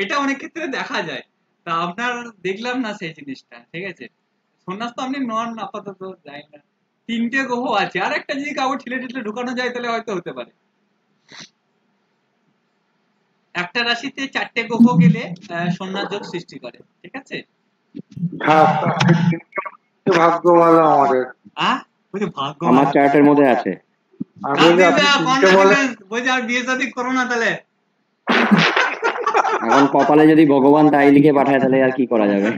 এটা অনেক ক্ষেত্রে দেখা যায়। তা আপনার দেখলাম না সেই জিনিসটা, ঠিক আছে? সন্ন্যাস তো আপনি নন আপাতত, যাই না। 3টে গ্রহ আছে, আর একটা যদি কাউকে ঠেলে ঠেলে ঢুকানো যায় তাহলে হয়তো হতে পারে। একটা রাশিতে 4টে গ্রহ গেলে সন্ন্যাস যোগ সৃষ্টি করে, ঠিক আছে? ভাগ্য ভালো আমাদের। ভাগ্য আমার চার্টের মধ্যে আছে। বলছি আর বিয়ে শাদী করো না তাহলে। এখন কপালে যদি ভগবান তাই লিখে পাঠায় তাহলে আর কি করা যাবে?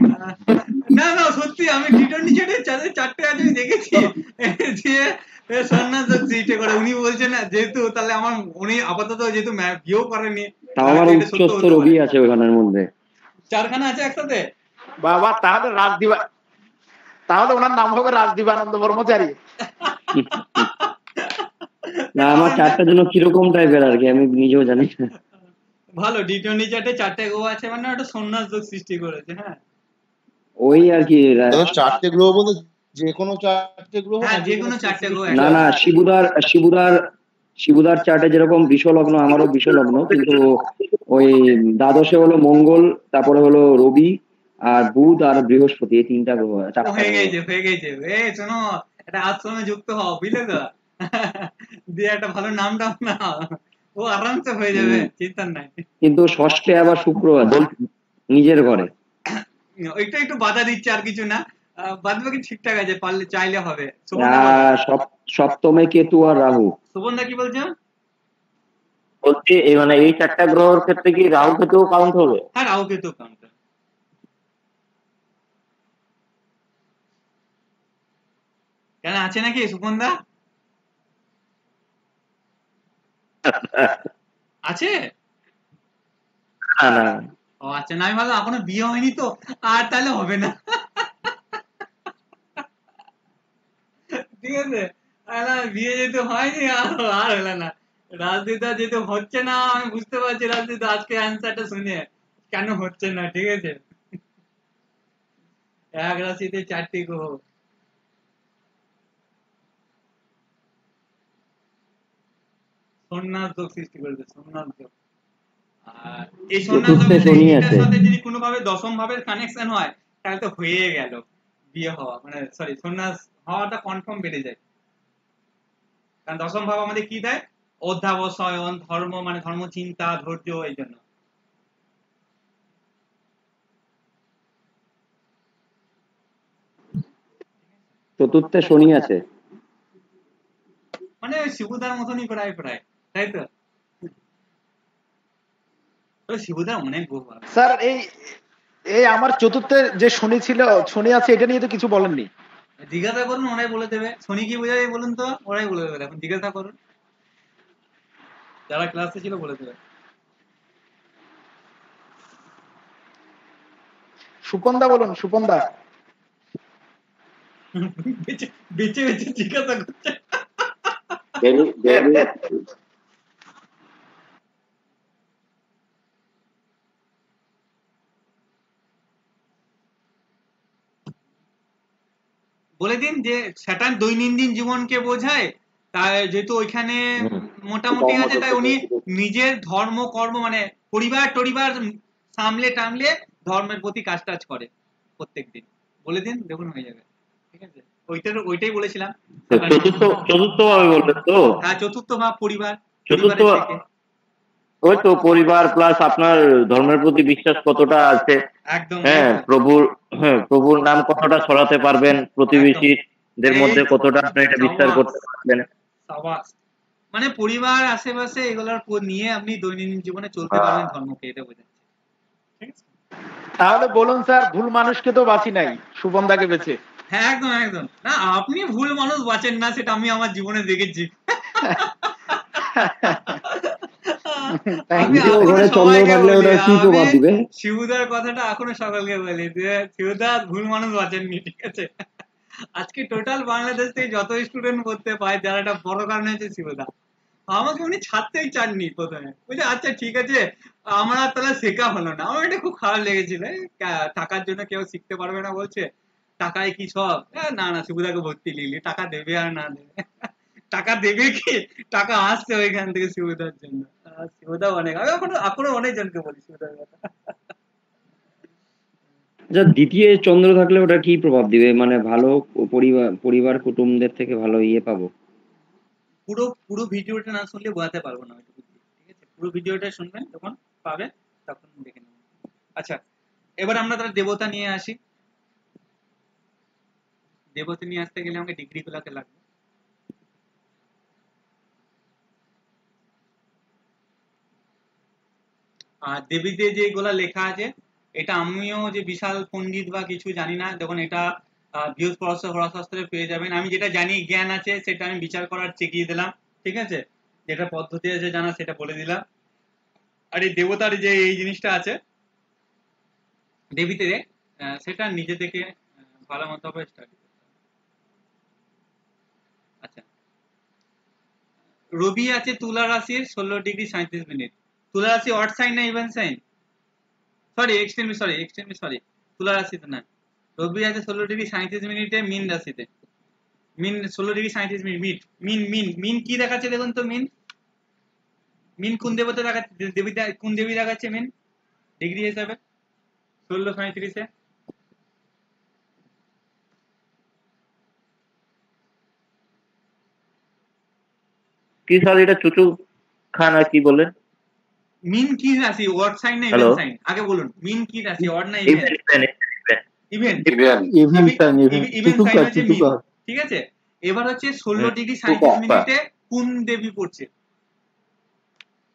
না না, সত্যি আমি D20 চার্টে 4টে আছে দেখেছি, যে সন্ন্যাস যোগ সৃষ্টি করে। উনি বলছেন না যেহেতু, তাহলে আমার উনি আপাতত যেহেতু বিয়েও করেননি, তাও আমার উচ্চস্থ রবি আছে ওখানের মধ্যে, 4খানা আছে একসাথে। বাবা, তাহলে রাজদিবা, তাহলে ওনার নাম হবে রাজদিবানন্দ ব্রহ্মচারী। না আমার চারটার জন্য কিরকম টাইপের আর কি আমি নিজেও জানি না। ভালো, D20 চার্টে 4টে গ্রহ আছে, মানে ওটা সন্ন্যাস যোগ সৃষ্টি করেছে। হ্যাঁ, ওই আর কি 4টে গ্রহ বলতে যে কোনো 4টে গ্রহ? হ্যাঁ, যে কোনো 4টে গ্রহ। না না, শিবুদার চার্টে যেরকম বিশ্বলগ্ন, আমারও বিশ্বলগ্ন, কিন্তু ওই দ্বাদশে হলো মঙ্গল, তারপরে হলো রবি আর বুধ আর বৃহস্পতি, এই 3টা গ্রহ। হয়ে গেছে। এই শোনো, একটা আশ্রমে যুক্ত হও, বুঝলে তো? দিয়ে একটা ভালো নাম দাও না, ও আরামসে হয়ে যাবে, চিন্তা নাই। কিন্তু ষষ্ঠে আবার শুক্র আছে নিজের ঘরে, ওইটা একটু বাধা দিচ্ছে, আর কিছু না, বাদ বাকি ঠিকঠাক আছে, পারলে চাইলে হবে। সপ্তমে কেতু আর রাহু। সুবন্ধা কি বলছো? বলছি এই মানে এই 4টা গ্রহের ক্ষেত্রে কি রাহু কেতু কাউন্ট হবে? হ্যাঁ, রাহু কেতু কাউন্ট। কেন, আছে নাকি সুপনদা? আছে? না। ও আচ্ছা, না আমি ভাবলাম এখনো বিয়ে হয়নি তো, আর তাহলে হবে না। ঠিক আছে, বিয়ে যেহেতু হয়নি আর হলো না, রাজনীতি যেহেতু হচ্ছে না, আমি বুঝতে পারছি রাজনীতি আজকে অ্যান্সারটা শুনে কেন হচ্ছে না। ঠিক আছে, এক রাশিতে 4টি গ্রহ। সন্ন্যাস যোগ সৃষ্টি করেছে, সন্ন্যাস যোগ। আর এই সন্ন্যাস চতুর্থে যোগের শনি এটার আছে। সাথে যদি কোনোভাবে দশম ভাবের কানেকশন হয় তাহলে তো হয়ে গেল বিয়ে হওয়া, মানে সরি সন্ন্যাস হওয়াটা কনফার্ম বেড়ে যায়। কারণ দশম ভাব আমাদের কি দেয়? অধ্যাবসায়ন, ধর্ম মানে ধর্ম চিন্তা, ধৈর্য, এই জন্য। চতুর্থে শনি আছে। মানে শিবুদার মতনই প্রায় প্রায়, তাই তো? শিবুদার অনেক গ্রহ আছে। স্যার এই এই আমার চতুর্থে যে শনি ছিল, শনি আছে, এটা নিয়ে তো কিছু বলেননি। জিজ্ঞাসা করুন, ওরাই বলে দেবে। শনি কি বোঝায় বলুন তো, ওরাই বলে দেবে। এখন জিজ্ঞাসা করুন, যারা ক্লাসে ছিল বলে দেবে। সুপন্দা বলুন, সুপন্দা। বেঁচে বেঁচে বেঁচে জিজ্ঞাসা করছে। বলে দিন যে স্যাটার্ন দৈনন্দিন জীবনকে বোঝায়, তাই যেহেতু ওইখানে মোটামুটি আছে, তাই উনি নিজের ধর্ম কর্ম মানে পরিবার টরিবার সামলে টামলে ধর্মের প্রতি কাজ টাজ করে প্রত্যেকদিন। বলে দিন, দেখুন হয়ে যাবে। ঠিক আছে, ওইটাই বলেছিলাম। চতুর্থ ভাবে বললেন তো? হ্যাঁ, চতুর্থ ভাব পরিবার। চতুর্থ ওই তো পরিবার প্লাস আপনার ধর্মের প্রতি বিশ্বাস কতটা আছে। একদম। প্রভুর নাম কতটা ছড়াতে পারবেন, প্রতিবেশীদের মধ্যে কতটা আপনি এটা বিস্তার করতে পারবেন। মানে পরিবার আশেপাশে এগুলোর নিয়ে আপনি দৈনন্দিন জীবনে চলতে পারবেন ধর্মকে, এটা বোঝাচ্ছে। তাহলে বলুন স্যার, ভুল মানুষকে তো বাঁচি নাই, সুপন্দাকে বেঁচে। হ্যাঁ, একদম একদম। না, আপনি ভুল মানুষ বাঁচেন না, সেটা আমি আমার জীবনে দেখেছি। শিবুদার কথাটা এখনো সকলকে বলি যে শিবুদা ভুল মানুষ বাঁচেননি। ঠিক আছে, আজকে টোটাল বাংলাদেশ থেকে যত স্টুডেন্ট পড়তে পায়, যারা একটা বড় কারণ হচ্ছে শিবুদা। আমাকে উনি ছাড়তেই চাননি প্রথমে, বুঝলে। আচ্ছা ঠিক আছে, আমার তাহলে শেখা হলো না। আমার এটা খুব খারাপ লেগেছিল, টাকার জন্য কেউ শিখতে পারবে না বলছে, টাকায় কি সব। না না, শিবুদাকে ভর্তি লিখলি, টাকা দেবে আর না দেবে, টাকা দেবে কি, টাকা আসছে ওইখান থেকে শিবুদার জন্য। শিবুদা অনেক, আমি এখনো অনেক জনকে বলি শিবুদার কথা। দ্বিতীয় চন্দ্র থাকলে ওটা কি প্রভাব দিবে? মানে ভালো পরিবার কুটুমদের থেকে ভালো ইয়ে পাবো? পুরো ভিডিওটা না শুনলে বোঝাতে পারবো না। ঠিক আছে, পুরো ভিডিওটা শুনবেন, তখন পাবে, তখন দেখে নেবেন। আচ্ছা, এবার আমরা তাহলে দেবতা নিয়ে আসি। দেবতা নিয়ে আসতে গেলে আমাকে ডিগ্রি গুলাতে লাগবে। আর দেবীতে যেগুলা লেখা আছে, এটা আমিও যে বিশাল পণ্ডিত বা কিছু জানি না। দেখুন, এটা বৃহস্পতি পেয়ে যাবেন। আমি যেটা জানি, জ্ঞান আছে, সেটা আমি বিচার করার চেকিয়ে দিলাম। ঠিক আছে, যেটা পদ্ধতি আছে জানা, সেটা বলে দিলাম। আর এই দেবতার যে এই জিনিসটা আছে দেবীতে, সেটা নিজে থেকে ভালো মতো হবে স্টাডি। আচ্ছা, রবি আছে তুলা রাশির 16°37'। তুলা রাশি অড সাইন না ইভেন সাইন? সরি, তুলা রাশিতে না। রবি আছে 16°37' মিন রাশিতে। মিন 16°37'। মিন কি দেখাচ্ছে দেখুন তো। মিন কোন দেবতা দেখাচ্ছে, কোন দেবী দেখাচ্ছে মিন ডিগ্রি হিসাবে 16:37-এ? কি স্যার, এটা চুচু খান আর কি বলেন? মিন কি রাশি, অড সাইন না ইভেন সাইন? আগে বলুন, মিন কি রাশি, অড না ইভেন? ইভেন সাইন হচ্ছে মিন। ঠিক আছে, এবার হচ্ছে 16°37'এ কোন দেবী পড়ছে?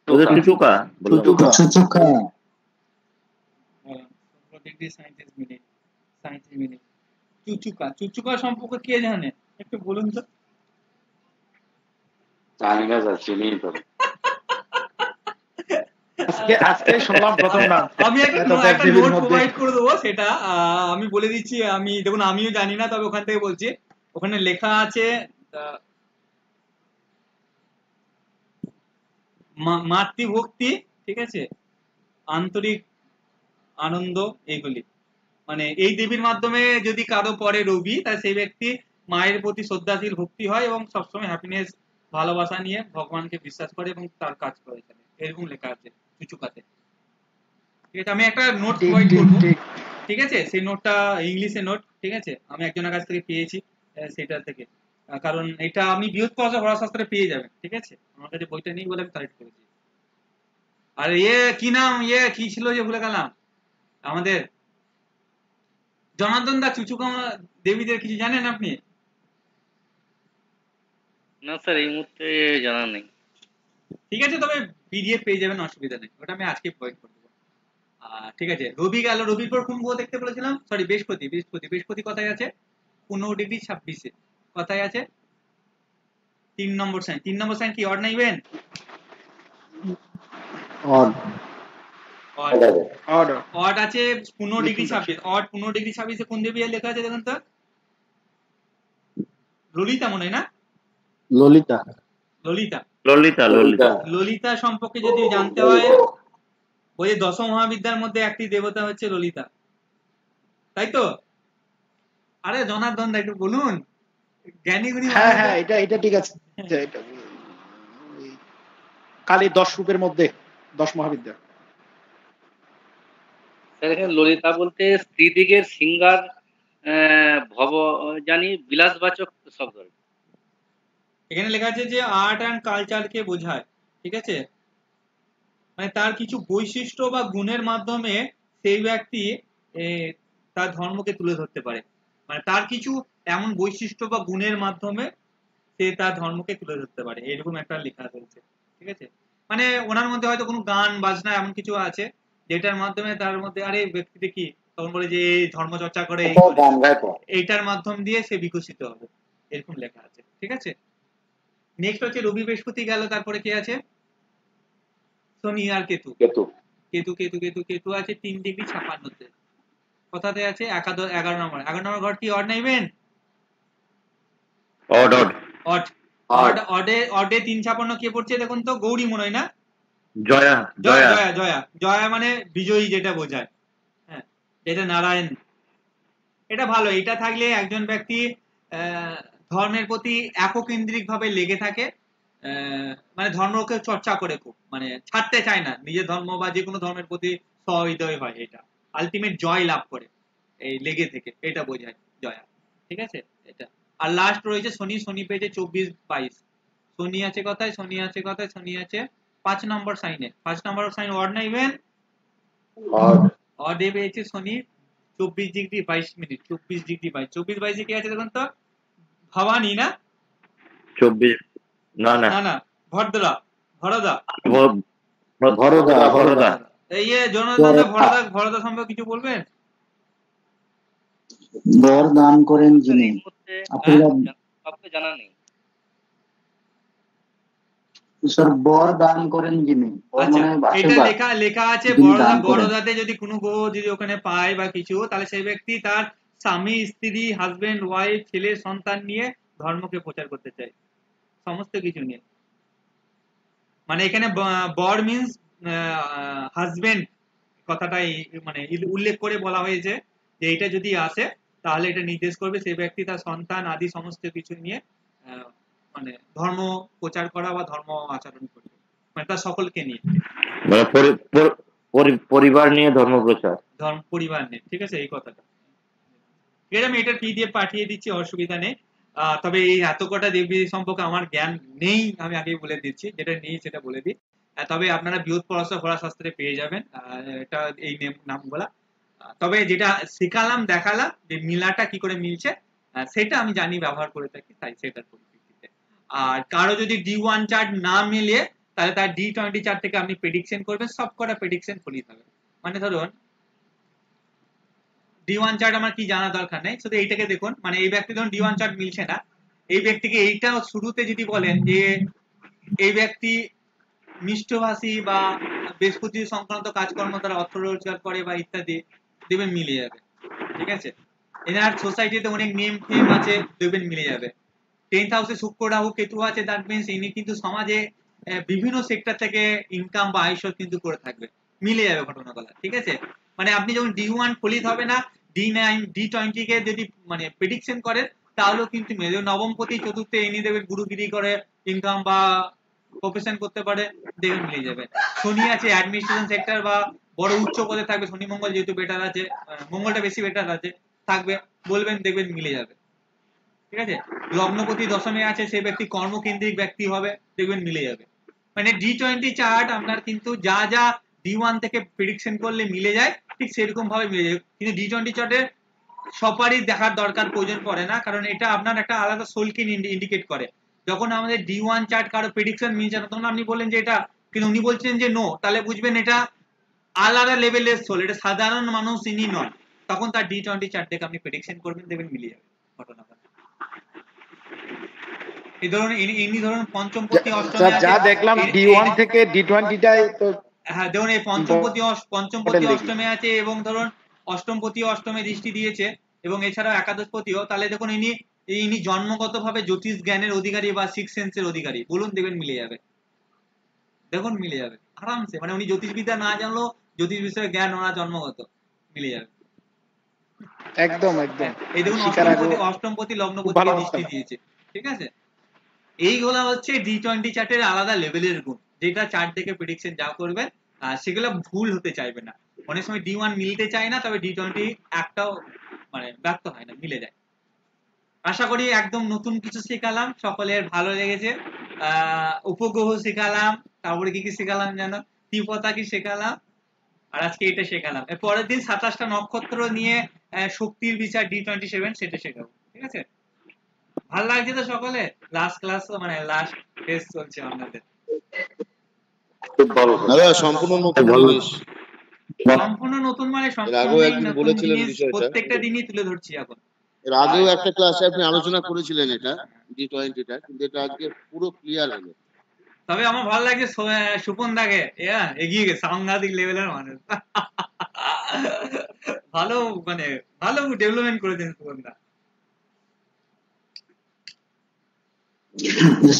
চুচুকা। 16°37'। চুচুকা সম্পর্কে কে জানে, একটু বলুন তো। জানি না স্যার, চিনি তো। আজকে শুনলাম প্রথম নাম। আমি একটা নোট প্রোভাইড করে দেবো, সেটা আমি বলে দিচ্ছি। দেখুন, আমিও জানি না, তবে ওখান থেকে বলছি। ওখানে লেখা আছে মাতৃভক্তি, ঠিক আছে, আন্তরিক আনন্দ, এইগুলি মানে এই দেবীর মাধ্যমে যদি কারো পরে রবি, তাহলে সেই ব্যক্তি মায়ের প্রতি শ্রদ্ধাশীল ভক্তি হয় এবং সবসময় হ্যাপিনেস ভালোবাসা নিয়ে ভগবানকে বিশ্বাস করে এবং তার কাজ করে থাকে, এরকম লেখা আছে চুচুকাতে। ঠিক আছে, আমি একটা নোট প্রোভাইড করবো, ঠিক আছে, সেই নোটটা ইংলিশে নোট, ঠিক আছে, আমি একজনের কাছ থেকে পেয়েছি সেটা থেকে, কারণ এটা আমি বৃহৎ হরশাস্ত্রে পেয়ে যাবেন, ঠিক আছে, আমার কাছে বইটা নেই বলে আমি কালেক্ট করেছি। আর কি নাম কি ছিল যে ভুলে গেলাম, আমাদের জনার্দন দা চুচুকা দেবীদের কিছু জানেন আপনি? না স্যার, এই মুহূর্তে জানা নেই। ঠিক আছে, তবে পিডিএফ পেয়ে যাবেন, অসুবিধা নেই, ওটা আমি আজকে প্রোভাইড করে দেবো। ঠিক আছে, রবি গেল, রবির পর কোন গ্রহ দেখতে বলেছিলাম, সরি বৃহস্পতি কোথায় আছে? 15°26 কোথায় আছে? 3 নম্বর সাইন কি অড না ইভেন? অড আছে 15°26, অড 15°26 কোন দেবী লেখা আছে দেখুন তো? ললিতা মনে হয় না? ললিতা সম্পর্কে যদি জানতে হয়, ওই দশ মহাবিদ্যার মধ্যে একটি দেবতা হচ্ছে ললিতা, তাই তো? আরে জনার্দন দা একটু বলুন, জ্ঞানী গুণী। হ্যাঁ, এটা ঠিক আছে। কালী 10 রূপের মধ্যে 10 মহাবিদ্যা। স্যার এখানে ললিতা বলতে স্ত্রীদিগের সিঙ্গার ভব জানি বিলাসবাচক শব্দ। এখানে লেখা আছে যে আর্ট অ্যান্ড কালচারকে বোঝায়, ঠিক আছে, মানে তার কিছু বৈশিষ্ট্য বা গুণের মাধ্যমে সেই ব্যক্তি তার ধর্মকে তুলে ধরতে পারে, মানে তার কিছু এমন বৈশিষ্ট্য বা গুণের মাধ্যমে সে তার ধর্মকে তুলে ধরতে পারে, এরকম একটা লেখা রয়েছে, ঠিক আছে, মানে ওনার মধ্যে হয়তো কোনো গান বাজনা এমন কিছু আছে যেটার মাধ্যমে তার মধ্যে আরে ব্যক্তি দেখি তখন বলে যে ধর্ম চর্চা করে, এইটার মাধ্যম দিয়ে সে বিকশিত হবে, এরকম লেখা আছে, ঠিক আছে। নেক্সট হচ্ছে রবি বৃহস্পতি গেল, তারপরে কি আছে? শনি আর কেতু আছে 3°56 কোথাতে আছে? 11 নম্বর ঘর কি অড না ইভেন? অডে 356 কে পড়ছে দেখুন তো? গৌরী মনে হয় না? জয়া মানে বিজয়ী, যেটা বোঝায়, হ্যাঁ, এটা নারায়ণ, এটা ভালো। এটা থাকলে একজন ব্যক্তি ধর্মের প্রতি এককেন্দ্রিক ভাবে লেগে থাকে, মানে ধর্মকে চর্চা করে, খুব মানে ছাড়তে চায় না নিজের ধর্ম বা যে কোনো ধর্মের প্রতি সহৃদয় হয়, এটা আলটিমেট জয় লাভ করে এই লেগে থেকে, এটা বোঝায় জয়া, ঠিক আছে এটা। আর লাস্ট রয়েছে শনি পেয়েছে 24-22, শনি আছে কোথায়? শনি আছে 5 নম্বর সাইনে। 5 নম্বর সাইন অড না ইভেন? অডে পেয়েছে শনি 24°22, 24°22 কি আছে দেখুন তো? ভবানী না? 24 না ভরদা এই ভরদা সম্পর্কে কিছু বলবেন? বর দান করেন যিনি, জানা নেই স্যার, বর দান করেন যিনি। এটা লেখা আছে বড়দাতে যদি কোনো গ্রহ যদি ওখানে পায় বা কিছু, তাহলে সেই ব্যক্তি তার স্বামী, স্ত্রী, হাজবেন্ড, ওয়াইফ, ছেলে, সন্তান নিয়ে ধর্মকে প্রচার করতে চায়, সমস্ত কিছু নিয়ে। মানে এখানে বর মিন্স হাজবেন্ড কথাটাই মানে উল্লেখ করে বলা হয়েছে যে এটা যদি আসে তাহলে এটা নির্দেশ করবে সেই ব্যক্তি তার সন্তান আদি সমস্ত কিছু নিয়ে মানে ধর্ম প্রচার করা বা ধর্ম আচরণ করবে, মানে তার সকলকে নিয়ে, পরিবার নিয়ে ধর্ম প্রচার, পরিবার নিয়ে, ঠিক আছে, এই কথাটা। ঠিক আছে, আমি এটা পিডিএফ পাঠিয়ে দিচ্ছি, অসুবিধা নেই। তবে এই এত কটা দেবী সম্পর্কে আমার জ্ঞান নেই, আমি আগেই বলে দিচ্ছি, যেটা নেই সেটা বলে দিই। তবে আপনারা বৃহৎ হরশাস্ত্রে পেয়ে যাবেন এটা এই নামগুলা। তবে যেটা শিখালাম দেখালাম যে মিলাটা কি করে মিলছে সেটা আমি জানি, ব্যবহার করে থাকি, তাই সেটার পরিপ্রেক্ষিতে। আর কারো যদি D1 চার্ট না মিলে তাহলে তার D20 চার্ট থেকে আপনি প্রেডিকশন করবেন, সব কটা প্রেডিকশন ফলিত হবে। মানে ধরুন D1 চার্ট আমার কি জানা দরকার নেই, শুধু এইটাকে দেখুন, মানে এই ব্যক্তি ধরুন D1 চার্ট মিলছে না, এই ব্যক্তিকে এইটা শুরুতে যদি বলেন যে এই ব্যক্তি মিষ্টভাষী বা বৃহস্পতি সংক্রান্ত কাজকর্ম দ্বারা অর্থ রোজগার করে বা ইত্যাদি, দেখবেন মিলে যাবে, ঠিক আছে। এনার সোসাইটিতে অনেক নেম ফেম আছে, দেখবেন মিলে যাবে। 10th হাউসে শুক্র রাহু কেতু আছে, দ্যাট মিন্স ইনি কিন্তু সমাজে বিভিন্ন সেক্টর থেকে ইনকাম বা আয় স্রোত কিন্তু করে থাকবে, মিলে যাবে ঘটনাগুলো, ঠিক আছে। মানে আপনি যখন D1 ফলিত হবে না, D9 D20 কে যদি মানে প্রেডিকশন করেন তাহলেও কিন্তু মিলে। নবমপতি চতুর্থে এনে দেবে, গুরুগিরি করে ইনকাম বা প্রফেশন করতে পারে, দেখবেন মিলে যাবে। শনি আছে অ্যাডমিনিস্ট্রেশন সেক্টর বা বড় উচ্চ পদে থাকবে, শনি মঙ্গল যেহেতু বেটার আছে, মঙ্গলটা বেশি বেটার আছে থাকবে, বলবেন দেখবেন মিলে যাবে, ঠিক আছে। লগ্নপতি দশমে আছে, সেই ব্যক্তি কর্মকেন্দ্রিক ব্যক্তি হবে, দেখবেন মিলে যাবে। মানে D20 চার্ট আপনার কিন্তু যা যা D1 থেকে প্রেডিকশন করলে মিলে যায় ঠিক সেরকম ভাবে মিলে যায়, কিন্তু D20 চার্টে সবারই দেখার দরকার প্রয়োজন পড়ে না, কারণ এটা আপনার একটা আলাদা সোলকে ইন্ডিকেট করে। যখন আমাদের D1 চার্ট কারো প্রেডিকশন মিলছে না, তখন আপনি বললেন যে এটা, কিন্তু উনি বলছেন যে নো, তাহলে বুঝবেন এটা আলাদা লেভেলের সোল, এটা সাধারণ মানুষ ইনি নন, তখন তার D20 চার্ট থেকে আপনি প্রেডিকশন করবেন, দেখবেন মিলে যাবে ঘটনাটা। এই ধরুন ইনি ধরুন পঞ্চমপতি অষ্টমে যা দেখলাম D1 থেকে D20 টাই তো। হ্যাঁ দেখুন এই পঞ্চমপতি অষ্টমে আছে, এবং ধরুন অষ্টমপতি অষ্টমে দৃষ্টি দিয়েছে, এবং এছাড়াও একাদশপতিও, তাহলে দেখুন ইনি জন্মগতভাবে জ্যোতিষ জ্ঞানের অধিকারী বা সিক্স সেন্সের অধিকারী, বলুন দেখবেন মিলে যাবে, দেখুন মিলে যাবে আরামসে। মানে উনি জ্যোতিষবিদ্যা না জানলেও জ্যোতিষ বিষয়ে জ্ঞান ওনার জন্মগত, মিলে যাবে একদম একদম। এই দেখুন অষ্টমপতি লগ্নপতি দৃষ্টি দিয়েছে, ঠিক আছে। এইগুলা হচ্ছে D20 চার্টের আলাদা লেভেলের গুণ, যেটা চার্ট থেকে প্রেডিকশন যা করবেন সেগুলো ভুল হতে চাইবে না। অনেক সময় D1 মিলতে চায় না, তবে D20 একটাও মানে ব্যর্থ হয় না, মিলে যায়। আশা করি একদম নতুন কিছু শেখালাম, সকলের ভালো লেগেছে। উপগ্রহ শেখালাম, তারপরে কি কি শেখালাম জানো, ত্রিপতা কি শেখালাম, আর আজকে এটা শেখালাম। পরের দিন 27টা নক্ষত্র নিয়ে শক্তির বিচার D27 সেটা শেখাবো, ঠিক আছে। ভালো লাগছে তো সকলে? লাস্ট ক্লাস মানে লাস্ট টেস্ট চলছে আপনাদের। খুব ভালো দাদা সম্পূর্ণ নতুন জিনিস, সম্পূর্ণ নতুন মানে এর আগেও একদিন বলেছিলেন বিষয়টা, প্রত্যেকটা দিনই তুলে ধরছি এখন। এর আগেও একটা ক্লাসে আপনি আলোচনা করেছিলেন এটা D20 টা, কিন্তু এটা আজকে পুরো ক্লিয়ার হলো। তবে আমার ভালো লাগছে সুপন দাকে, এগিয়ে গেছে, সাংঘাতিক লেভেলের মানুষ। ভালো মানে ভালো ডেভেলপমেন্ট করেছেন সুপন দা।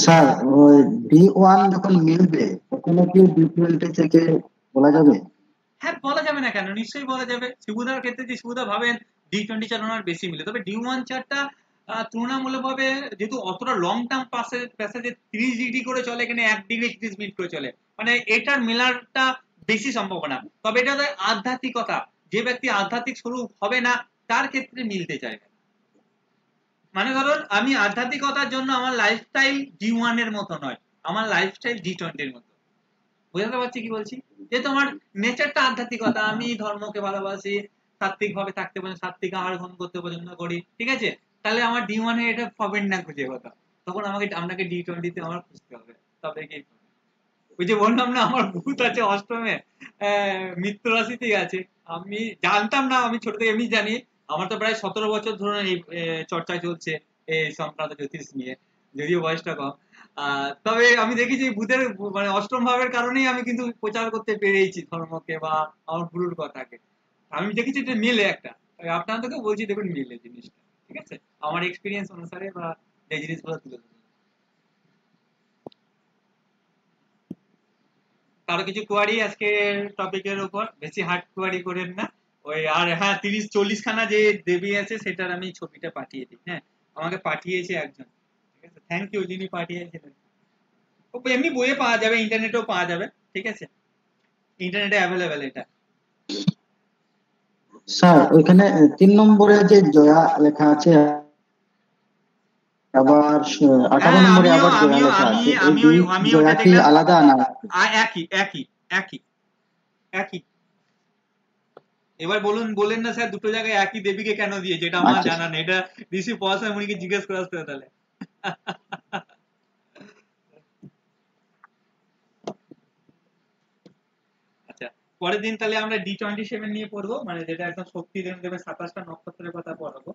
স্যার ওই D1 যখন মিলবে তখন কি D20 থেকে বলা যাবে? হ্যাঁ বলা যাবে না কেন, নিশ্চয়ই বলা যাবে। শিবুদার ক্ষেত্রে যে শিবুদা ভাবেন D20 চার্ট ওনার বেশি মিলে, তবে D1 চার্টটা তুলনামূলকভাবে যেহেতু অতটা লং টার্ম প্যাসেজে 30 ডিগ্রি করে চলে, এখানে 1 ডিগ্রি 30 মিনিট করে চলে, মানে এটার মেলাটা বেশি সম্ভাবনা। তবে এটা আধ্যাত্মিকতা, যে ব্যক্তি আধ্যাত্মিক স্বরূপ হবে না তার ক্ষেত্রে মিলতে চায়। মানে ধরুন আমি আধ্যাত্মিকতার জন্য আমার লাইফস্টাইল D1 এর মতো নয়, আমার লাইফস্টাইল D20 এর মতো। বুঝতে পারছি কি বলছি? যেহেতু আমার নেচারটা আধ্যাত্মিকতা, আমি ধর্মকে ভালোবাসি, সাত্ত্বিক ভাবে থাকতে পছন্দ, সাত্ত্বিক আহার গ্রহণ করতে পছন্দ করি, ঠিক আছে। তাহলে আমার D1 এ এটা পাবেন না খুঁজে কথা, তখন আপনাকে D20 তে আমার খুঁজতে হবে, তবে কি ওই যে বললাম না আমার ভূত আছে অষ্টমে, মিত্র রাশিতেই আছে। আমি জানতাম না, আমি ছোট থেকে এমনি জানি, আমার তো প্রায় 17 বছর ধরে এই চর্চা চলছে এই সংক্রান্ত জ্যোতিষ নিয়ে, যদিও বয়সটা কম। তবে আমি দেখেছি ভূতের মানে অষ্টম ভাবের কারণেই আমি কিন্তু প্রচার করতে পেরেছি ধর্মকে বা আমার গুরুর কথাকে। আমি দেখেছি যে মিলে একটা, আপনাদেরকে বলছি দেখুন মিলে জিনিসটা, ঠিক আছে, আমার এক্সপিরিয়েন্স অনুসারে বা এই জিনিসগুলো তুলে ধরুন। কারো কিছু কোয়ারি আজকে টপিকের উপর? বেশি হার্ড কোয়ারি করেন না। ওই আর হ্যাঁ 30-40 খানা যে দেবী আছে সেটার আমি ছবিটা পাঠিয়ে দিই। হ্যাঁ আমাকে পাঠিয়েছে একজন, ঠিক আছে, থ্যাংক ইউ যিনি পাঠিয়েছিলেন। এমনি বইয়ে পাওয়া যাবে, ইন্টারনেটেও পাওয়া যাবে, ঠিক আছে, ইন্টারনেটে অ্যাভেলেবেল এটা। স্যার ওইখানে 3 নম্বরে যে জয়া লেখা আছে, আবার 18 নম্বরে আবার জয়া লেখা আছে, এই দুই জয়া কি আলাদা না একই একই একই একই? এবার বলেন না স্যার দুটো জায়গায় একই দেবীকে কেন দিয়েছে, এটা আমার জানা নেই, এটা ঋষি পয়সা মুনিকে জিজ্ঞেস করে আসতে হবে তাহলে। আচ্ছা পরের দিন তাহলে আমরা D27 নিয়ে পড়বো, মানে যেটা একদম শক্তি দেবে 27টা নক্ষত্রের কথা পড়াবো।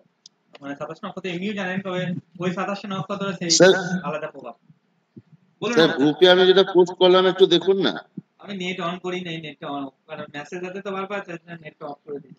মানে 27 নক্ষত্র এমনিও জানেন, তবে ওই 27টা নক্ষত্র সেই আলাদা প্রভাব। বলুন স্যার, গ্রুপে আমি যেটা পোস্ট করলাম একটু দেখুন না। আমি নেট অন করি নাই, নেটটা অন, কারণ মেসেজ আছে তো বারবার, নেটটা অফ করে দিই।